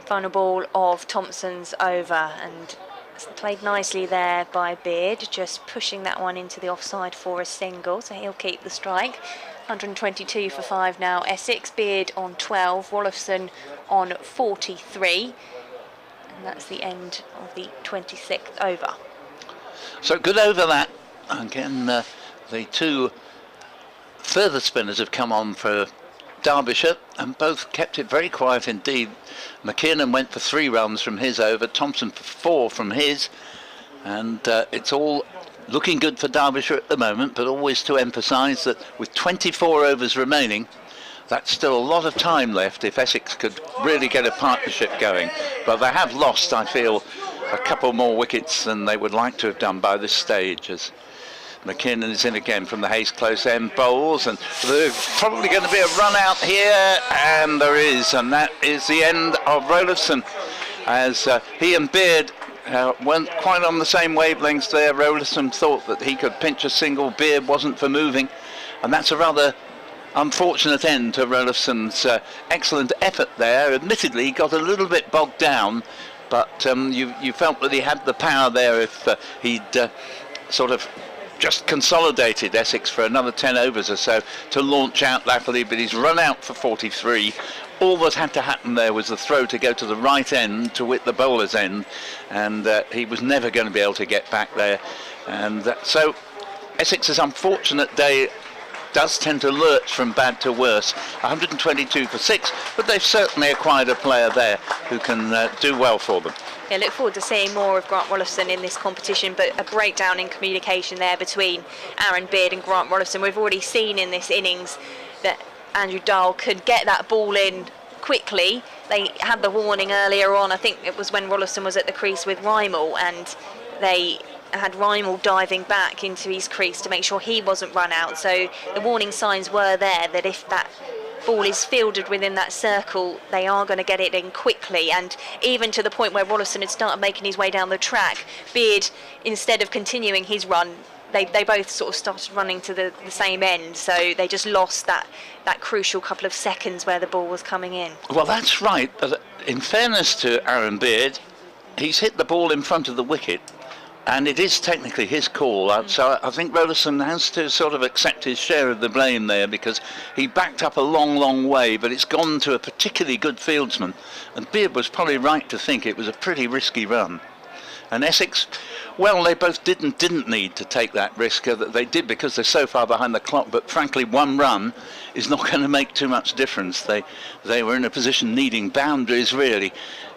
Final ball of Thompson's over, and It's played nicely there by Beard, just pushing that one into the offside for a single, so he'll keep the strike. 122 for 5 now. Essex, Beard on 12, Rollifson on 43. And that's the end of the 26th over. So good over that. Again, the two further spinners have come on for Derbyshire and both kept it very quiet indeed. McKiernan went for 3 runs from his over, Thompson for 4 from his, and it's all looking good for Derbyshire at the moment, but always to emphasise that with 24 overs remaining, that's still a lot of time left if Essex could really get a partnership going. But they have lost, I feel, a couple more wickets than they would like to have done by this stage, as McKinnon is in again from the Hayes close end bowls, and there's probably going to be a run out here, and there is, and that is the end of Rollifson, as he and Beard weren't quite on the same wavelengths there. Rollifson thought that he could pinch a single, Beard wasn't for moving, and that's a rather unfortunate end to Rollifson's excellent effort there. Admittedly, he got a little bit bogged down, but you felt that he had the power there if he'd sort of just consolidated Essex for another 10 overs or so to launch out latterly, but he's run out for 43. All that had to happen there was the throw to go to the right end, to wit the bowler's end, and he was never going to be able to get back there. And so Essex's unfortunate day does tend to lurch from bad to worse. 122 for 6, but they've certainly acquired a player there who can do well for them. Yeah, look forward to seeing more of Grant Rollifson in this competition, but a breakdown in communication there between Aaron Beard and Grant Rollifson. We've already seen in this innings that Andrew Dahl could get that ball in quickly. They had the warning earlier on, I think it was when Rollifson was at the crease with Rymel, and they had Rymel diving back into his crease to make sure he wasn't run out. So the warning signs were there that if that ball is fielded within that circle, they are going to get it in quickly, and even to the point where Rollifson had started making his way down the track, Beard, instead of continuing his run, they both sort of started running to the same end, so they just lost that crucial couple of seconds where the ball was coming in. Well, that's right, but in fairness to Aaron Beard, he's hit the ball in front of the wicket, and it is technically his call. So I think Rollifson has to sort of accept his share of the blame there, because he backed up a long way, but it's gone to a particularly good fieldsman, and Beard was probably right to think it was a pretty risky run. And Essex, well, they both didn't need to take that risk. They did because they're so far behind the clock, but frankly, one run is not going to make too much difference. They were in a position needing boundaries, really.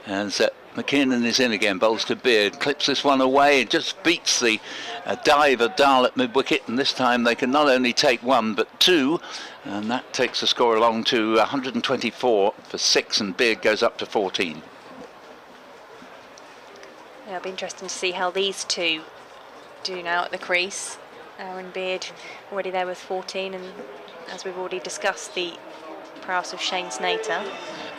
And McKiernan is in again, bowls to Beard, clips this one away, it just beats the dive of Dahl at mid-wicket, and this time they can not only take 1 but 2, and that takes the score along to 124 for 6, and Beard goes up to 14. Yeah, it'll be interesting to see how these two do now at the crease. Aaron Beard already there with 14, and as we've already discussed, the prowess of Shane Snater.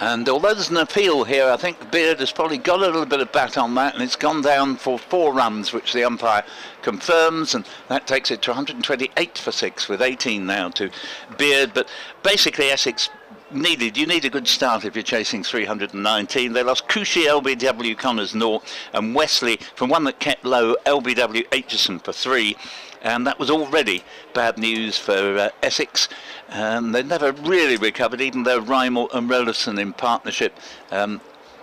And although there's an appeal here, I think Beard has probably got a little bit of bat on that, and it's gone down for 4 runs, which the umpire confirms, and that takes it to 128 for 6, with 18 now to Beard. But basically Essex you need a good start if you're chasing 319. They lost Cushy, LBW, Connors, Naught, and Wesley from one that kept low, LBW, Aitchison for 3. And that was already bad news for Essex. They never really recovered, even though Rymel and Rollifson in partnership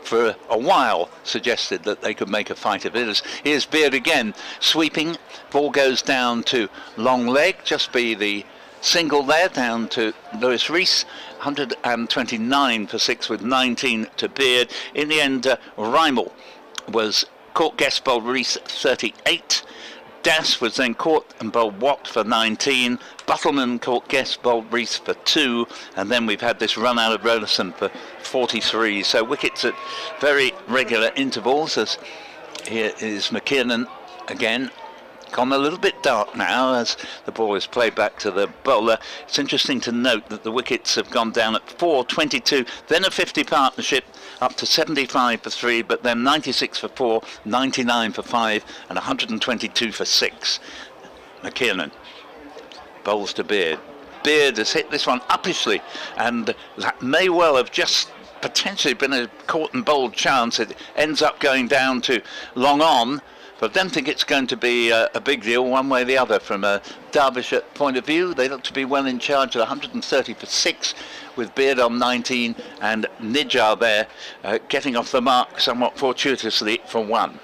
for a while suggested that they could make a fight of it. Here's Beard again, sweeping. Ball goes down to long leg, just be the single there, down to Lewis Rees. 129 for 6 with 19 to Beard. In the end, Rymel was caught, guest bowled Rees 38. Das was then caught and bowled Watt for 19. Buttleman caught, guest bowled Rees for 2. And then we've had this run out of Rollifson for 43. So wickets at very regular intervals, as here is McKiernan again. Gone a little bit dark now as the ball is played back to the bowler. It's interesting to note that the wickets have gone down at 4, 22, then a 50 partnership up to 75 for 3, but then 96 for 4, 99 for 5, and 122 for 6. McKiernan bowls to Beard. Beard has hit this one uppishly, and that may well have just potentially been a caught and bowled chance. It ends up going down to long on, but I don't think it's going to be a big deal one way or the other. From a Derbyshire point of view, they look to be well in charge at 130 for 6, with Beard on 19 and Nijjar there getting off the mark somewhat fortuitously for 1.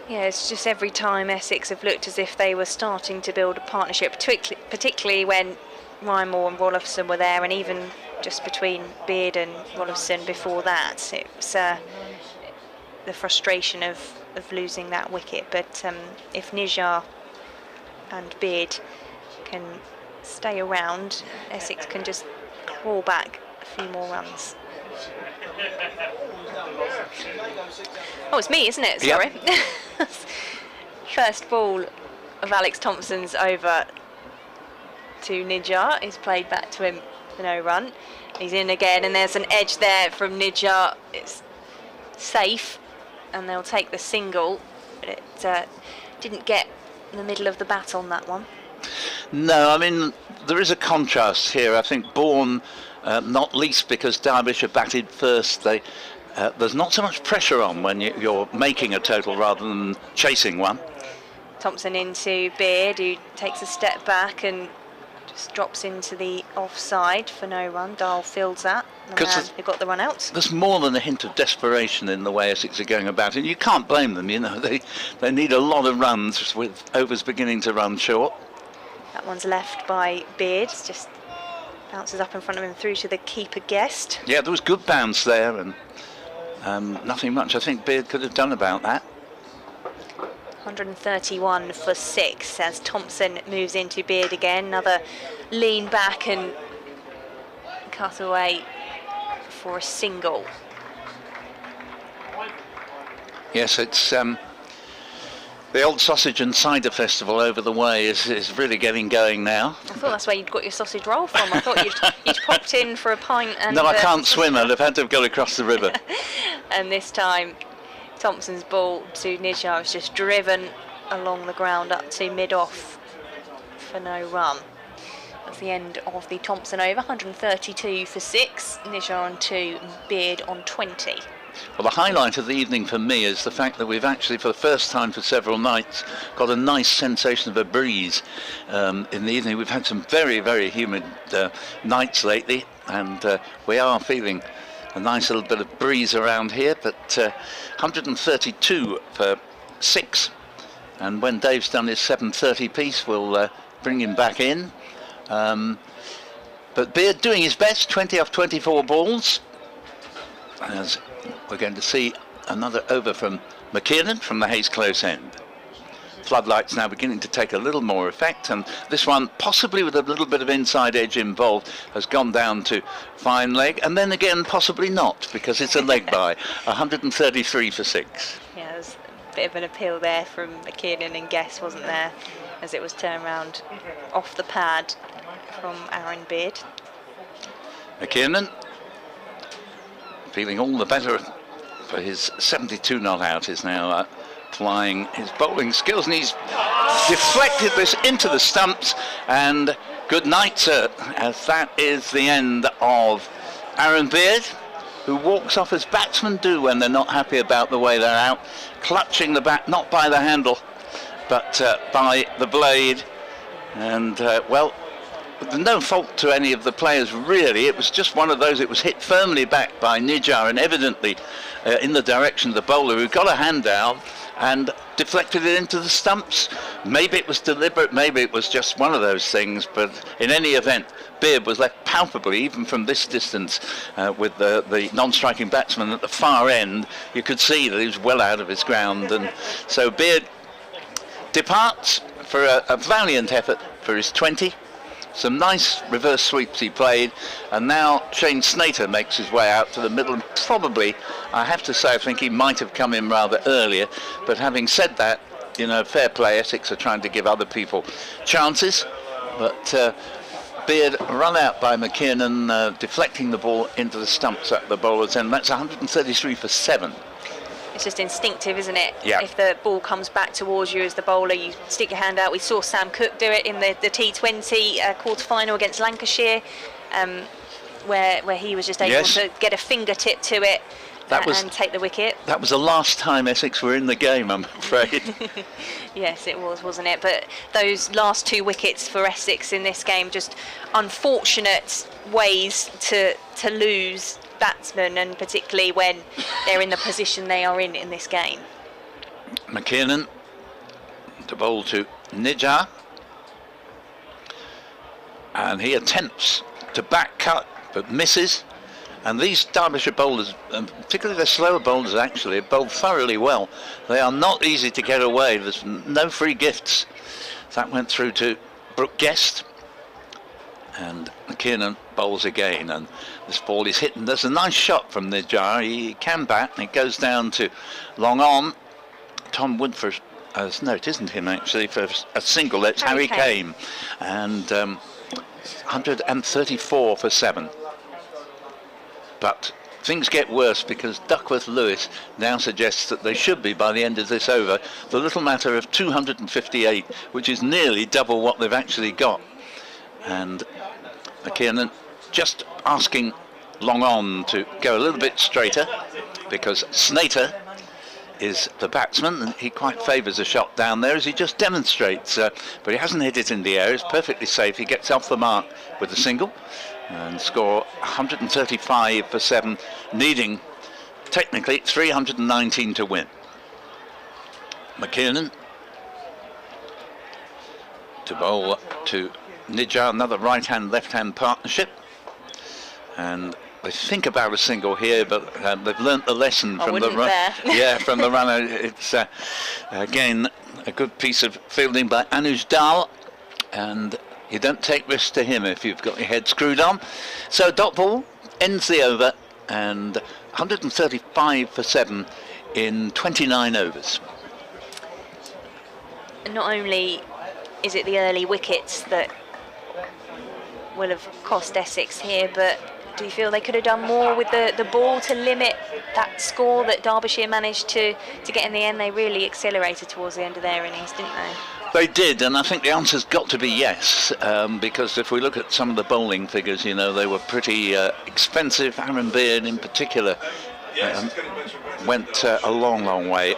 Yeah, it's just every time Essex have looked as if they were starting to build a partnership, particularly when Ryan Moore and Rollifson were there, and even just between Beard and Rollifson before that. It was the frustration of losing that wicket. But if Nijjar and Beard can stay around, Essex can just claw back a few more runs. Oh, it's me, isn't it? Sorry. Yep. First ball of Alex Thompson's over to Nijjar. He's played back to him for no run. He's in again, and there's an edge there from Nijjar. It's safe, and they'll take the single. But it didn't get in the middle of the bat on that one. No, I mean, there is a contrast here. I think Bourne, not least because Derbyshire batted first, there's not so much pressure on when you're making a total rather than chasing one. Thompson into Beard, who takes a step back and just drops into the offside for no run. Dahl fields that, the man who got the run out. There's more than a hint of desperation in the way Essex are going about, and you can't blame them. You know, they need a lot of runs with overs beginning to run short. That one's left by Beard, just bounces up in front of him through to the keeper Guest. Yeah, there was good bounce there, and nothing much I think Beard could have done about that. 131 for 6 as Thompson moves into Beard again. Another lean back and cut away for a single. Yes, it's the old sausage and cider festival over the way is really getting going now. I thought that's where you'd got your sausage roll from. I thought you'd popped in for a pint and... No, I can't swim. I'd have had to have gone across the river. And this time Thompson's ball to Nijjar was just driven along the ground up to mid-off for no run. That's the end of the Thompson over. 132 for 6, Nijjar on 2, Beard on 20. Well, the highlight of the evening for me is the fact that we've actually, for the first time for several nights, got a nice sensation of a breeze in the evening. We've had some very, very humid nights lately, and we are feeling a nice little bit of breeze around here. But 132 for 6, and when Dave's done his 7:30 piece, we'll bring him back in. But Beard doing his best, 20 off 24 balls. As we're going to see another over from McKiernan from the Hayes Close end. Floodlights now beginning to take a little more effect, and this one, possibly with a little bit of inside edge involved, has gone down to fine leg, and then again possibly not, because it's a leg by. 133 for 6. Yeah, there's a bit of an appeal there from McKiernan and Guess, wasn't there, as it was turned around off the pad from Aaron Beard. McKiernan feeling all the better for his 72 not out, is now applying his bowling skills, and he's deflected this into the stumps, and good night, sir, as that is the end of Aaron Beard, who walks off as batsmen do when they're not happy about the way they're out, clutching the bat not by the handle but by the blade. And well, no fault to any of the players really. It was just one of those. It was hit firmly back by Nijjar, and evidently in the direction of the bowler, who got a hand down and deflected it into the stumps. Maybe it was deliberate, maybe it was just one of those things, but in any event, Beard was left palpably, even from this distance, with the non-striking batsman at the far end. You could see that he was well out of his ground, and so Beard departs for a valiant effort for his 20. Some nice reverse sweeps he played, and now Shane Snater makes his way out to the middle, and probably, I have to say, I think he might have come in rather earlier, but having said that, you know, fair play, Essex are trying to give other people chances, but Beard run out by McKiernan, deflecting the ball into the stumps at the bowler's end. That's 133 for 7. It's just instinctive, isn't it? Yeah. If the ball comes back towards you as the bowler, you stick your hand out. We saw Sam Cook do it in the T20 quarter-final against Lancashire. where he was just able to get a fingertip to it and take the wicket. That was the last time Essex were in the game, I'm afraid. Yes, it was, wasn't it? But those last 2 wickets for Essex in this game, just unfortunate ways to lose batsmen, and particularly when they're in the position they are in this game. McKiernan to bowl to Nijar, and he attempts to back cut but misses. And these Derbyshire bowlers, particularly the slower bowlers actually, have bowled thoroughly well. They are not easy to get away. There's no free gifts. That went through to Brooke Guest, and McKiernan bowls again, and this ball is hit, and there's a nice shot from Nijar. He can bat, and it goes down to long on. Tom Woodford, no, it isn't him actually, for a single. It's Harry Kane, and 134 for 7. But things get worse, because Duckworth-Lewis now suggests that they should be, by the end of this over, the little matter of 258, which is nearly double what they've actually got. And McKiernan just asking long on to go a little bit straighter, because Snater is the batsman, and he quite favours a shot down there, as he just demonstrates. But he hasn't hit it in the air. It's perfectly safe. He gets off the mark with a single and score 135 for 7, needing technically 319 to win. McKiernan to bowl to Nijar, another right-hand, left-hand partnership, and they think about a single here, but they've learnt the lesson from the run. Yeah, from the runner. It's again a good piece of fielding by Anuj Dal, and you don't take risks to him if you've got your head screwed on. So dot ball ends the over, and 135 for 7 in 29 overs. Not only is it the early wickets that will have cost Essex here, but do you feel they could have done more with the ball to limit that score that Derbyshire managed to get in the end? They really accelerated towards the end of their innings, didn't they? They did, and I think the answer's got to be yes, because if we look at some of the bowling figures, you know, they were pretty expensive. Aaron Beard in particular went a long way.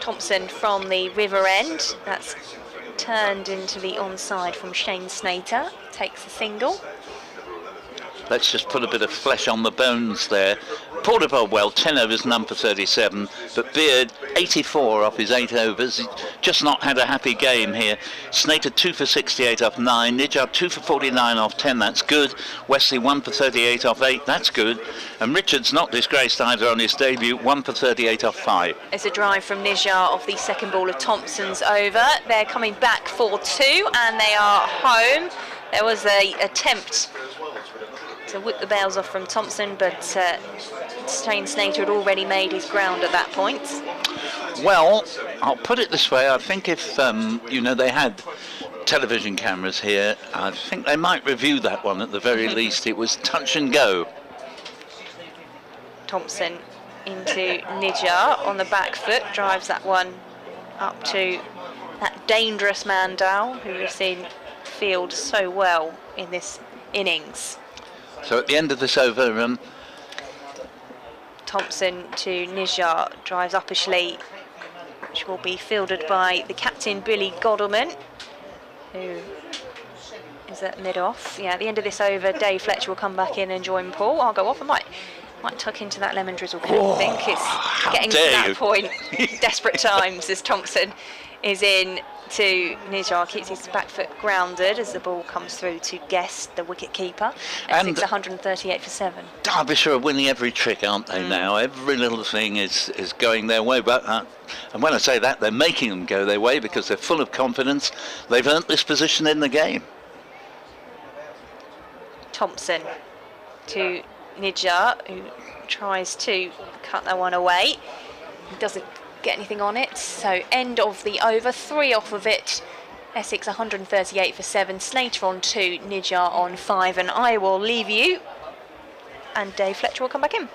Thompson from the river end, that's turned into the onside from Shane Snater, takes a single. Let's just put a bit of flesh on the bones there. Porter bowled well, 10 overs, none for 37, but Beard, 84 off his 8 overs. He's just not had a happy game here. Snater 2 for 68 off 9, Nijar 2 for 49 off 10, that's good. Wesley 1 for 38 off 8, that's good. And Richards not disgraced either on his debut, 1 for 38 off 5. It's a drive from Nijar off the second ball of Thompson's over. They're coming back for 2, and they are home. There was an attempt to whip the bails off from Thompson, but Shane Snater had already made his ground at that point. Well, I'll put it this way. I think if, you know, they had television cameras here, I think they might review that one at the very least. It was touch and go. Thompson into Nijar on the back foot, drives that one up to that dangerous man Dow, who we've seen field so well in this innings. So at the end of this over, Thompson to Nijar, drives uppishly, which will be fielded by the captain Billy Godalman, who is at mid-off. Yeah, at the end of this over, Dave Fletcher will come back in and join Paul. I'll go off. I might tuck into that lemon drizzle can, I think. It's getting to that point. Desperate times as Thompson is in to Nijar, keeps his back foot grounded as the ball comes through to Guest, the wicket keeper. Essex 138 for 7. Derbyshire are winning every trick, aren't they now? Every little thing is going their way. But and when I say that, they're making them go their way because they're full of confidence. They've earned this position in the game. Thompson to Nijar, who tries to cut that one away. He doesn't get anything on it, so end of the over, 3 off of it. Essex 138 for 7, Snater on 2, Nijar on 5, and I will leave you, and Dave Fletcher will come back in.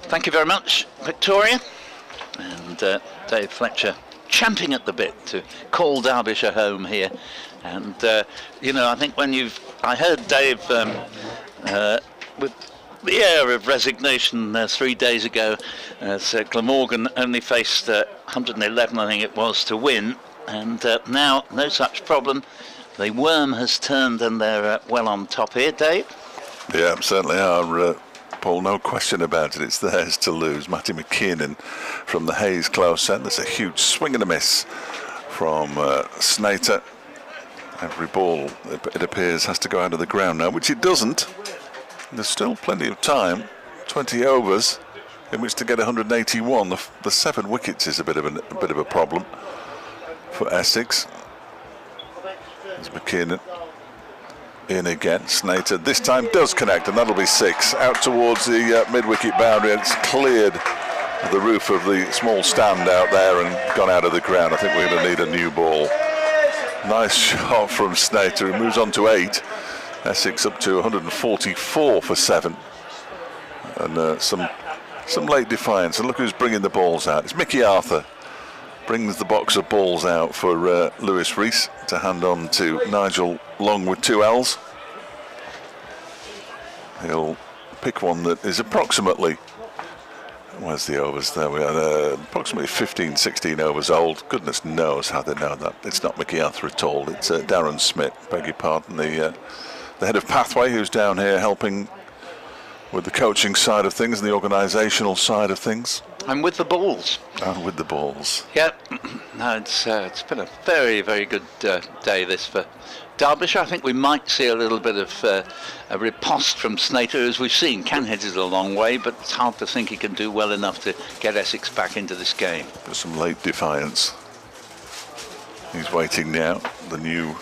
Thank you very much, Victoria. And Dave Fletcher champing at the bit to call Derbyshire home here. And you know, I think when I heard Dave with the air of resignation 3 days ago, as Glamorgan only faced 111, I think it was, to win, and now no such problem. The worm has turned and they're well on top here, Dave. Yeah, certainly are, Paul, no question about it. It's theirs to lose. Matty McKiernan from the Hayes close end. There's a huge swing and a miss from Snater. Every ball, it appears, has to go out of the ground now, which it doesn't. There's still plenty of time, 20 overs in which to get 181. The 7 wickets is a bit of a problem for Essex. There's McKiernan in again. Snater this time does connect, and that'll be 6 out towards the mid-wicket boundary. And it's cleared the roof of the small stand out there and gone out of the ground. I think we're going to need a new ball. Nice shot from Snater, who moves on to 8. Essex up to 144 for 7. And some late defiance. And look who's bringing the balls out. It's Mickey Arthur. Brings the box of balls out for Lewis Rees to hand on to Nigel Long with 2 L's. He'll pick one that is approximately, where's the overs there? We are approximately 15, 16 overs old. Goodness knows how they know that. It's not Mickey Arthur at all. It's Darren Smith, beg your pardon, the head of Pathway, who's down here helping with the coaching side of things and the organisational side of things. And with the balls. And with the balls. Yeah, no, it's been a very, very good day this for Derbyshire. I think we might see a little bit of a riposte from Snater, as we've seen. Can hit it a long way, but it's hard to think he can do well enough to get Essex back into this game. There's some late defiance. He's waiting now. The new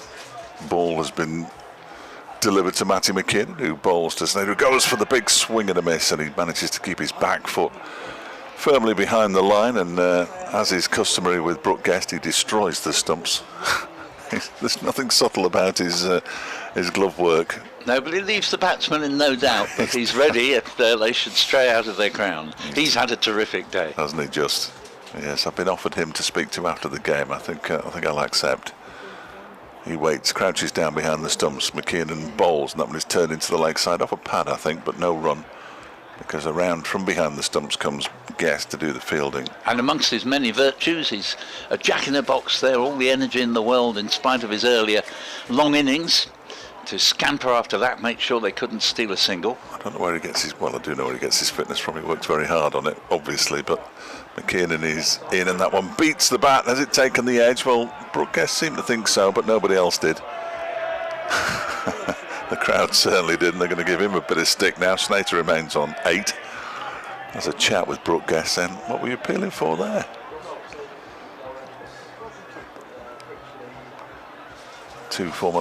ball has been delivered to Matty McKiernan, who bowls to Snater, who goes for the big swing and a miss, and he manages to keep his back foot firmly behind the line, and as is customary with Brooke Guest, he destroys the stumps. There's nothing subtle about his glove work. No, but he leaves the batsman in no doubt that he's ready if they should stray out of their ground. He's had a terrific day, hasn't he? Just yes, I've been offered him to speak to after the game. I think I'll accept. He waits, crouches down behind the stumps. McKiernan bowls, and that one is turned into the leg side off a pad, I think, but no run, because around from behind the stumps comes Guest to do the fielding. And amongst his many virtues, he's a jack in the box there, all the energy in the world, in spite of his earlier long innings. To scamper after that, make sure they couldn't steal a single. I don't know where he gets his, well, I do know where he gets his fitness from. He works very hard on it, obviously, but McKiernan is in, and that one beats the bat. Has it taken the edge? Well, Brooke Guest seemed to think so, but nobody else did. The crowd certainly did, and they're going to give him a bit of stick now. Snater remains on 8. There's a chat with Brooke Guest then. What were you appealing for there? Two former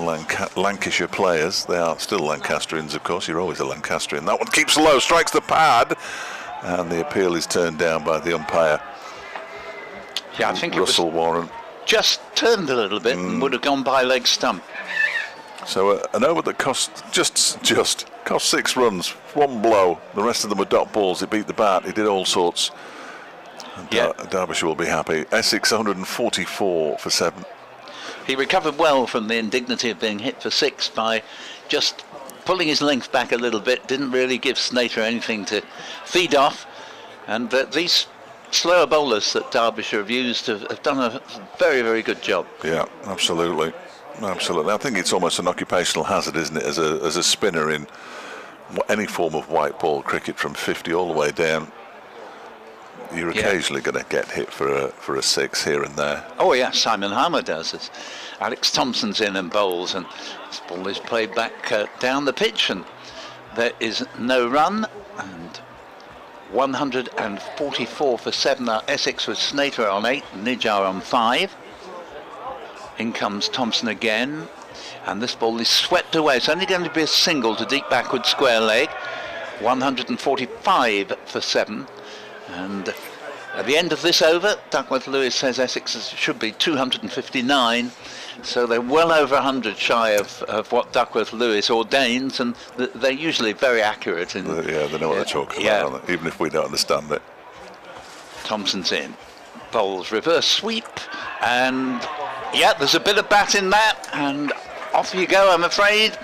Lancashire players. They are still Lancastrians, of course. You're always a Lancastrian. That one keeps low, strikes the pad, and the appeal is turned down by the umpire. Yeah, I think Russell Warren just turned a little bit and would have gone by leg stump. So an over that cost just cost 6 runs, 1 blow. The rest of them were dot balls. It beat the bat. It did all sorts. Yeah. Derbyshire will be happy. Essex 144 for 7. He recovered well from the indignity of being hit for 6 by just pulling his length back a little bit. Didn't really give Snater anything to feed off. And these slower bowlers that Derbyshire have used have done a very, very good job. Yeah, absolutely. Absolutely. I think it's almost an occupational hazard, isn't it, as a spinner in any form of white ball cricket from 50 all the way down. You're occasionally going to get hit for a 6 here and there. Oh yeah, Simon Harmer does it. Alex Thompson's in and bowls, and this ball is played back down the pitch, and there is no run. And 144 for 7. Essex with Snater on 8, Nijar on 5. In comes Thompson again, and this ball is swept away. It's only going to be a single to deep backward square leg. 145 for 7. And at the end of this over, Duckworth Lewis says Essex should be 259. So they're well over 100 shy of what Duckworth Lewis ordains, and they're usually very accurate. In, yeah, they know what they're talking about, aren't they? Even if we don't understand it. Thompson's in. Bowls reverse sweep, and yeah, there's a bit of bat in that, and off you go, I'm afraid.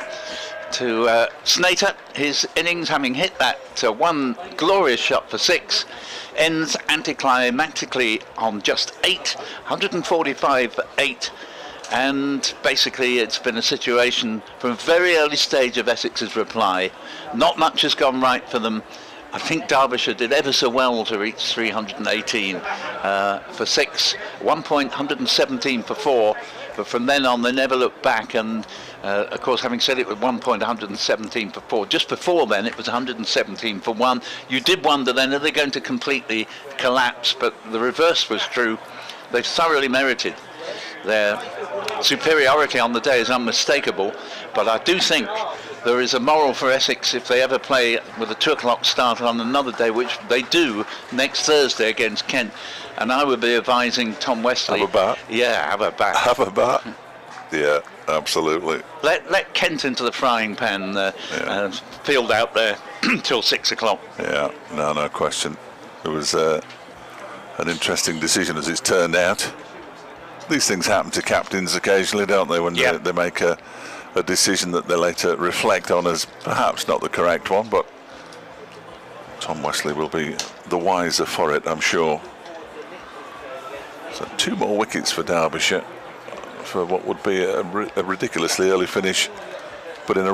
to Snater. His innings, having hit that one glorious shot for 6, ends anticlimactically on just 8, 145 for 8. And basically it's been a situation from a very early stage of Essex's reply. Not much has gone right for them. I think Derbyshire did ever so well to reach 318 for 6, 117 for 4, but from then on they never looked back. And of course, having said it with 117 for 4, just before then it was 117 for 1. You did wonder then, are they going to completely collapse? But the reverse was true. They've thoroughly merited their superiority on the day, is unmistakable. But I do think there is a moral for Essex if they ever play with a 2 o'clock start on another day, which they do next Thursday against Kent. And I would be advising Tom Wesley. Have a bat. Yeah, have a bat. Have a bat. Yeah, absolutely. Let Kent into the frying pan, field out there till 6 o'clock. Yeah, no question. It was an interesting decision as it's turned out. These things happen to captains occasionally, don't they, when they make a decision that they later reflect on as perhaps not the correct one, but Tom Wesley will be the wiser for it, I'm sure. So 2 more wickets for Derbyshire for what would be a ridiculously early finish, but in the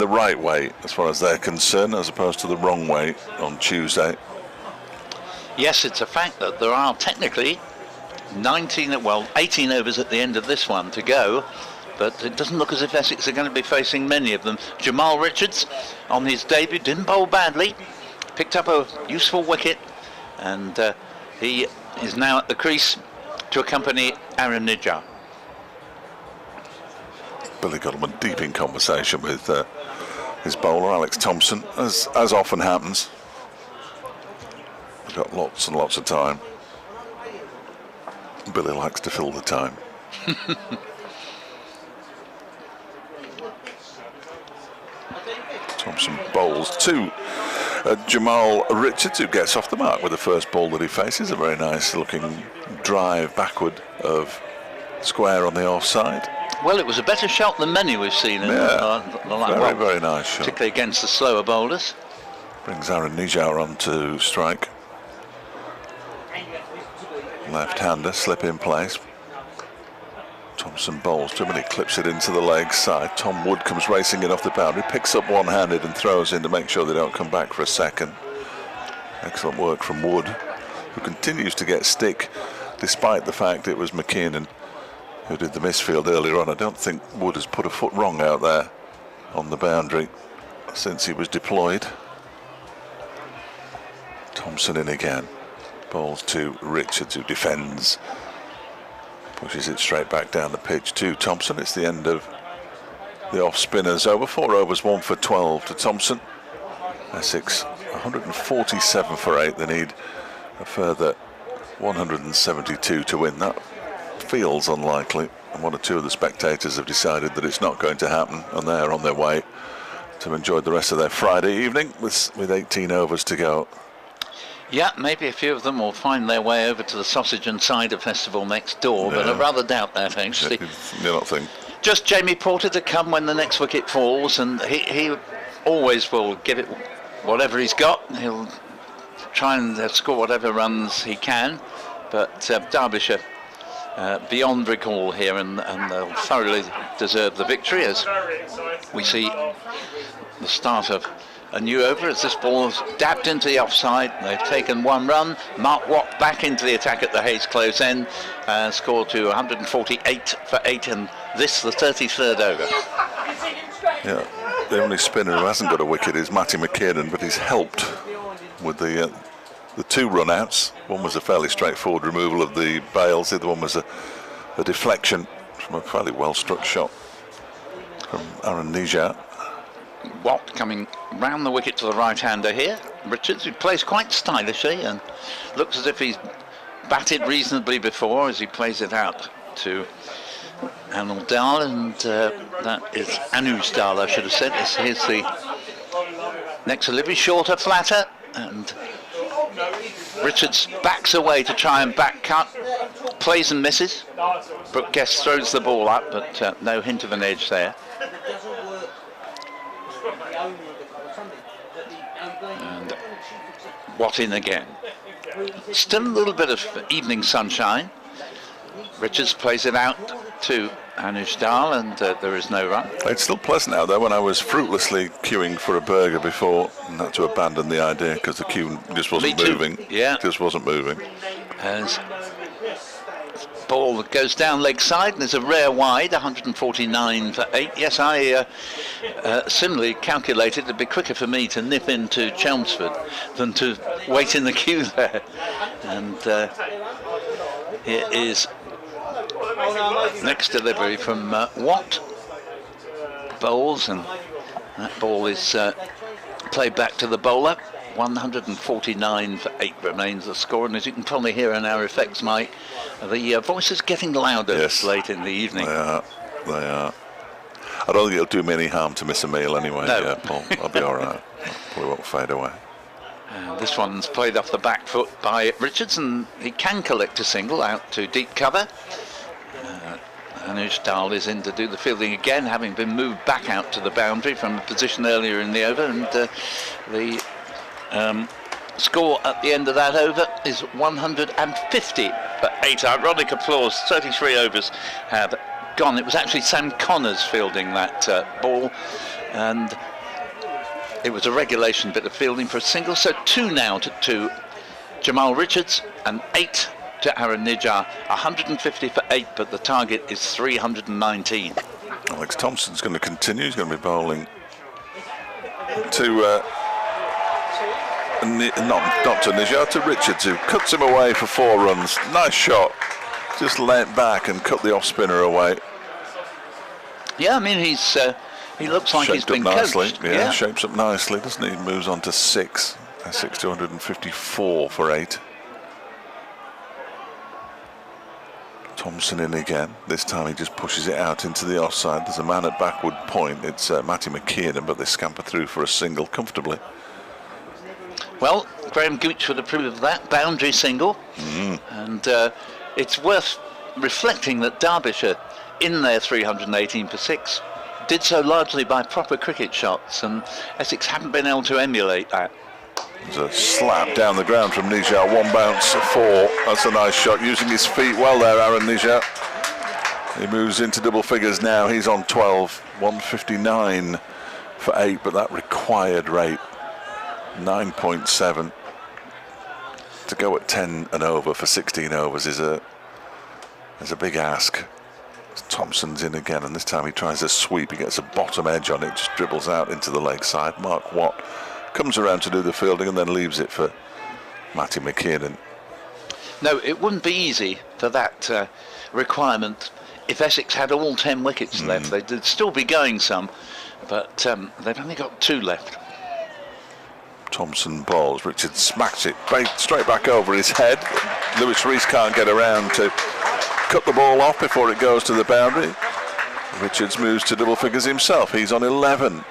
right way as far as they're concerned, as opposed to the wrong way on Tuesday. Yes, it's a fact that there are technically 18 overs at the end of this one to go, but it doesn't look as if Essex are going to be facing many of them. Jamal Richards on his debut didn't bowl badly, picked up a useful wicket, and he is now at the crease to accompany Aaron Nijjar. Billy Godalming deep in conversation with his bowler Alex Thompson, as often happens. We've got lots and lots of time. Billy likes to fill the time. Thompson bowls to Jamal Richards, who gets off the mark with the first ball that he faces. A very nice looking drive backward of square on the offside. Well, it was a better shot than many we've seen in the very nice shot, particularly against the slower bowlers. Brings Aaron Nijjar on to strike. Left-hander, slip in place. Thompson bowls to him and he clips it into the leg side. Tom Wood comes racing in off the boundary, picks up one-handed and throws in to make sure they don't come back for a second. Excellent work from Wood, who continues to get stick despite the fact it was McKinnon who did the misfield earlier on. I don't think Wood has put a foot wrong out there on the boundary since he was deployed. Thompson in again. Bowls to Richards, who defends. Pushes it straight back down the pitch to Thompson. It's the end of the off-spinners over. 4 overs, 1 for 12 to Thompson. Essex 147 for 8. They need a further 172 to win. That feels unlikely. And 1 or 2 of the spectators have decided that it's not going to happen, and they're on their way to enjoy the rest of their Friday evening with 18 overs to go. Yeah, maybe a few of them will find their way over to the Sausage and Cider Festival next door, but I rather doubt that, actually. You don't think? Just Jamie Porter to come when the next wicket falls, and he always will give it whatever he's got. He'll try and score whatever runs he can, but Derbyshire beyond recall here, and they'll thoroughly deserve the victory, as we see the start of a new over as this ball is dabbed into the offside. They've taken 1 run. Mark Watt back into the attack at the Hayes close end, scored to 148 for 8, and this the 33rd over. Yeah, the only spinner who hasn't got a wicket is Matty McKinnon, but he's helped with the 2 run-outs. One was a fairly straightforward removal of the bails. The other one was a deflection from a fairly well-struck shot from Aaron Nijjar. Watt coming round the wicket to the right-hander here. Richards, who plays quite stylishly and looks as if he's batted reasonably before as he plays it out to Anil Dal, and that is Anuj Dal, I should have said. Here's the next delivery, shorter, flatter, and Richards backs away to try and back cut, plays and misses. Brooke Guest throws the ball up, but no hint of an edge there. Watt in again. Still a little bit of evening sunshine. Richards plays it out to Anuj Dal, and there is no run. It's still pleasant out there. When I was fruitlessly queuing for a burger before and had to abandon the idea because the queue just wasn't moving. Yeah. Just wasn't moving. As ball goes down leg side, and there's a rare wide, 149 for 8. Yes, I similarly calculated it'd be quicker for me to nip into Chelmsford than to wait in the queue there. And here is next delivery from Watt. Bowls, and that ball is played back to the bowler. 149 for 8 remains the score, and as you can probably hear in our effects, Mike, the voice is getting louder late in the evening. They are. I don't think it'll do me any harm to miss a meal anyway. No. Yeah, Paul, I'll be all right. Probably won't fade away. This one's played off the back foot by Richards, and he can collect a single out to deep cover. Anuj Dal is in to do the fielding again, having been moved back out to the boundary from a position earlier in the over, and the score at the end of that over is 150 for 8. Ironic applause. 33 overs have gone. It was actually Sam Connors fielding that ball, and it was a regulation bit of fielding for a single. So 2 now to Jamal Richards and 8 to Aaron Nijar. 150 for 8, but the target is 319. Alex Thompson's going to continue. He's going to be bowling to not to Nijar, to Richards, who cuts him away for 4 runs. Nice shot. Just leant back and cut the off spinner away. Yeah, I mean he looks like he's been nicely. coached. Yeah, shapes up nicely, doesn't he? Moves on to 6. Essex 254 for 8. Thompson in again. This time he just pushes it out into the offside. There's a man at backward point. It's Matty McKiernan, but they scamper through for a single comfortably. Well, Graham Gooch would approve of that. Boundary single. And it's worth reflecting that Derbyshire, in their 318 for 6, did so largely by proper cricket shots, and Essex haven't been able to emulate that. There's a slap down the ground from Nijar. 1 bounce, 4. That's a nice shot, using his feet well there, Aaron Nijar. He moves into double figures now. He's on 12. 159 for 8, but that required rate, 9.7. To go at 10 and over for 16 overs is a big ask. Thompson's in again, and this time he tries a sweep. He gets a bottom edge on it, just dribbles out into the leg side. Mark Watt comes around to do the fielding and then leaves it for Matty McKiernan. No, it wouldn't be easy for that requirement if Essex had all 10 wickets left. They'd still be going some, but they've only got 2 left. Thompson bowls. Richard smacks it straight back over his head. Lewis Rees can't get around to cut the ball off before it goes to the boundary. Richards moves to double figures himself. He's on 11.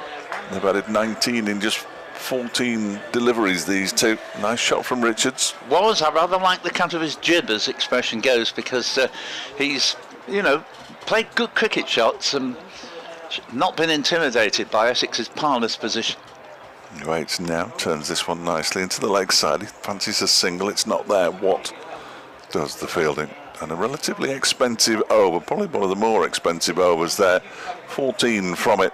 They've added 19 in just 14 deliveries, these two. Nice shot from Richards. I rather like the cut of his jib, as expression goes, because he's, played good cricket shots and not been intimidated by Essex's parlous position. He waits now, turns this one nicely into the leg side. He fancies a single. It's not there. Watt does the fielding. And a relatively expensive over, probably one of the more expensive overs there. 14 from it.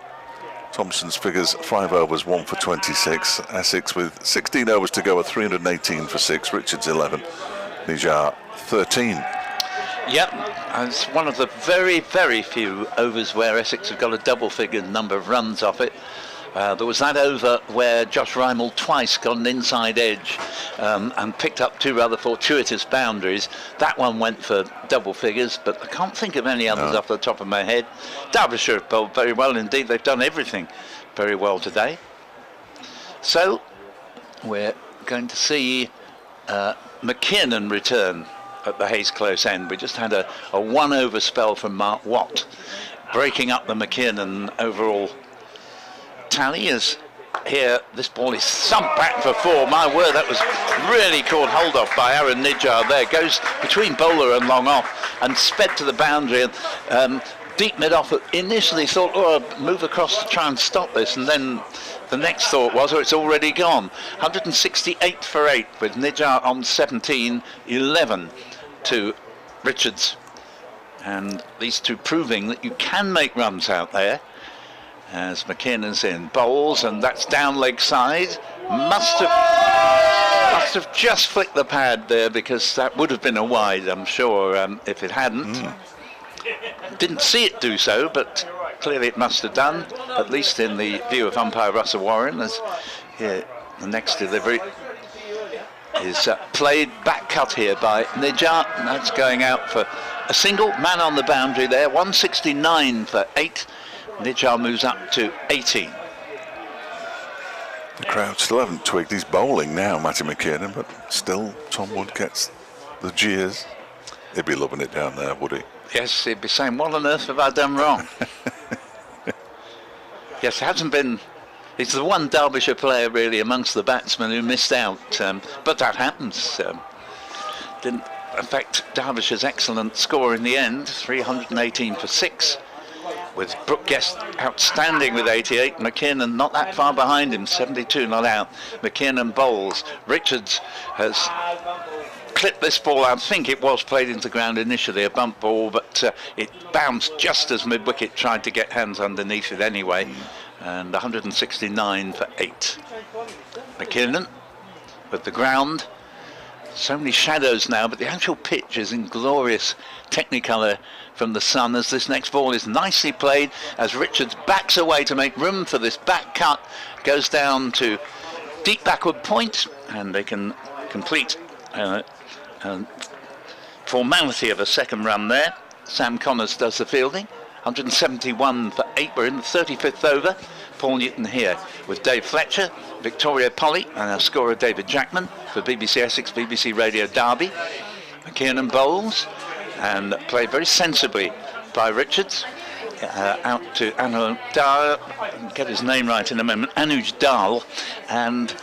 Thompson's figures 5 overs, 1 for 26. Essex with 16 overs to go at 318 for 6. Richards 11. Nijar 13. Yep, and it's one of the very, very few overs where Essex have got a double-figured number of runs off it. There was that over where Josh Rymel twice got an inside edge and picked up 2 rather fortuitous boundaries. That one went for double figures, but I can't think of any others off the top of my head. Derbyshire have bowled very well indeed. They've done everything very well today. So we're going to see McKiernan return at the Hayes Close end. We just had a 1-over spell from Mark Watt, breaking up the McKiernan overall tally. As here this ball is thumped back for 4. My word, that was really caught hold of by Aaron Nijar there. Goes between bowler and long off and sped to the boundary, and deep mid-off. Initially thought, oh, I'll move across to try and stop this, and then the next thought was, oh, it's already gone. 168 for 8 with Nijar on 17, 11 to Richards. And these two proving that you can make runs out there. As McKinnon's in bowls, and that's down leg side. Must have just flicked the pad there, because that would have been a wide, I'm sure, if it hadn't. Didn't see it do so, but clearly it must have done, at least in the view of umpire Russell Warren. As here, the next delivery is played back cut here by Nijar, and that's going out for a single. Man on the boundary there, 169 for 8. Nijar moves up to 18. The crowd still haven't twigged he's bowling now, Matty McKinnon, but still Tom Wood gets the jeers. He'd be loving it down there, would he? Yes, he'd be saying, what on earth have I done wrong? Yes, it hasn't been... He's the one Derbyshire player really amongst the batsmen who missed out, but that happens. Didn't affect Derbyshire's excellent score in the end, 318 for 6. With Brooke Guest outstanding with 88, McKinnon not that far behind him, 72 not out. McKinnon bowls. Richards has clipped this ball. I think it was played into the ground initially, a bump ball, but it bounced just as mid-wicket tried to get hands underneath it anyway. And 169 for 8. McKinnon with the ground. So many shadows now, but the actual pitch is in glorious technicolor from the sun, as this next ball is nicely played as Richards backs away to make room for this back cut, goes down to deep backward point, and they can complete formality of a second run there. Sam Connors does the fielding. 171 for 8. We're in the 35th over. Paul Newton here with Dave Fletcher, Victoria Polly, and our scorer David Jackman for BBC Essex, BBC Radio Derby. McKinnon bowls and played very sensibly by Richards. Out to Anuj Dal, get his name right in a moment, Anuj Dal, and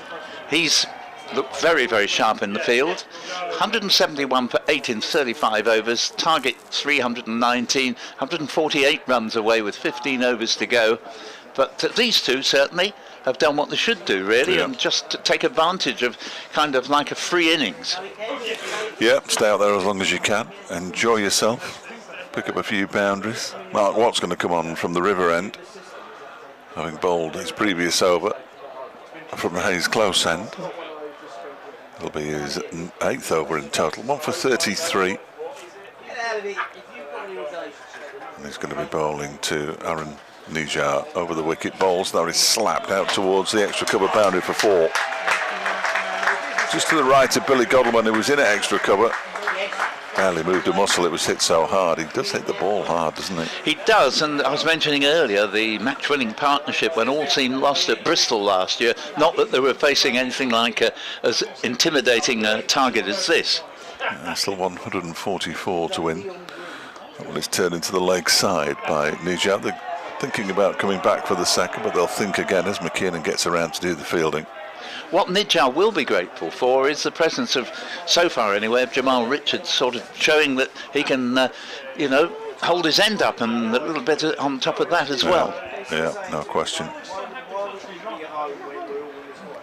he's looked very, very sharp in the field. 171 for 8 in 35 overs, target 319, 148 runs away with 15 overs to go. But these two certainly have done what they should do, really, and just to take advantage of kind of like a free innings. Yeah, stay out there as long as you can. Enjoy yourself. Pick up a few boundaries. Mark Watt's going to come on from the river end, having bowled his previous over from the Hayes close end. It'll be his 8th over in total, 1 for 33. And he's going to be bowling to Aaron Nijar over the wicket. Bowls, now he's slapped out towards the extra cover boundary for 4. Just to the right of Billy Godleman, who was in at extra cover. Barely moved a muscle, it was hit so hard. He does hit the ball hard, doesn't he? He does, and I was mentioning earlier the match-winning partnership when all seemed lost at Bristol last year. Not that they were facing anything like as intimidating a target as this. Still 144 to win. Well, it's turned into the leg side by Nijar. They're thinking about coming back for the second, but they'll think again as McKinnon gets around to do the fielding. What Nijar will be grateful for is the presence of, so far anyway, of Jamal Richards, sort of showing that he can, you know, hold his end up, and a little bit on top of that as well. Yeah, no question.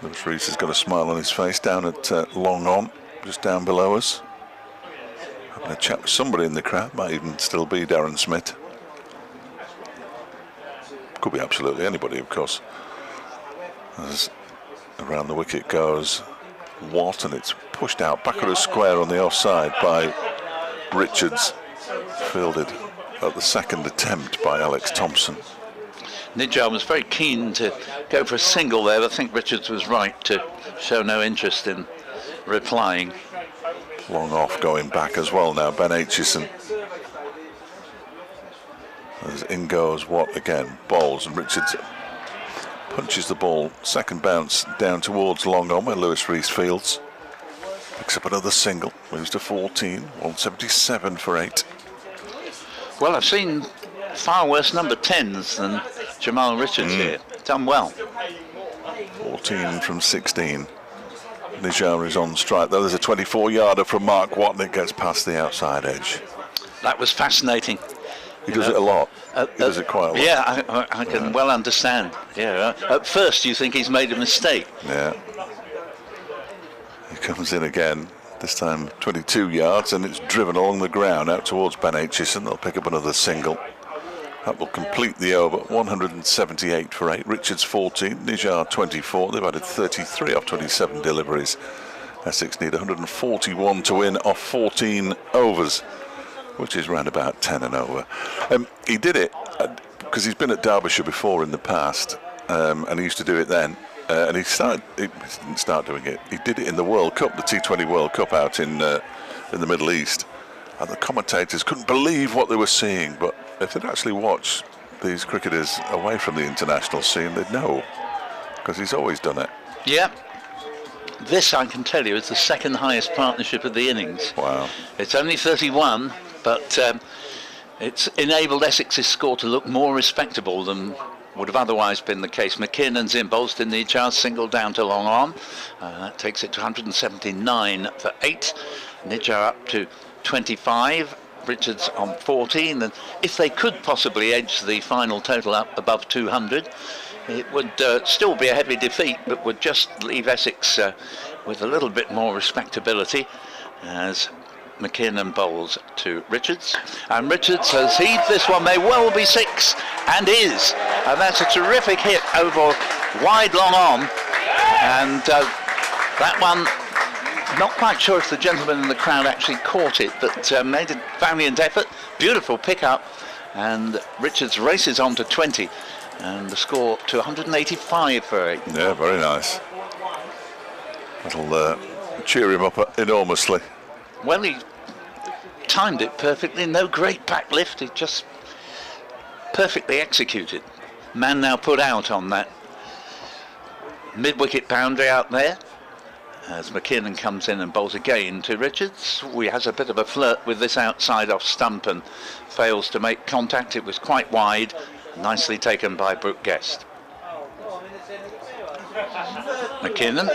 Lewis Rees has got a smile on his face down at Long On, just down below us. Having a chat with somebody in the crowd, might even still be Darren Smith. Could be absolutely anybody, of course. As around the wicket goes Watt, and it's pushed out back at a square on the offside by Richards, fielded at the second attempt by Alex Thompson. Nijar was very keen to go for a single there, but I think Richards was right to show no interest in replying. Long off going back as well now, Ben Aitchison. As in goes Watt again, bowls, and Richards punches the ball, second bounce down towards Long On where Lewis Rees fields. Picks up another single, moves to 14, 177 for 8. Well, I've seen far worse number 10s than Jamal Richards here. Done well. 14 from 16. Nijar is on strike, though. There's a 24-yarder from Mark Watt, and it gets past the outside edge. That was fascinating. He does it a lot. He does it quite a lot. Yeah, I can well understand. Yeah, at first you think he's made a mistake. Yeah. He comes in again, this time 22 yards, and it's driven along the ground out towards Ben Aitchison. They'll pick up another single. That will complete the over. 178 for 8. Richards 14, Nijar 24. They've added 33 off 27 deliveries. Essex need 141 to win off 14 overs, which is round about 10 and over. He did it because he's been at Derbyshire before in the past, and he used to do it then. And he didn't start doing it. He did it in the World Cup, the T20 World Cup out in the Middle East. And the commentators couldn't believe what they were seeing. But if they'd actually watched these cricketers away from the international scene, they'd know, because he's always done it. Yeah. This, I can tell you, is the second highest partnership of the innings. Wow. It's only 31, but it's enabled Essex's score to look more respectable than would have otherwise been the case. McKinnon's in, Bolston Nijar single down to long on. That takes it to 179 for 8. Nijar up to 25. Richards on 14. And if they could possibly edge the final total up above 200, it would still be a heavy defeat, but would just leave Essex with a little bit more respectability as McKinnon bowls to Richards. And Richards has heaved this one, may well be 6, and is. And that's a terrific hit over wide long on. And that one, not quite sure if the gentleman in the crowd actually caught it, but made a valiant effort. Beautiful pickup. And Richards races on to 20. And the score to 185 for 8. Yeah, very nice. That'll cheer him up enormously. Well, he timed it perfectly. No great back lift. He just perfectly executed. Man now put out on that mid-wicket boundary out there. As McKinnon comes in and bowls again to Richards. He has a bit of a flirt with this outside off stump and fails to make contact. It was quite wide. Nicely taken by Brooke Guest. McKinnon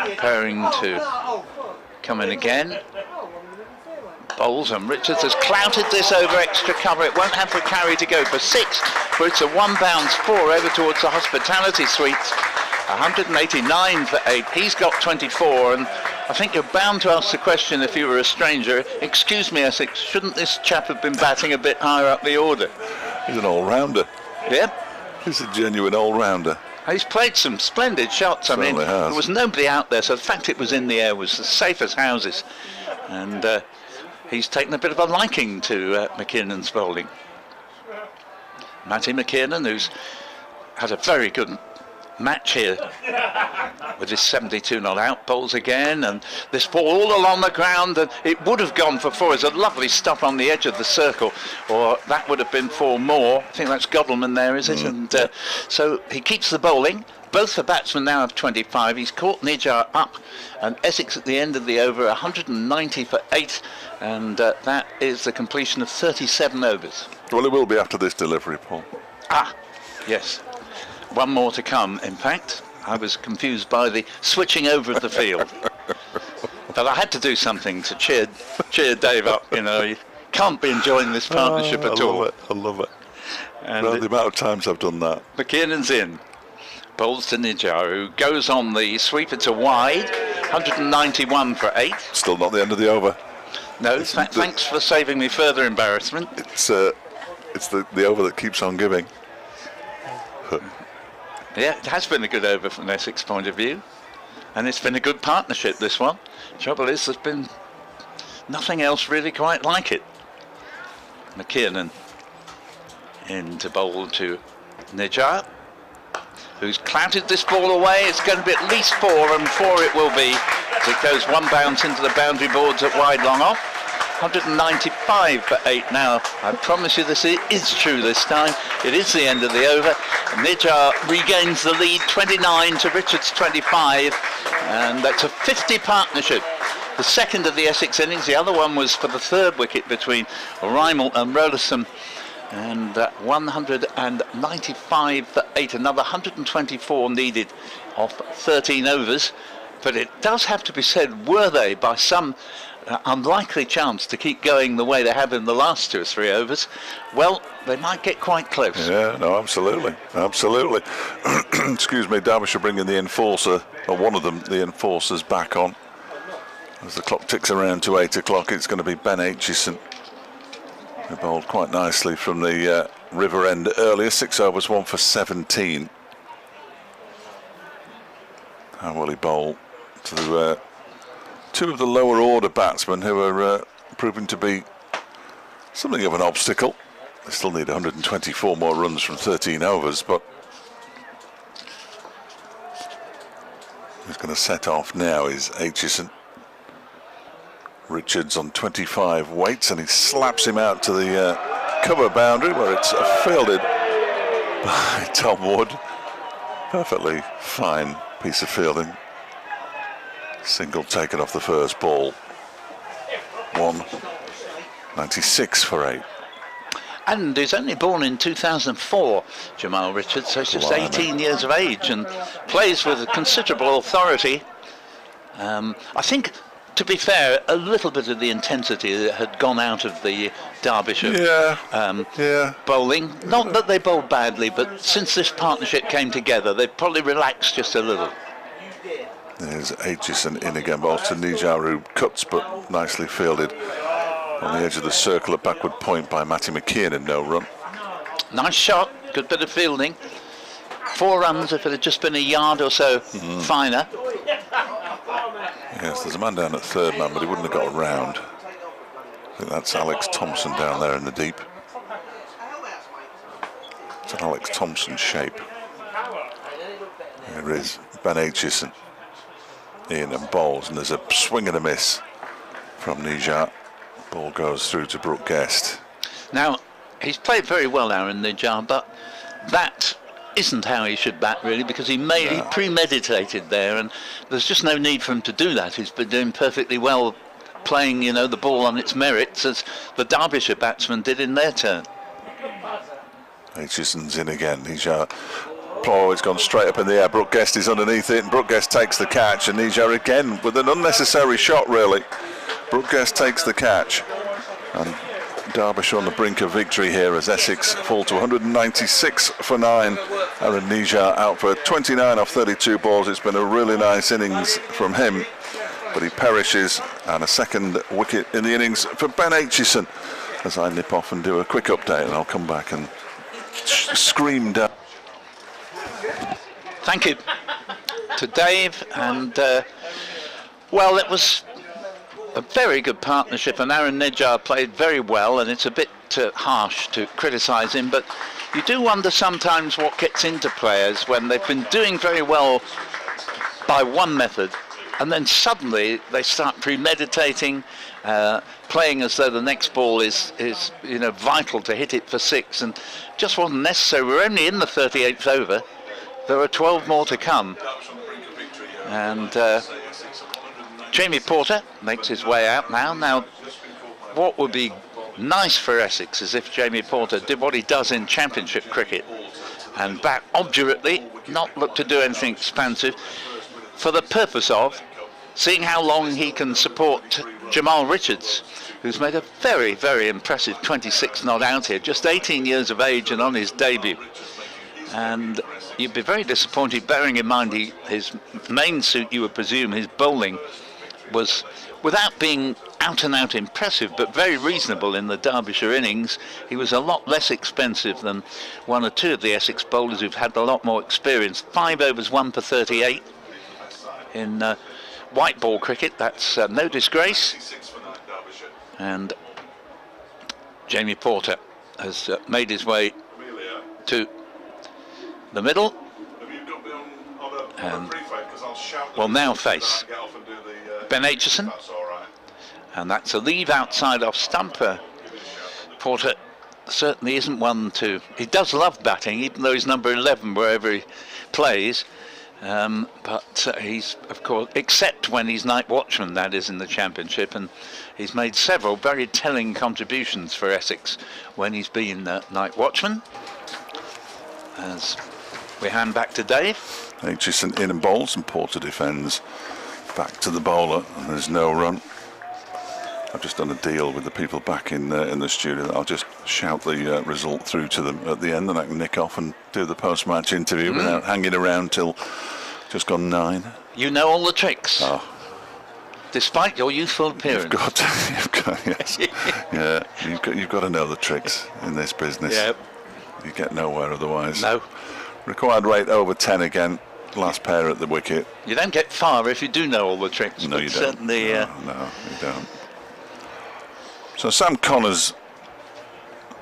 preparing to come in again. Bowls, and Richards has clouted this over extra cover. It won't have the carry to go for 6, but it's a 1 bounce 4 over towards the hospitality suites. 189 for 8. He's got 24, and I think you're bound to ask the question if you were a stranger, excuse me Essex, shouldn't this chap have been batting a bit higher up the order? He's an all-rounder. Yeah. He's a genuine all-rounder. He's played some splendid shots. I mean, there was nobody out there, so the fact it was in the air was as safe as houses. And he's taken a bit of a liking to McKinnon's bowling. Matty McKinnon, who's had a very good match here with his 72 not out, bowls again, and this ball all along the ground, and it would have gone for 4. It's a lovely stop on the edge of the circle, or that would have been 4 more. I think that's Godalman there, is it? And so he keeps the bowling. Both the batsmen now have 25. He's caught Nijar up, and Essex at the end of the over 190 for 8, and that is the completion of 37 overs. Well, it will be after this delivery, Paul. Ah, yes. One more to come, in fact. I was confused by the switching over of the field. But I had to do something to cheer Dave up, you know. You can't be enjoying this partnership at all. I love it. And well, the amount of times I've done that. McKinnon's in. Bowls to Nijar, who goes on the sweep. It's a wide. 191 for 8. Still not the end of the over. No, thanks for saving me further embarrassment. It's the over that keeps on giving. Yeah, it has been a good over from Essex point of view. And it's been a good partnership, this one. Trouble is, there's been nothing else really quite like it. McKinnon in to bowl to Nijar, who's clouted this ball away. It's going to be at least 4, and 4 it will be, as it goes 1 bounce into the boundary boards at wide long off. 195 for 8 now. I promise you this is true this time. It is the end of the over. Nijar regains the lead, 29 to Richards 25, and that's a 50 partnership. The second of the Essex innings. The other one was for the 3rd wicket between Rymel and Rollison. And 195 for 8, another 124 needed off 13 overs. But it does have to be said, were they by some unlikely chance to keep going the way they have in the last 2 or 3 overs, well, they might get quite close. Yeah, no, absolutely, absolutely. Excuse me, Derbyshire bringing the enforcer, or one of them, the enforcers, back on. As the clock ticks around to 8 o'clock, it's going to be Ben Aitchison, who bowled quite nicely from the river end earlier. 6 overs, 1 for 17. How will he bowl to 2 of the lower order batsmen who are proving to be something of an obstacle. They still need 124 more runs from 13 overs, but who's going to set off now is Aitchison. Richards on 25 waits, and he slaps him out to the cover boundary where it's fielded by Tom Wood. Perfectly fine piece of fielding. Single taken off the first ball. 196 for 8. And he's only born in 2004, Jamal Richards, so he's just 18 years of age and plays with considerable authority. I think, to be fair, a little bit of the intensity had gone out of the Derbyshire bowling. Not that they bowled badly, but since this partnership came together, they've probably relaxed just a little. There's Aitchison in again, but also Nijaru cuts, but nicely fielded on the edge of the circle at backward point by Matty McKeon, and no run. Nice shot, good bit of fielding. 4 runs if it had just been a yard or so finer. Yes, there's a man down at third man, but he wouldn't have got around. I think that's Alex Thompson down there in the deep. It's an Alex Thompson shape. There is Ben Aitchison in and bowls, and there's a swing and a miss from Nijar. Ball goes through to Brooke Guest. Now, he's played very well, Aaron Nijar, but that isn't how he should bat, really, because he premeditated there, and there's just no need for him to do that. He's been doing perfectly well, playing, you know, the ball on its merits, as the Derbyshire batsmen did in their turn. Aitchison's in again. Nijar, it's gone straight up in the air. Brooke Guest is underneath it, and Brooke Guest takes the catch, and Nijar again with an unnecessary shot, really. Brooke Guest takes the catch, and Derbyshire on the brink of victory here as Essex fall to 196 for 9. Aaron Nijar out for 29 off 32 balls. It's been a really nice innings from him, but he perishes, and a second wicket in the innings for Ben Aitchison. As I nip off and do a quick update, and I'll come back and scream down. Thank you to Dave, and well, it was a very good partnership, and Aaron Nijar played very well, and it's a bit harsh to criticise him, but you do wonder sometimes what gets into players when they've been doing very well by one method, and then suddenly they start premeditating, playing as though the next ball is you know, vital to hit it for 6, and just wasn't necessary. We're only in the 38th over. There are 12 more to come, and Jamie Porter makes his way out now. Now, what would be nice for Essex is if Jamie Porter did what he does in Championship cricket and bat obdurately, not look to do anything expansive, for the purpose of seeing how long he can support Jamal Richards, who's made a very, very impressive 26 not out here, just 18 years of age and on his debut. And you'd be very disappointed, bearing in mind his main suit, you would presume, his bowling, was, without being out and out impressive, but very reasonable in the Derbyshire innings. He was a lot less expensive than 1 or 2 of the Essex bowlers who've had a lot more experience. 5 overs, 1 for 38 in white ball cricket. That's no disgrace. And Jamie Porter has made his way to the middle, and will now face Ben Aitchison, and that's a leave outside off stump. Porter certainly isn't one to, he does love batting, even though he's number 11 wherever he plays, but he's, of course, except when he's night watchman, that is, in the Championship, and he's made several very telling contributions for Essex when he's been night watchman. As we hand back to Dave. Aitchison in and bowls, and Porter defends back to the bowler, and there's no run. I've just done a deal with the people back in the studio. I'll just shout the result through to them at the end, and I can nick off and do the post-match interview without hanging around till just gone 9. You know all the tricks. Oh. Despite your youthful appearance. You've got yes. Yeah, you've got to know the tricks in this business. Yep. You get nowhere otherwise. No. Required rate over 10 again. Last pair at the wicket. You don't get far if you do know all the tricks. No, you don't. Certainly, no, you don't. So Sam Connors,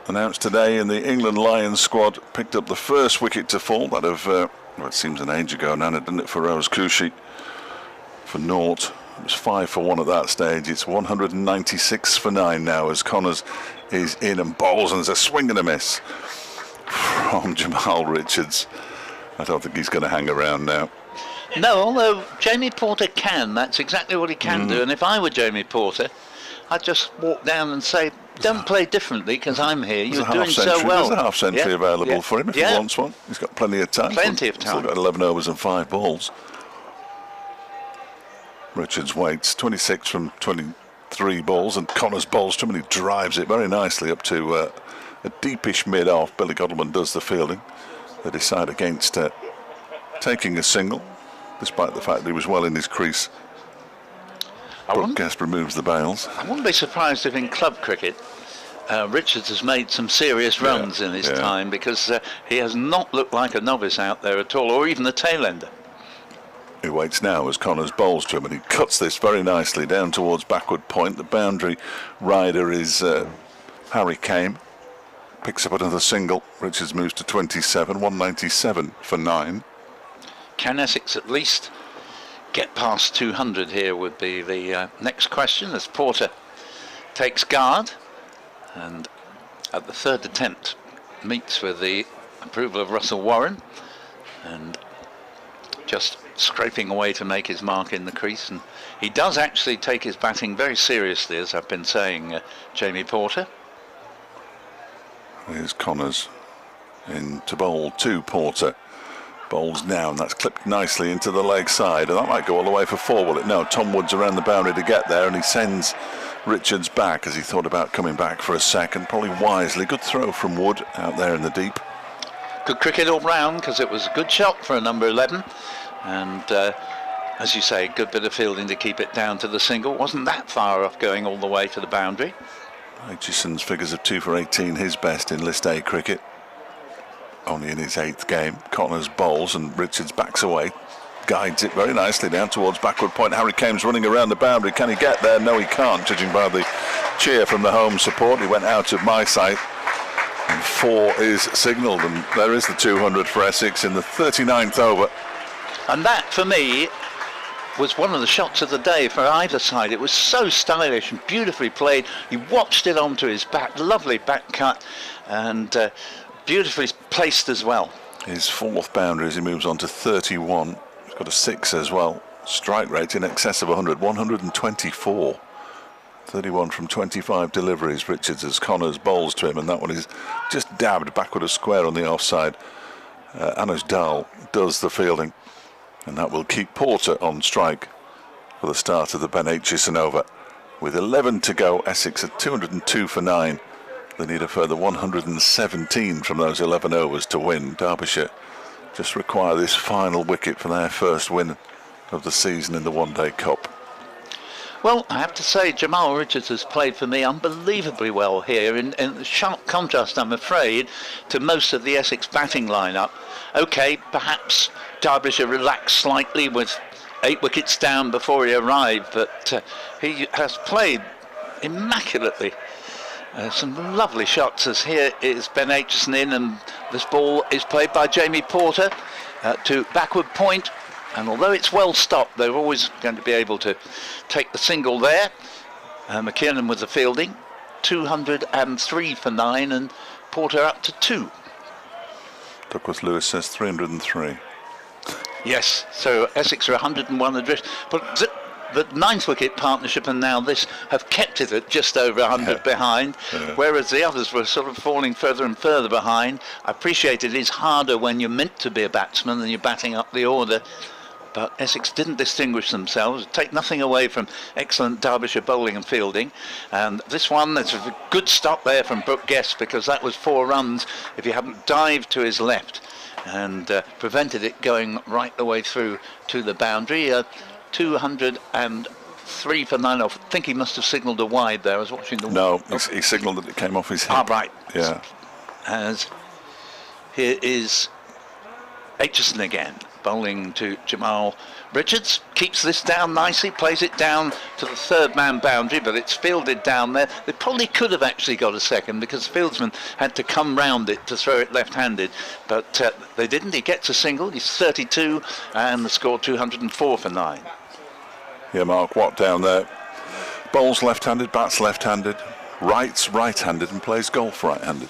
announced today in the England Lions squad, picked up the first wicket to fall. That of, well, it seems an age ago now, didn't it, for Rose Cushy for naught. It was 5 for 1 at that stage. It's 196 for 9 now as Connors is in and bowls, and there's a swing and a miss from Jamal Richards. I don't think he's going to hang around now. No, although Jamie Porter can. That's exactly what he can do. And if I were Jamie Porter, I'd just walk down and say, don't play differently because I'm here. You're doing so well. There's a half century available for him if he wants one. He's got plenty of time. Plenty of time. Still got 11 overs and 5 balls. Richards waits 26 from 23 balls, and Connors bowls to him, and he drives it very nicely up to a deepish mid-off. Billy Godleman does the fielding. They decide against taking a single, despite the fact that he was well in his crease. Guest removes the bails. I wouldn't be surprised if in club cricket Richards has made some serious runs in his time, because he has not looked like a novice out there at all, or even a tail ender. He waits now as Connors bowls to him, and he cuts this very nicely down towards backward point. The boundary rider is Harry Kame. Picks up another single. Richards moves to 27, 197 for 9. Can Essex at least get past 200 here would be the next question, as Porter takes guard and at the third attempt meets with the approval of Russell Warren and just scraping away to make his mark in the crease. And he does actually take his batting very seriously, as I've been saying, Jamie Porter. Here's Connors in to bowl to Porter. Bowls now, and that's clipped nicely into the leg side, and that might go all the way for 4, will it? No, Tom Wood's around the boundary to get there, and he sends Richards back as he thought about coming back for a second, probably wisely. Good throw from Wood out there in the deep. Good cricket all round, because it was a good shot for a number 11, and as you say, good bit of fielding to keep it down to the single. Wasn't that far off going all the way to the boundary. Aitchison's figures of 2 for 18, his best in List A cricket. Only in his 8th game. Connors bowls and Richards backs away. Guides it very nicely down towards backward point. Harry Kame's running around the boundary. Can he get there? No, he can't, judging by the cheer from the home support. He went out of my sight. And 4 is signalled, and there is the 200 for Essex in the 39th over. And that, for me, was one of the shots of the day for either side. It was so stylish and beautifully played. He watched it onto his back, lovely back cut, and beautifully placed as well. His 4th boundary as he moves on to 31. He's got a 6 as well. Strike rate in excess of 100, 124. 31 from 25 deliveries. Richards as Connors bowls to him, and that one is just dabbed backward of square on the offside. Anuj Dal does the fielding, and that will keep Porter on strike for the start of the Ben Aitchison over. With 11 to go, Essex at 202 for 9. They need a further 117 from those 11 overs to win. Derbyshire just require this final wicket for their first win of the season in the One Day Cup. Well, I have to say, Jamal Richards has played for me unbelievably well here, in sharp contrast, I'm afraid, to most of the Essex batting lineup. OK, perhaps Derbyshire relaxed slightly with 8 wickets down before he arrived, but he has played immaculately. Some lovely shots, as here is Ben Aitchison in, and this ball is played by Jamie Porter to backward point, and although it's well stopped, they're always going to be able to take the single there. McKiernan with the fielding, 203 for 9, and Porter up to 2. Duckworth Lewis says 303. Yes, so Essex are 101 adrift, but the 9th wicket partnership and now this have kept it at just over 100 behind, whereas the others were sort of falling further and further behind. I appreciate it is harder when you're meant to be a batsman and you're batting up the order, but Essex didn't distinguish themselves. Take nothing away from excellent Derbyshire bowling and fielding. And this one, there's a good stop there from Brooke Guest, because that was 4 runs if he hadn't dived to his left and prevented it going right the way through to the boundary. 203 for 9. I think he must have signalled a wide there. I was watching the... No, he signalled that it came off his hip. Ah, right. Yeah. As here is Aitchison again, bowling to Jamal Richards. Keeps this down nicely, plays it down to the 3rd man boundary, but it's fielded down there. They probably could have actually got a second, because the fieldsman had to come round it to throw it left-handed, but they didn't. He gets a single. He's 32, and the score 204 for 9. Yeah, Mark Watt down there. Bowls left-handed, bats left-handed, writes right-handed, and plays golf right-handed.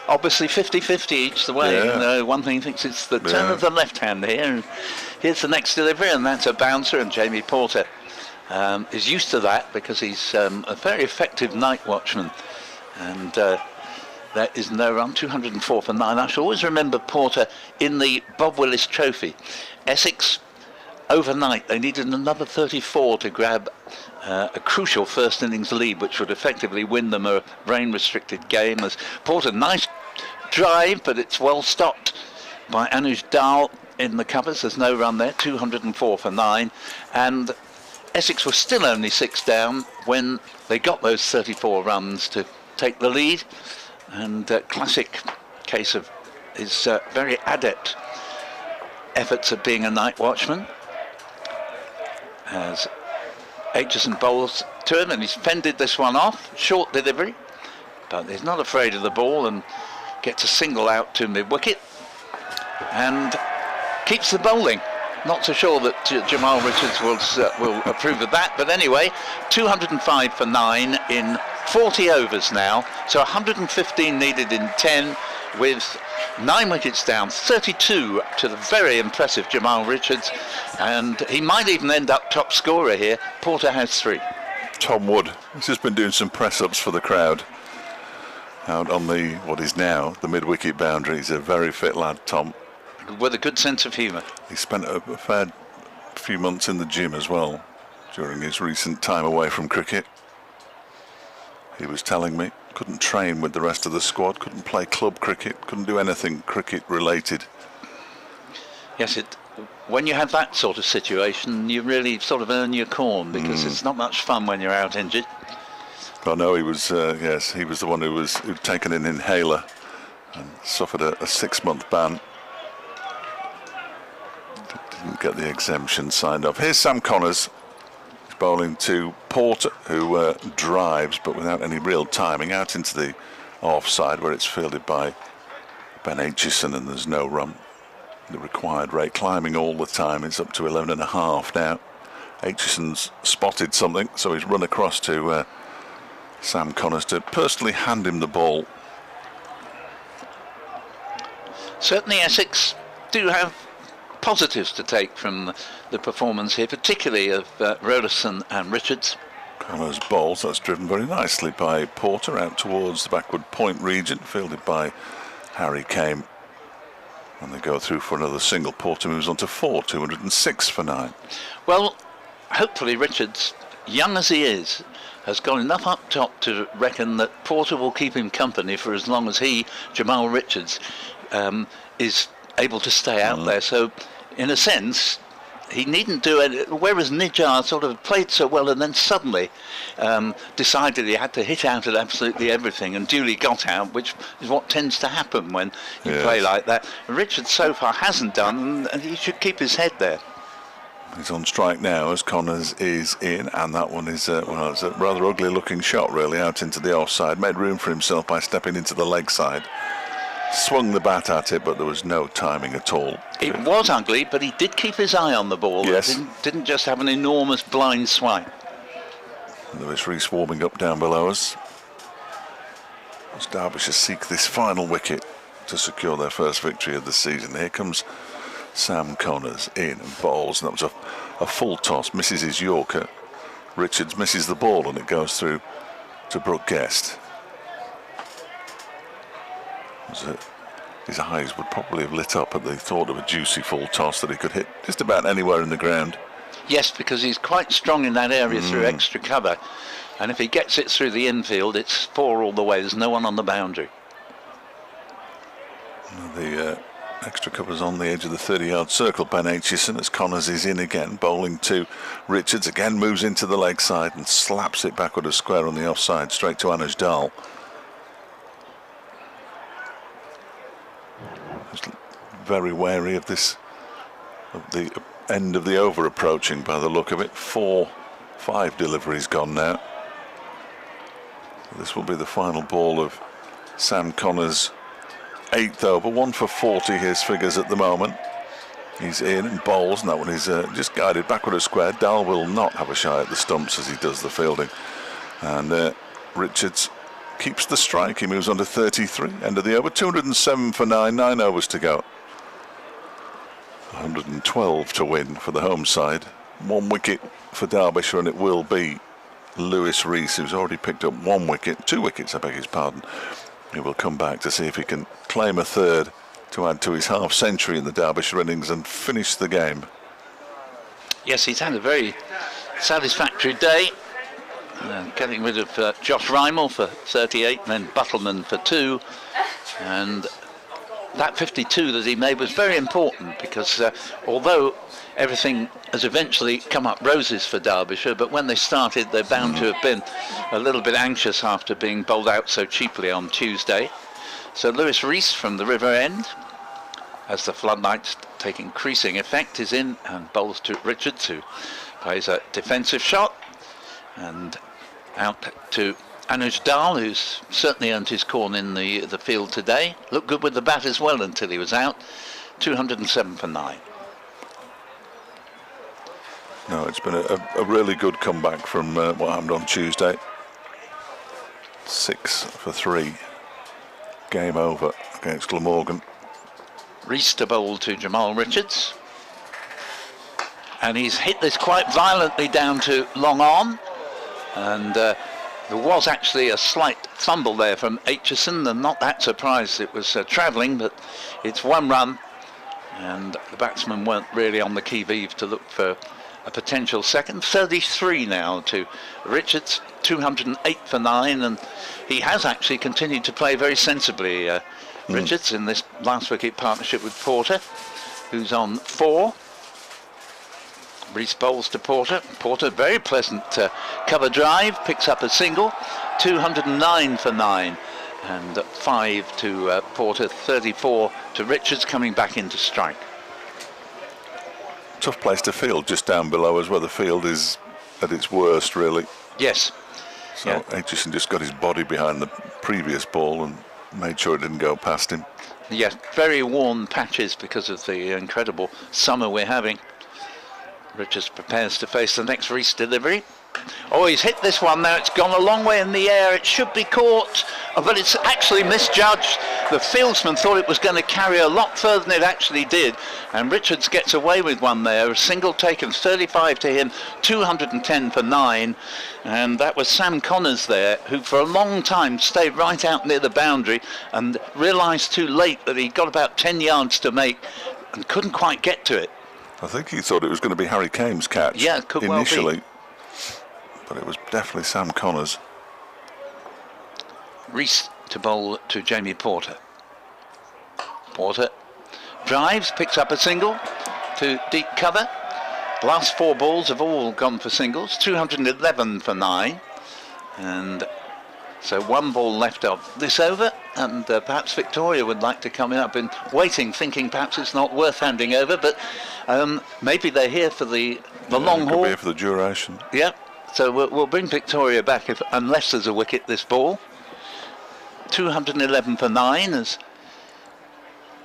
Obviously 50-50 each the way. Yeah. And, one thing thinks it's the turn of the left hand here. And here's the next delivery, and that's a bouncer, and Jamie Porter is used to that, because he's a very effective night watchman. And there is no run, 204 for 9. I shall always remember Porter in the Bob Willis Trophy. Essex, overnight, they needed another 34 to grab a crucial first innings lead, which would effectively win them a rain-restricted game. As Porter, nice drive, but it's well stopped by Anuj Dal in the covers. There's no run there, 204 for 9. And Essex was still only 6 down when they got those 34 runs to take the lead. And classic case of his very adept efforts of being a night watchman. As Aitchison bowls to him, and he's fended this one off. Short delivery, but he's not afraid of the ball and gets a single out to mid-wicket and keeps the bowling. Not so sure that Jamal Richards will approve of that, but anyway, 205 for 9 in 40 overs now, so 115 needed in 10, with 9 wickets down, 32 to the very impressive Jamal Richards, and he might even end up top scorer here. Porter has 3. Tom Wood has just been doing some press-ups for the crowd out on the, what is now, the mid-wicket boundary. He's a very fit lad, Tom. With a good sense of humour. He spent a fair few months in the gym as well during his recent time away from cricket. He was telling me, couldn't train with the rest of the squad, couldn't play club cricket, couldn't do anything cricket related. Yes, when you have that sort of situation, you really sort of earn your corn, because it's not much fun when you're out injured. I know he was, yes, he was the one who'd taken an inhaler and suffered a 6-month ban. Didn't get the exemption signed off. Here's Sam Connors. He's bowling to Porter, who drives, but without any real timing, out into the offside, where it's fielded by Ben Aitchison, and there's no run. The required rate, climbing all the time. It's up to 11.5 now. Aitchison's spotted something, so he's run across to Sam Connors to personally hand him the ball. Certainly Essex do have positives to take from the performance here, particularly of Roderson and Richards. Connors bowls, that's driven very nicely by Porter out towards the backward point region, fielded by Harry Kame. And they go through for another single. Porter moves on to 4, 206 for 9. Well, hopefully Richards, young as he is, has got enough up top to reckon that Porter will keep him company for as long as he, Jamal Richards, is able to stay out there. So, in a sense, he needn't do it. Whereas Nijar sort of played so well and then suddenly decided he had to hit out at absolutely everything and duly got out, which is what tends to happen when you play like that. Richards so far hasn't done, and he should keep his head there. He's on strike now as Connors is in, and that one is well, it's a rather ugly looking shot really, out into the offside. Made room for himself by stepping into the leg side. Swung the bat at it, but there was no timing at all. It was ugly, but he did keep his eye on the ball. Yes. Didn't just have an enormous blind swipe. Lewis Rees warming up down below us. As Derbyshire seek this final wicket to secure their first victory of the season. Here comes Sam Connors in and bowls, and that was a full toss. Misses his Yorker. Richards misses the ball, and it goes through to Brooke Guest. his eyes would probably have lit up at the thought of a juicy full toss that he could hit just about anywhere in the ground. Yes, because he's quite strong in that area through extra cover. And if he gets it through the infield, it's 4 all the way. There's no one on the boundary. The extra cover's on the edge of the 30-yard circle. Ben Aitchison, as Connors is in again, bowling to Richards. Again moves into the leg side and slaps it backward a square on the offside, straight to Anuj Dal. Just very wary of this, of the end of the over approaching by the look of it. 4-5 deliveries gone now. This will be the final ball of Sam Connors' 8th over. 1 for 40 his figures at the moment. He's in and bowls, and that one is just guided backward a square. Dahl will not have a shy at the stumps as he does the fielding, and Richards keeps the strike. He moves on to 33. End of the over. 207 for 9. 9 overs to go. 112 to win for the home side. 1 wicket for Derbyshire, and it will be Lewis Rees, who's already picked up 1 wicket, 2 wickets, I beg his pardon. He will come back to see if he can claim a 3rd to add to his half-century in the Derbyshire innings and finish the game. Yes, he's had a very satisfactory day. Getting rid of Josh Rymel for 38, and then Buttleman for 2. And that 52 that he made was very important because although everything has eventually come up roses for Derbyshire, but when they started, they're bound to have been a little bit anxious after being bowled out so cheaply on Tuesday. So Lewis Rees from the River End, as the floodlights take increasing effect, is in and bowls to Richards, who plays a defensive shot, and out to Anuj Dal, who's certainly earned his corn in the field today. Looked good with the bat as well until he was out. 207 for 9. No, it's been a really good comeback from what happened on Tuesday. 6 for 3. Game over against Glamorgan. Rees to bowl to Jamal Richards. And he's hit this quite violently down to long on. And there was actually a slight fumble there from Aitchison. I'm not that surprised it was travelling, but it's 1 run. And the batsmen weren't really on the qui-vive to look for a potential second. 33 now to Richards, 208 for 9, and he has actually continued to play very sensibly, Richards, in this last wicket partnership with Porter, who's on 4. Rees bowls to Porter. Porter, very pleasant cover drive, picks up a single. 209 for 9, and 5 to Porter. 34 to Richards, coming back into strike. Tough place to field, just down below us where the field is at its worst, really. Yes. So yeah. Aitchison just got his body behind the previous ball and made sure it didn't go past him. Yes, very worn patches because of the incredible summer we're having. Richards prepares to face the next Rees delivery. Oh, he's hit this one now. It's gone a long way in the air. It should be caught, but it's actually misjudged. The fieldsman thought it was going to carry a lot further than it actually did, and Richards gets away with one there. A single taken, 35 to him, 210 for 9, and that was Sam Connors there, who for a long time stayed right out near the boundary and realised too late that he'd got about 10 yards to make and couldn't quite get to it. I think he thought it was going to be Harry Kame's catch. Yeah, it could initially. well be. But it was definitely Sam Connors. Rees to bowl to Jamie Porter. Porter drives, picks up a single to deep cover. Last 4 balls have all gone for singles. 211 for 9. And so 1 ball left of this over, and perhaps Victoria would like to come in. I've been waiting, thinking perhaps it's not worth handing over, but maybe they're here for the long haul. Could be here for the duration. Yeah. So we'll bring Victoria back unless there's a wicket this ball. 211 for 9 as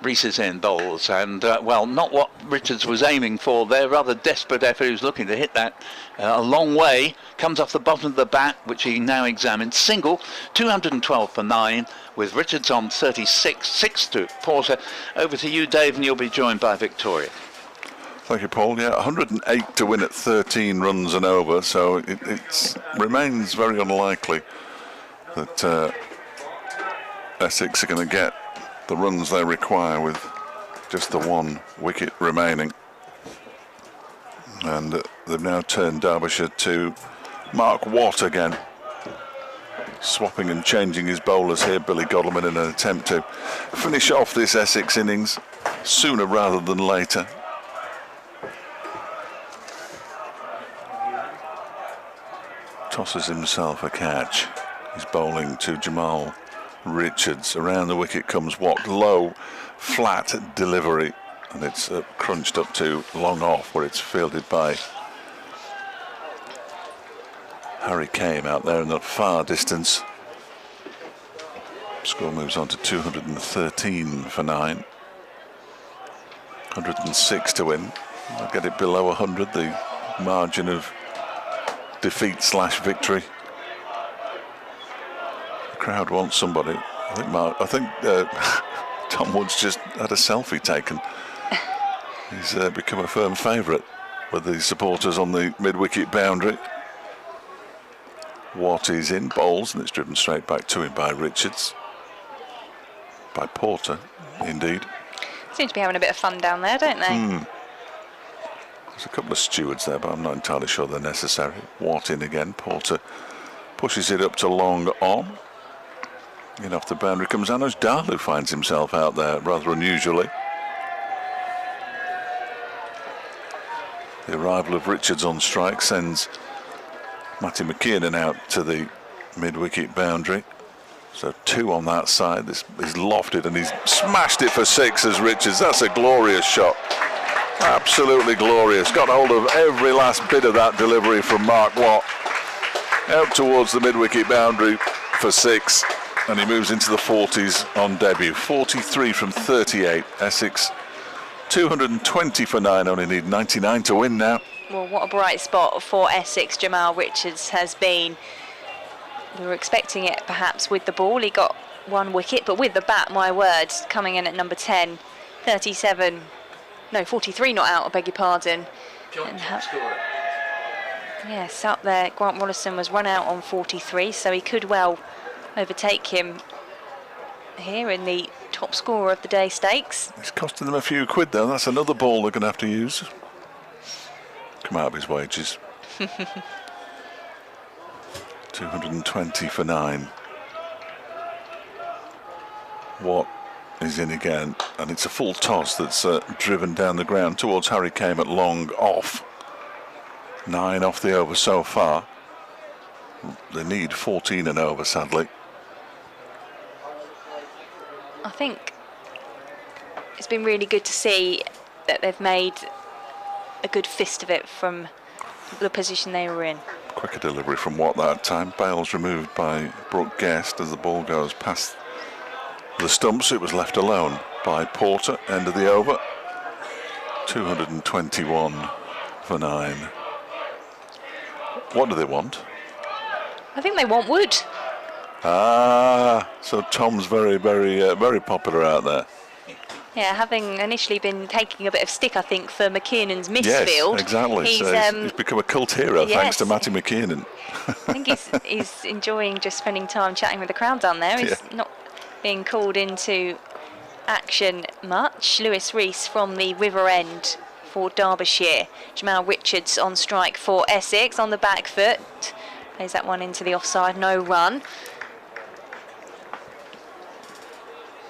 Rees is in bowls, and well, not what Richards was aiming for there. Rather desperate effort. He was looking to hit that a long way. Comes off the bottom of the bat, which he now examines. Single, 212 for 9 with Richards on 36. 6 to Porter. Over to you, Dave, and you'll be joined by Victoria. Thank you, Paul. Yeah, 108 to win at 13 runs and over, so it remains very unlikely that Essex are going to get the runs they require with just the 1 wicket remaining. And they've now turned Derbyshire to Mark Watt again. Swapping and changing his bowlers here, Billy Godleman, in an attempt to finish off this Essex innings sooner rather than later. Tosses himself a catch. He's bowling to Jamal Richards. Around the wicket comes Watt. Low, flat delivery. And it's crunched up to long off, where it's fielded by Harry Kame out there in the far distance. Score moves on to 213 for 9. 106 to win. I'll get it below 100, the margin of defeat/victory. The crowd wants somebody. I think Tom Wood's just had a selfie taken. He's become a firm favourite with the supporters on the mid-wicket boundary. Watt is in, bowls, and it's driven straight back to him by Richards. By Porter, indeed. Seem to be having a bit of fun down there, don't they? There's a couple of stewards there, but I'm not entirely sure they're necessary. Watt in again. Porter pushes it up to long on. In off the boundary comes Anuj Dal, who finds himself out there rather unusually. The arrival of Richards on strike sends Matty McKiernan out to the mid-wicket boundary. So 2 on that side. This is lofted and he's smashed it for 6 as Richards. That's a glorious shot. Absolutely glorious. Got hold of every last bit of that delivery from Mark Watt. Out towards the mid-wicket boundary for 6. And he moves into the 40s on debut. 43 from 38. Essex 220 for 9. Only need 99 to win now. Well, what a bright spot for Essex Jamal Richards has been. We were expecting it perhaps with the ball. He got 1 wicket, but with the bat, my word, coming in at number 10. 43 not out, I beg your pardon. Yes, up there, Grant Rollison was run out on 43, so he could well overtake him here in the top scorer of the day stakes. It's costing them a few quid though. That's another ball they're going to have to use. Come out of his wages. 220 for 9. Watt is in again, and it's a full toss that's driven down the ground towards Harry Kame at long off. 9 off the over so far. They need 14 and over, sadly. I think it's been really good to see that they've made a good fist of it from the position they were in. Quicker delivery from Watt that time. Bales removed by Brooke Guest as the ball goes past the stumps. It was left alone by Porter. End of the over. 221 for 9. What do they want? I think they want Wood. Ah, so Tom's very popular out there. Yeah, having initially been taking a bit of stick, I think, for McKiernan's misfield. Yes, exactly. He's become a cult hero thanks to Matty McKiernan. I think he's enjoying just spending time chatting with the crowd down there. He's not being called into action much. Lewis Rees from the River End for Derbyshire. Jamal Richards on strike for Essex on the back foot. Plays that one into the offside, no run.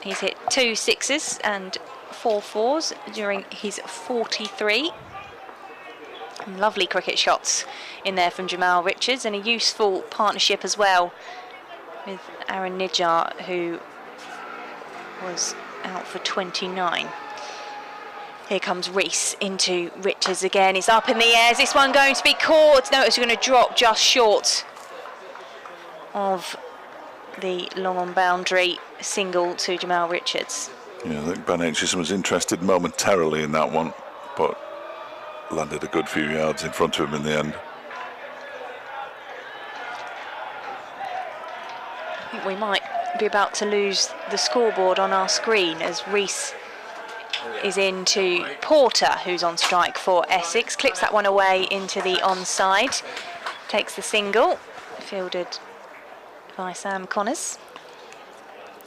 He's hit 2 6s and 4 4s during his 43. And lovely cricket shots in there from Jamal Richards, and a useful partnership as well with Aaron Nijjar, who was out for 29. Here comes Rees into Richards again. It's up in the air. Is this one going to be caught? No, it's going to drop just short of the long on boundary single to Jamal Richards. Yeah, I think Ben Aitchison was interested momentarily in that one, but landed a good few yards in front of him in the end. I think we might be about to lose the scoreboard on our screen as Rees is into Porter, who's on strike for Essex. Clips that one away into the onside. Takes the single, fielded by Sam Connors.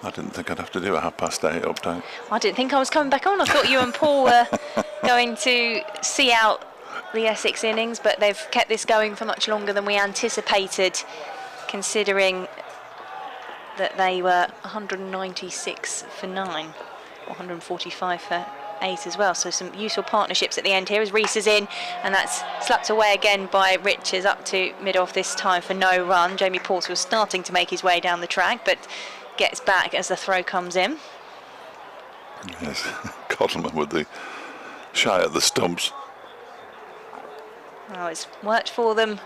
I didn't think I'd have to do a 8:30 update. I didn't think I was coming back on. I thought you and Paul were going to see out the Essex innings, but they've kept this going for much longer than we anticipated, considering that they were 196 for 9, or 145 for 8 as well. So some useful partnerships at the end here as Rees is in, and that's slapped away again by Richards up to mid-off this time for no run. Jamie Porter was starting to make his way down the track, but gets back as the throw comes in. Yes, Cottelman with the shy at the stumps. Oh, it's worked for them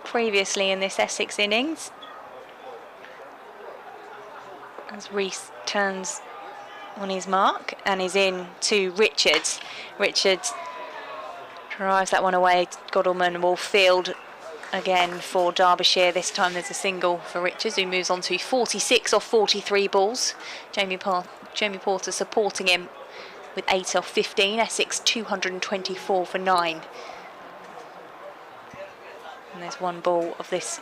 previously in this Essex innings. As Rees turns on his mark and is in to Richards. Richards drives that one away. Godalman will field again for Derbyshire. This time there's a single for Richards, who moves on to 46 off 43 balls. Jamie Porter supporting him with 8 off 15. Essex 224 for 9. And there's one ball of this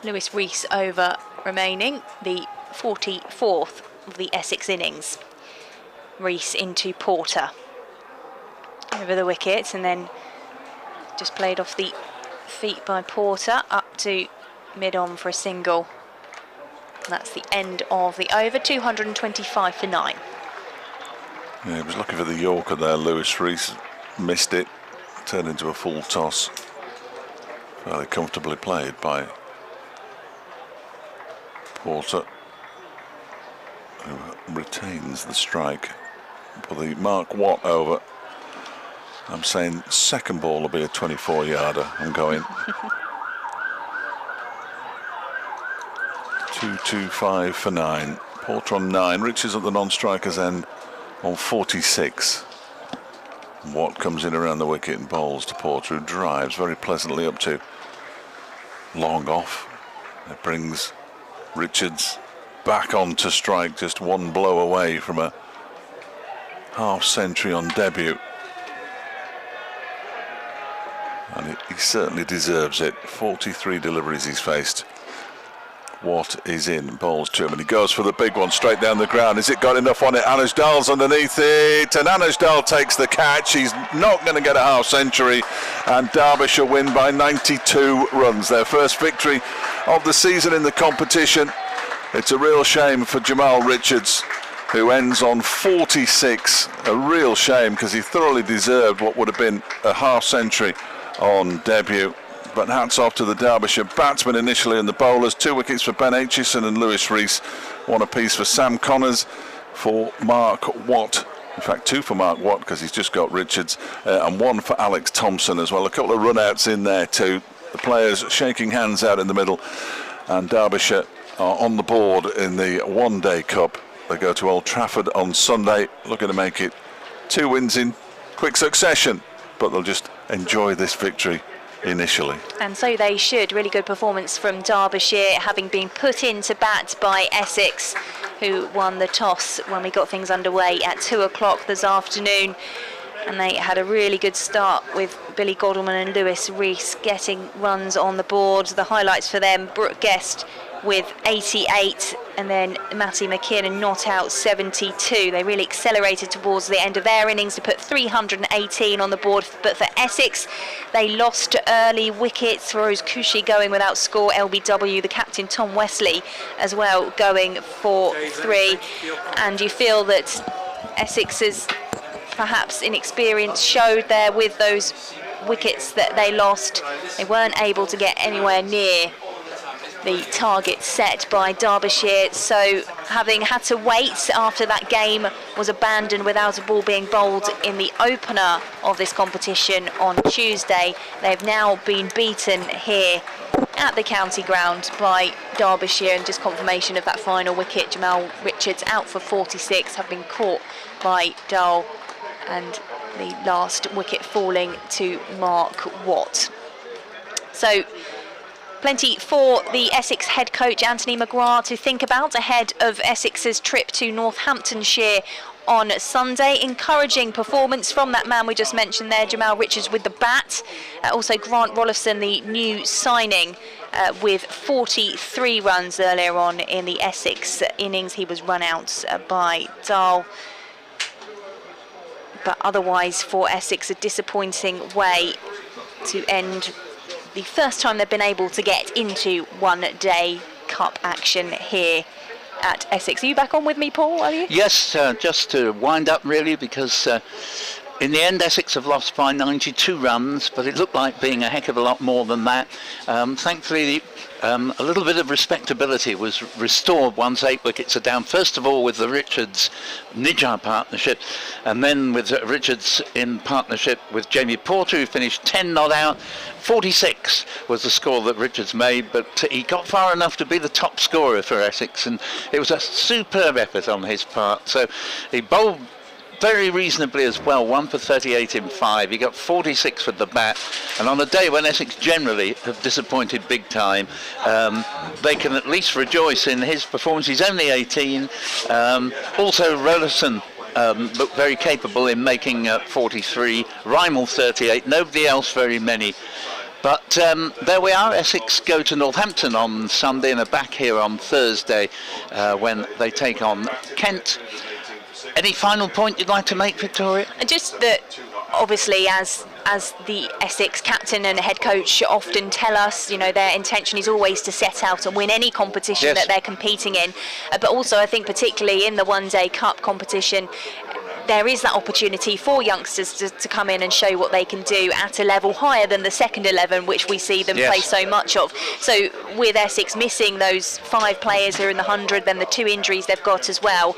Lewis Rees over remaining, the 44th of the Essex innings. Rees into Porter. Over the wicket, and then just played off the feet by Porter up to mid-on for a single. And that's the end of the over, 225 for 9. Yeah, he was looking for the Yorker there. Lewis Rees missed it, turned into a full toss. Fairly comfortably played by Porter, who retains the strike for the Mark Watt over. I'm saying second ball will be a 24-yarder. I'm going 225 for 9. Porter on 9. Richards at the non-striker's end on 46. Watt comes in around the wicket and bowls to Porter, who drives very pleasantly up to long off. It brings Richards back on to strike, just one blow away from a half century on debut. And he certainly deserves it. 43 deliveries he's faced. Watt is in, bowls to him, and he goes for the big one straight down the ground. Has it got enough on it? Anashdal's underneath it, and Anashdal takes the catch. He's not going to get a half century, and Derbyshire win by 92 runs. Their first victory of the season in the competition. It's a real shame for Jamal Richards, who ends on 46. A real shame, because he thoroughly deserved what would have been a half century on debut. But hats off to the Derbyshire batsmen initially, and the bowlers. 2 wickets for Ben Aitchison and Lewis Rees. 1 apiece for Sam Connors, for Mark Watt. In fact, 2 for Mark Watt, because he's just got Richards, and 1 for Alex Thompson as well. A couple of run-outs in there too. The players shaking hands out in the middle, and Derbyshire are on the board in the One-Day Cup. They go to Old Trafford on Sunday, looking to make it 2 wins in quick succession, but they'll just enjoy this victory initially. And so they should. Really good performance from Derbyshire, having been put into bat by Essex, who won the toss when we got things underway at 2 o'clock this afternoon. And they had a really good start with Billy Godalman and Lewis Rees getting runs on the board. The highlights for them: Brooke Guest with 88, and then Matty McKinnon not out 72. They really accelerated towards the end of their innings to put 318 on the board. But for Essex, they lost early wickets. Rose Cushy going without score. LBW, the captain Tom Wesley as well, going for 3. And you feel that Essex's perhaps inexperience showed there with those wickets that they lost. They weren't able to get anywhere near the target set by Derbyshire, so having had to wait after that game was abandoned without a ball being bowled in the opener of this competition on Tuesday, they've now been beaten here at the county ground by Derbyshire, and just confirmation of that final wicket. Jamal Richards out for 46, have been caught by Dull, and the last wicket falling to Mark Watt. So plenty for the Essex head coach Anthony McGrath to think about ahead of Essex's trip to Northamptonshire on Sunday. Encouraging performance from that man we just mentioned there, Jamal Richards with the bat. Also Grant Rollison, the new signing with 43 runs earlier on in the Essex innings. He was run out by Dahl. But otherwise for Essex, a disappointing way to end the first time they've been able to get into one-day cup action here at Essex. Are you back on with me, Paul, are you? Yes, just to wind up really, because in the end Essex have lost by 92 runs, but it looked like being a heck of a lot more than that. Thankfully, a little bit of respectability was restored once 8 wickets are down. First of all with the Richards-Nijjar partnership, and then with Richards in partnership with Jamie Porter, who finished 10 not out. 46 was the score that Richards made, but he got far enough to be the top scorer for Essex, and it was a superb effort on his part. So he bowled very reasonably as well, 1 for 38 in 5. He got 46 with the bat, and on a day when Essex generally have disappointed big time, they can at least rejoice in his performance. He's only 18. Also Rollerson looked very capable in making 43, Rymel 38, nobody else very many. But there we are. Essex go to Northampton on Sunday and are back here on Thursday when they take on Kent. Any final point you'd like to make, Victoria? Just that, obviously, as the Essex captain and head coach often tell us, you know, their intention is always to set out and win any competition that they're competing in. But also, I think particularly in the one-day cup competition, there is that opportunity for youngsters to come in and show what they can do at a level higher than the second 11, which we see them play so much of. So with Essex missing those 5 players who are in the 100, then the 2 injuries they've got as well,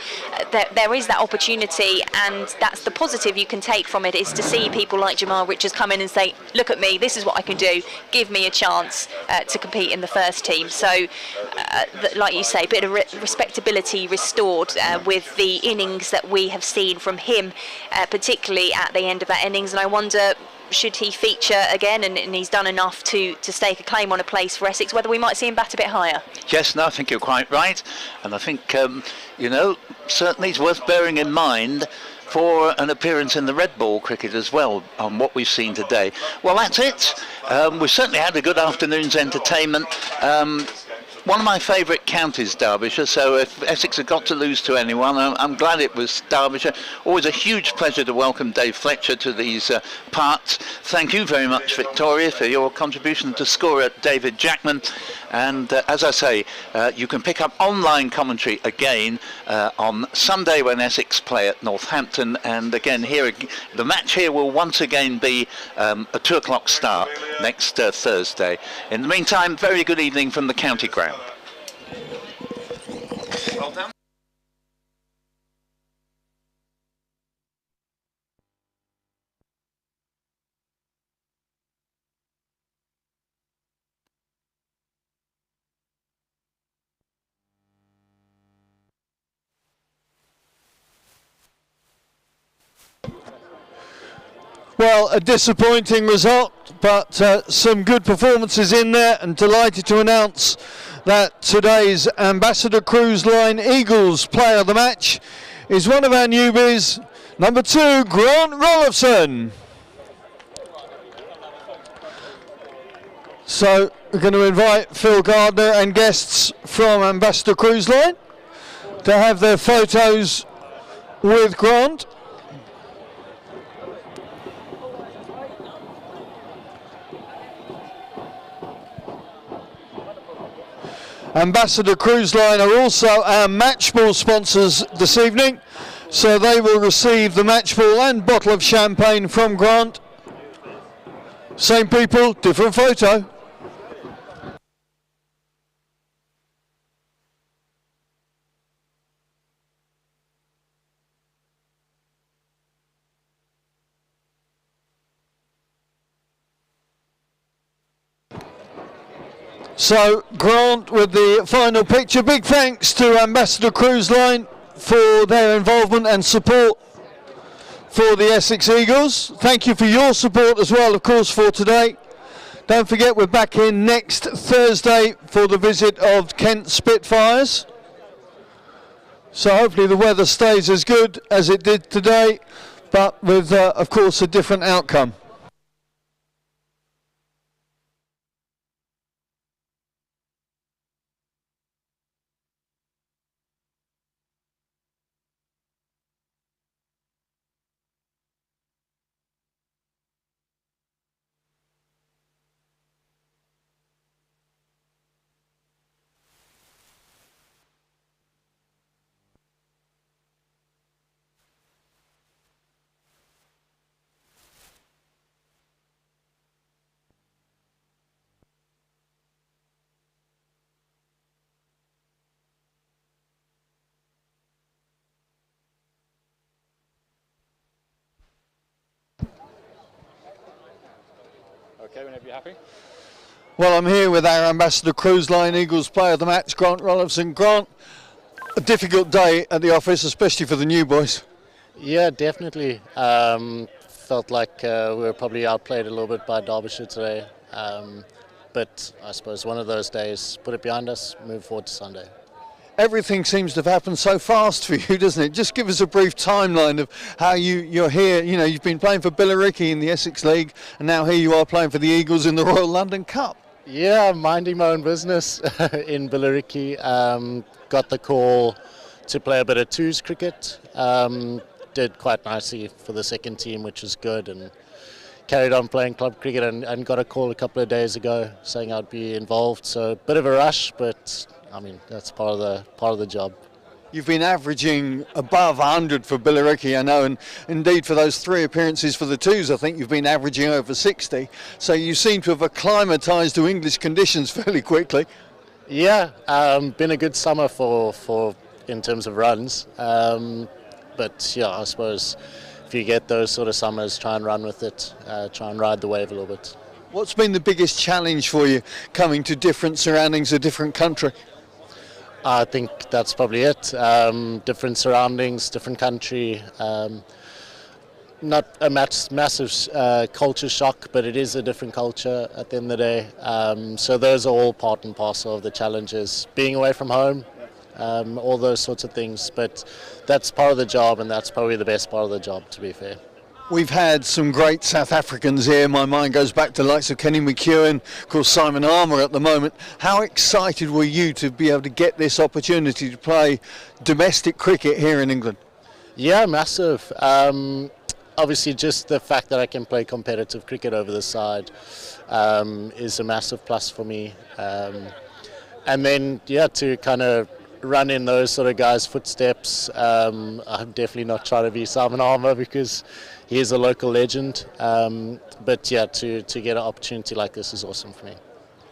there is that opportunity, and that's the positive you can take from it, is to see people like Jamal Richards come in and say, look at me, this is what I can do, give me a chance to compete in the first team. So like you say, a bit of respectability restored with the innings that we have seen from him, particularly at the end of that innings. And I wonder, should he feature again, and he's done enough to stake a claim on a place for Essex, whether we might see him bat a bit higher? Yes, no, I think you're quite right, and I think you know, certainly it's worth bearing in mind for an appearance in the red ball cricket as well, on what we've seen today. Well, that's it. We've certainly had a good afternoon's entertainment. One of my favourite counties, Derbyshire, so if Essex have got to lose to anyone, I'm glad it was Derbyshire. Always a huge pleasure to welcome Dave Fletcher to these parts. Thank you very much, Victoria, for your contribution to scorer David Jackman. And as I say, you can pick up online commentary again on Sunday when Essex play at Northampton. And again, here the match here will once again be a 2 o'clock start next Thursday. In the meantime, very good evening from the county ground. Well done. Well, a disappointing result, but some good performances in there, and delighted to announce that today's Ambassador Cruise Line Eagles player of the match is one of our newbies, number 2, Grant Rollifson. So we're going to invite Phil Gardner and guests from Ambassador Cruise Line to have their photos with Grant. Ambassador Cruise Line are also our match ball sponsors this evening, so they will receive the match ball and bottle of champagne from Grant. Same people, different photo. So Grant with the final picture. Big thanks to Ambassador Cruise Line for their involvement and support for the Essex Eagles. Thank you for your support as well, of course, for today. Don't forget, we're back in next Thursday for the visit of Kent Spitfires. So hopefully the weather stays as good as it did today, but with, of course, a different outcome. Okay, whenever you're happy. Well, I'm here with our Ambassador Cruise Line Eagles player of the match, Grant Rolifson. Grant, a difficult day at the office, especially for the new boys. Yeah, definitely. Felt like we were probably outplayed a little bit by Derbyshire today. But I suppose one of those days, put it behind us, move forward to Sunday. Everything seems to have happened so fast for you, doesn't it? Just give us a brief timeline of how you're here. You know, you've been playing for Billericay in the Essex League, and now here you are playing for the Eagles in the Royal London Cup. Yeah, minding my own business in Billericay. Got the call to play a bit of twos cricket. Did quite nicely for the second team, which was good, and carried on playing club cricket and got a call a couple of days ago saying I'd be involved. So a bit of a rush, but I mean that's part of the job. You've been averaging above 100 for Billericay, I know, and indeed for those 3 appearances for the twos, I think you've been averaging over 60. So you seem to have acclimatised to English conditions fairly quickly. Yeah, been a good summer for in terms of runs. But yeah, I suppose if you get those sort of summers, try and run with it, try and ride the wave a little bit. What's been the biggest challenge for you coming to different surroundings, a different country? I think that's probably it. Different surroundings, different country. Not a massive culture shock, but it is a different culture at the end of the day. So those are all part and parcel of the challenges. Being away from home, all those sorts of things. But that's part of the job, and that's probably the best part of the job, to be fair. We've had some great South Africans here. My mind goes back to the likes of Kenny McEwen, of course Simon Armour at the moment. How excited were you to be able to get this opportunity to play domestic cricket here in England? Yeah, massive. Obviously just the fact that I can play competitive cricket over the side is a massive plus for me. And then, yeah, to kind of run in those sort of guys' footsteps. I'm definitely not trying to be Simon Armour because he is a local legend. But yeah, to get an opportunity like this is awesome for me.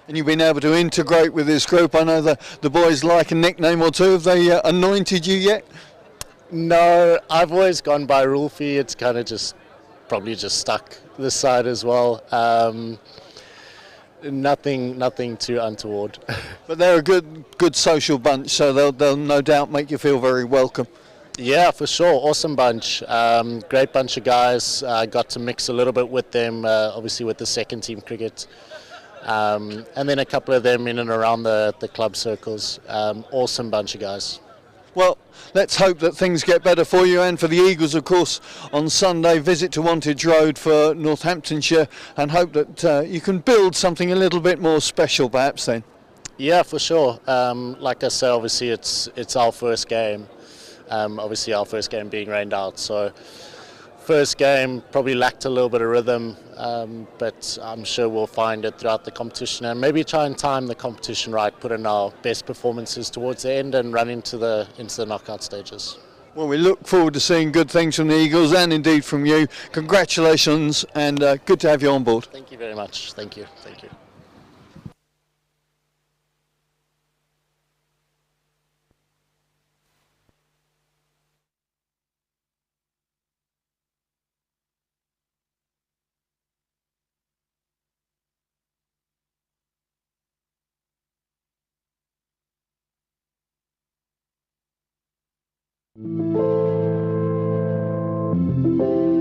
And you've been able to integrate with this group. I know the boys like a nickname or two. Have they anointed you yet? No, I've always gone by Rolfie. It's kind of probably just stuck this side as well. Nothing too untoward. But they're a good social bunch, so they'll no doubt make you feel very welcome. Yeah, for sure. Awesome bunch. Great bunch of guys. I got to mix a little bit with them, obviously with the second team cricket. And then a couple of them in and around the club circles. Awesome bunch of guys. Well, let's hope that things get better for you and for the Eagles, of course, on Sunday. Visit to Wantage Road for Northamptonshire and hope that you can build something a little bit more special perhaps then. Yeah, for sure. Like I say, obviously it's our first game. Obviously our first game being rained out. So first game probably lacked a little bit of rhythm, but I'm sure we'll find it throughout the competition and maybe try and time the competition right, put in our best performances towards the end and run into the knockout stages. Well, we look forward to seeing good things from the Eagles and indeed from you. Congratulations and good to have you on board. Thank you very much. Thank you. Thank you. Thank you.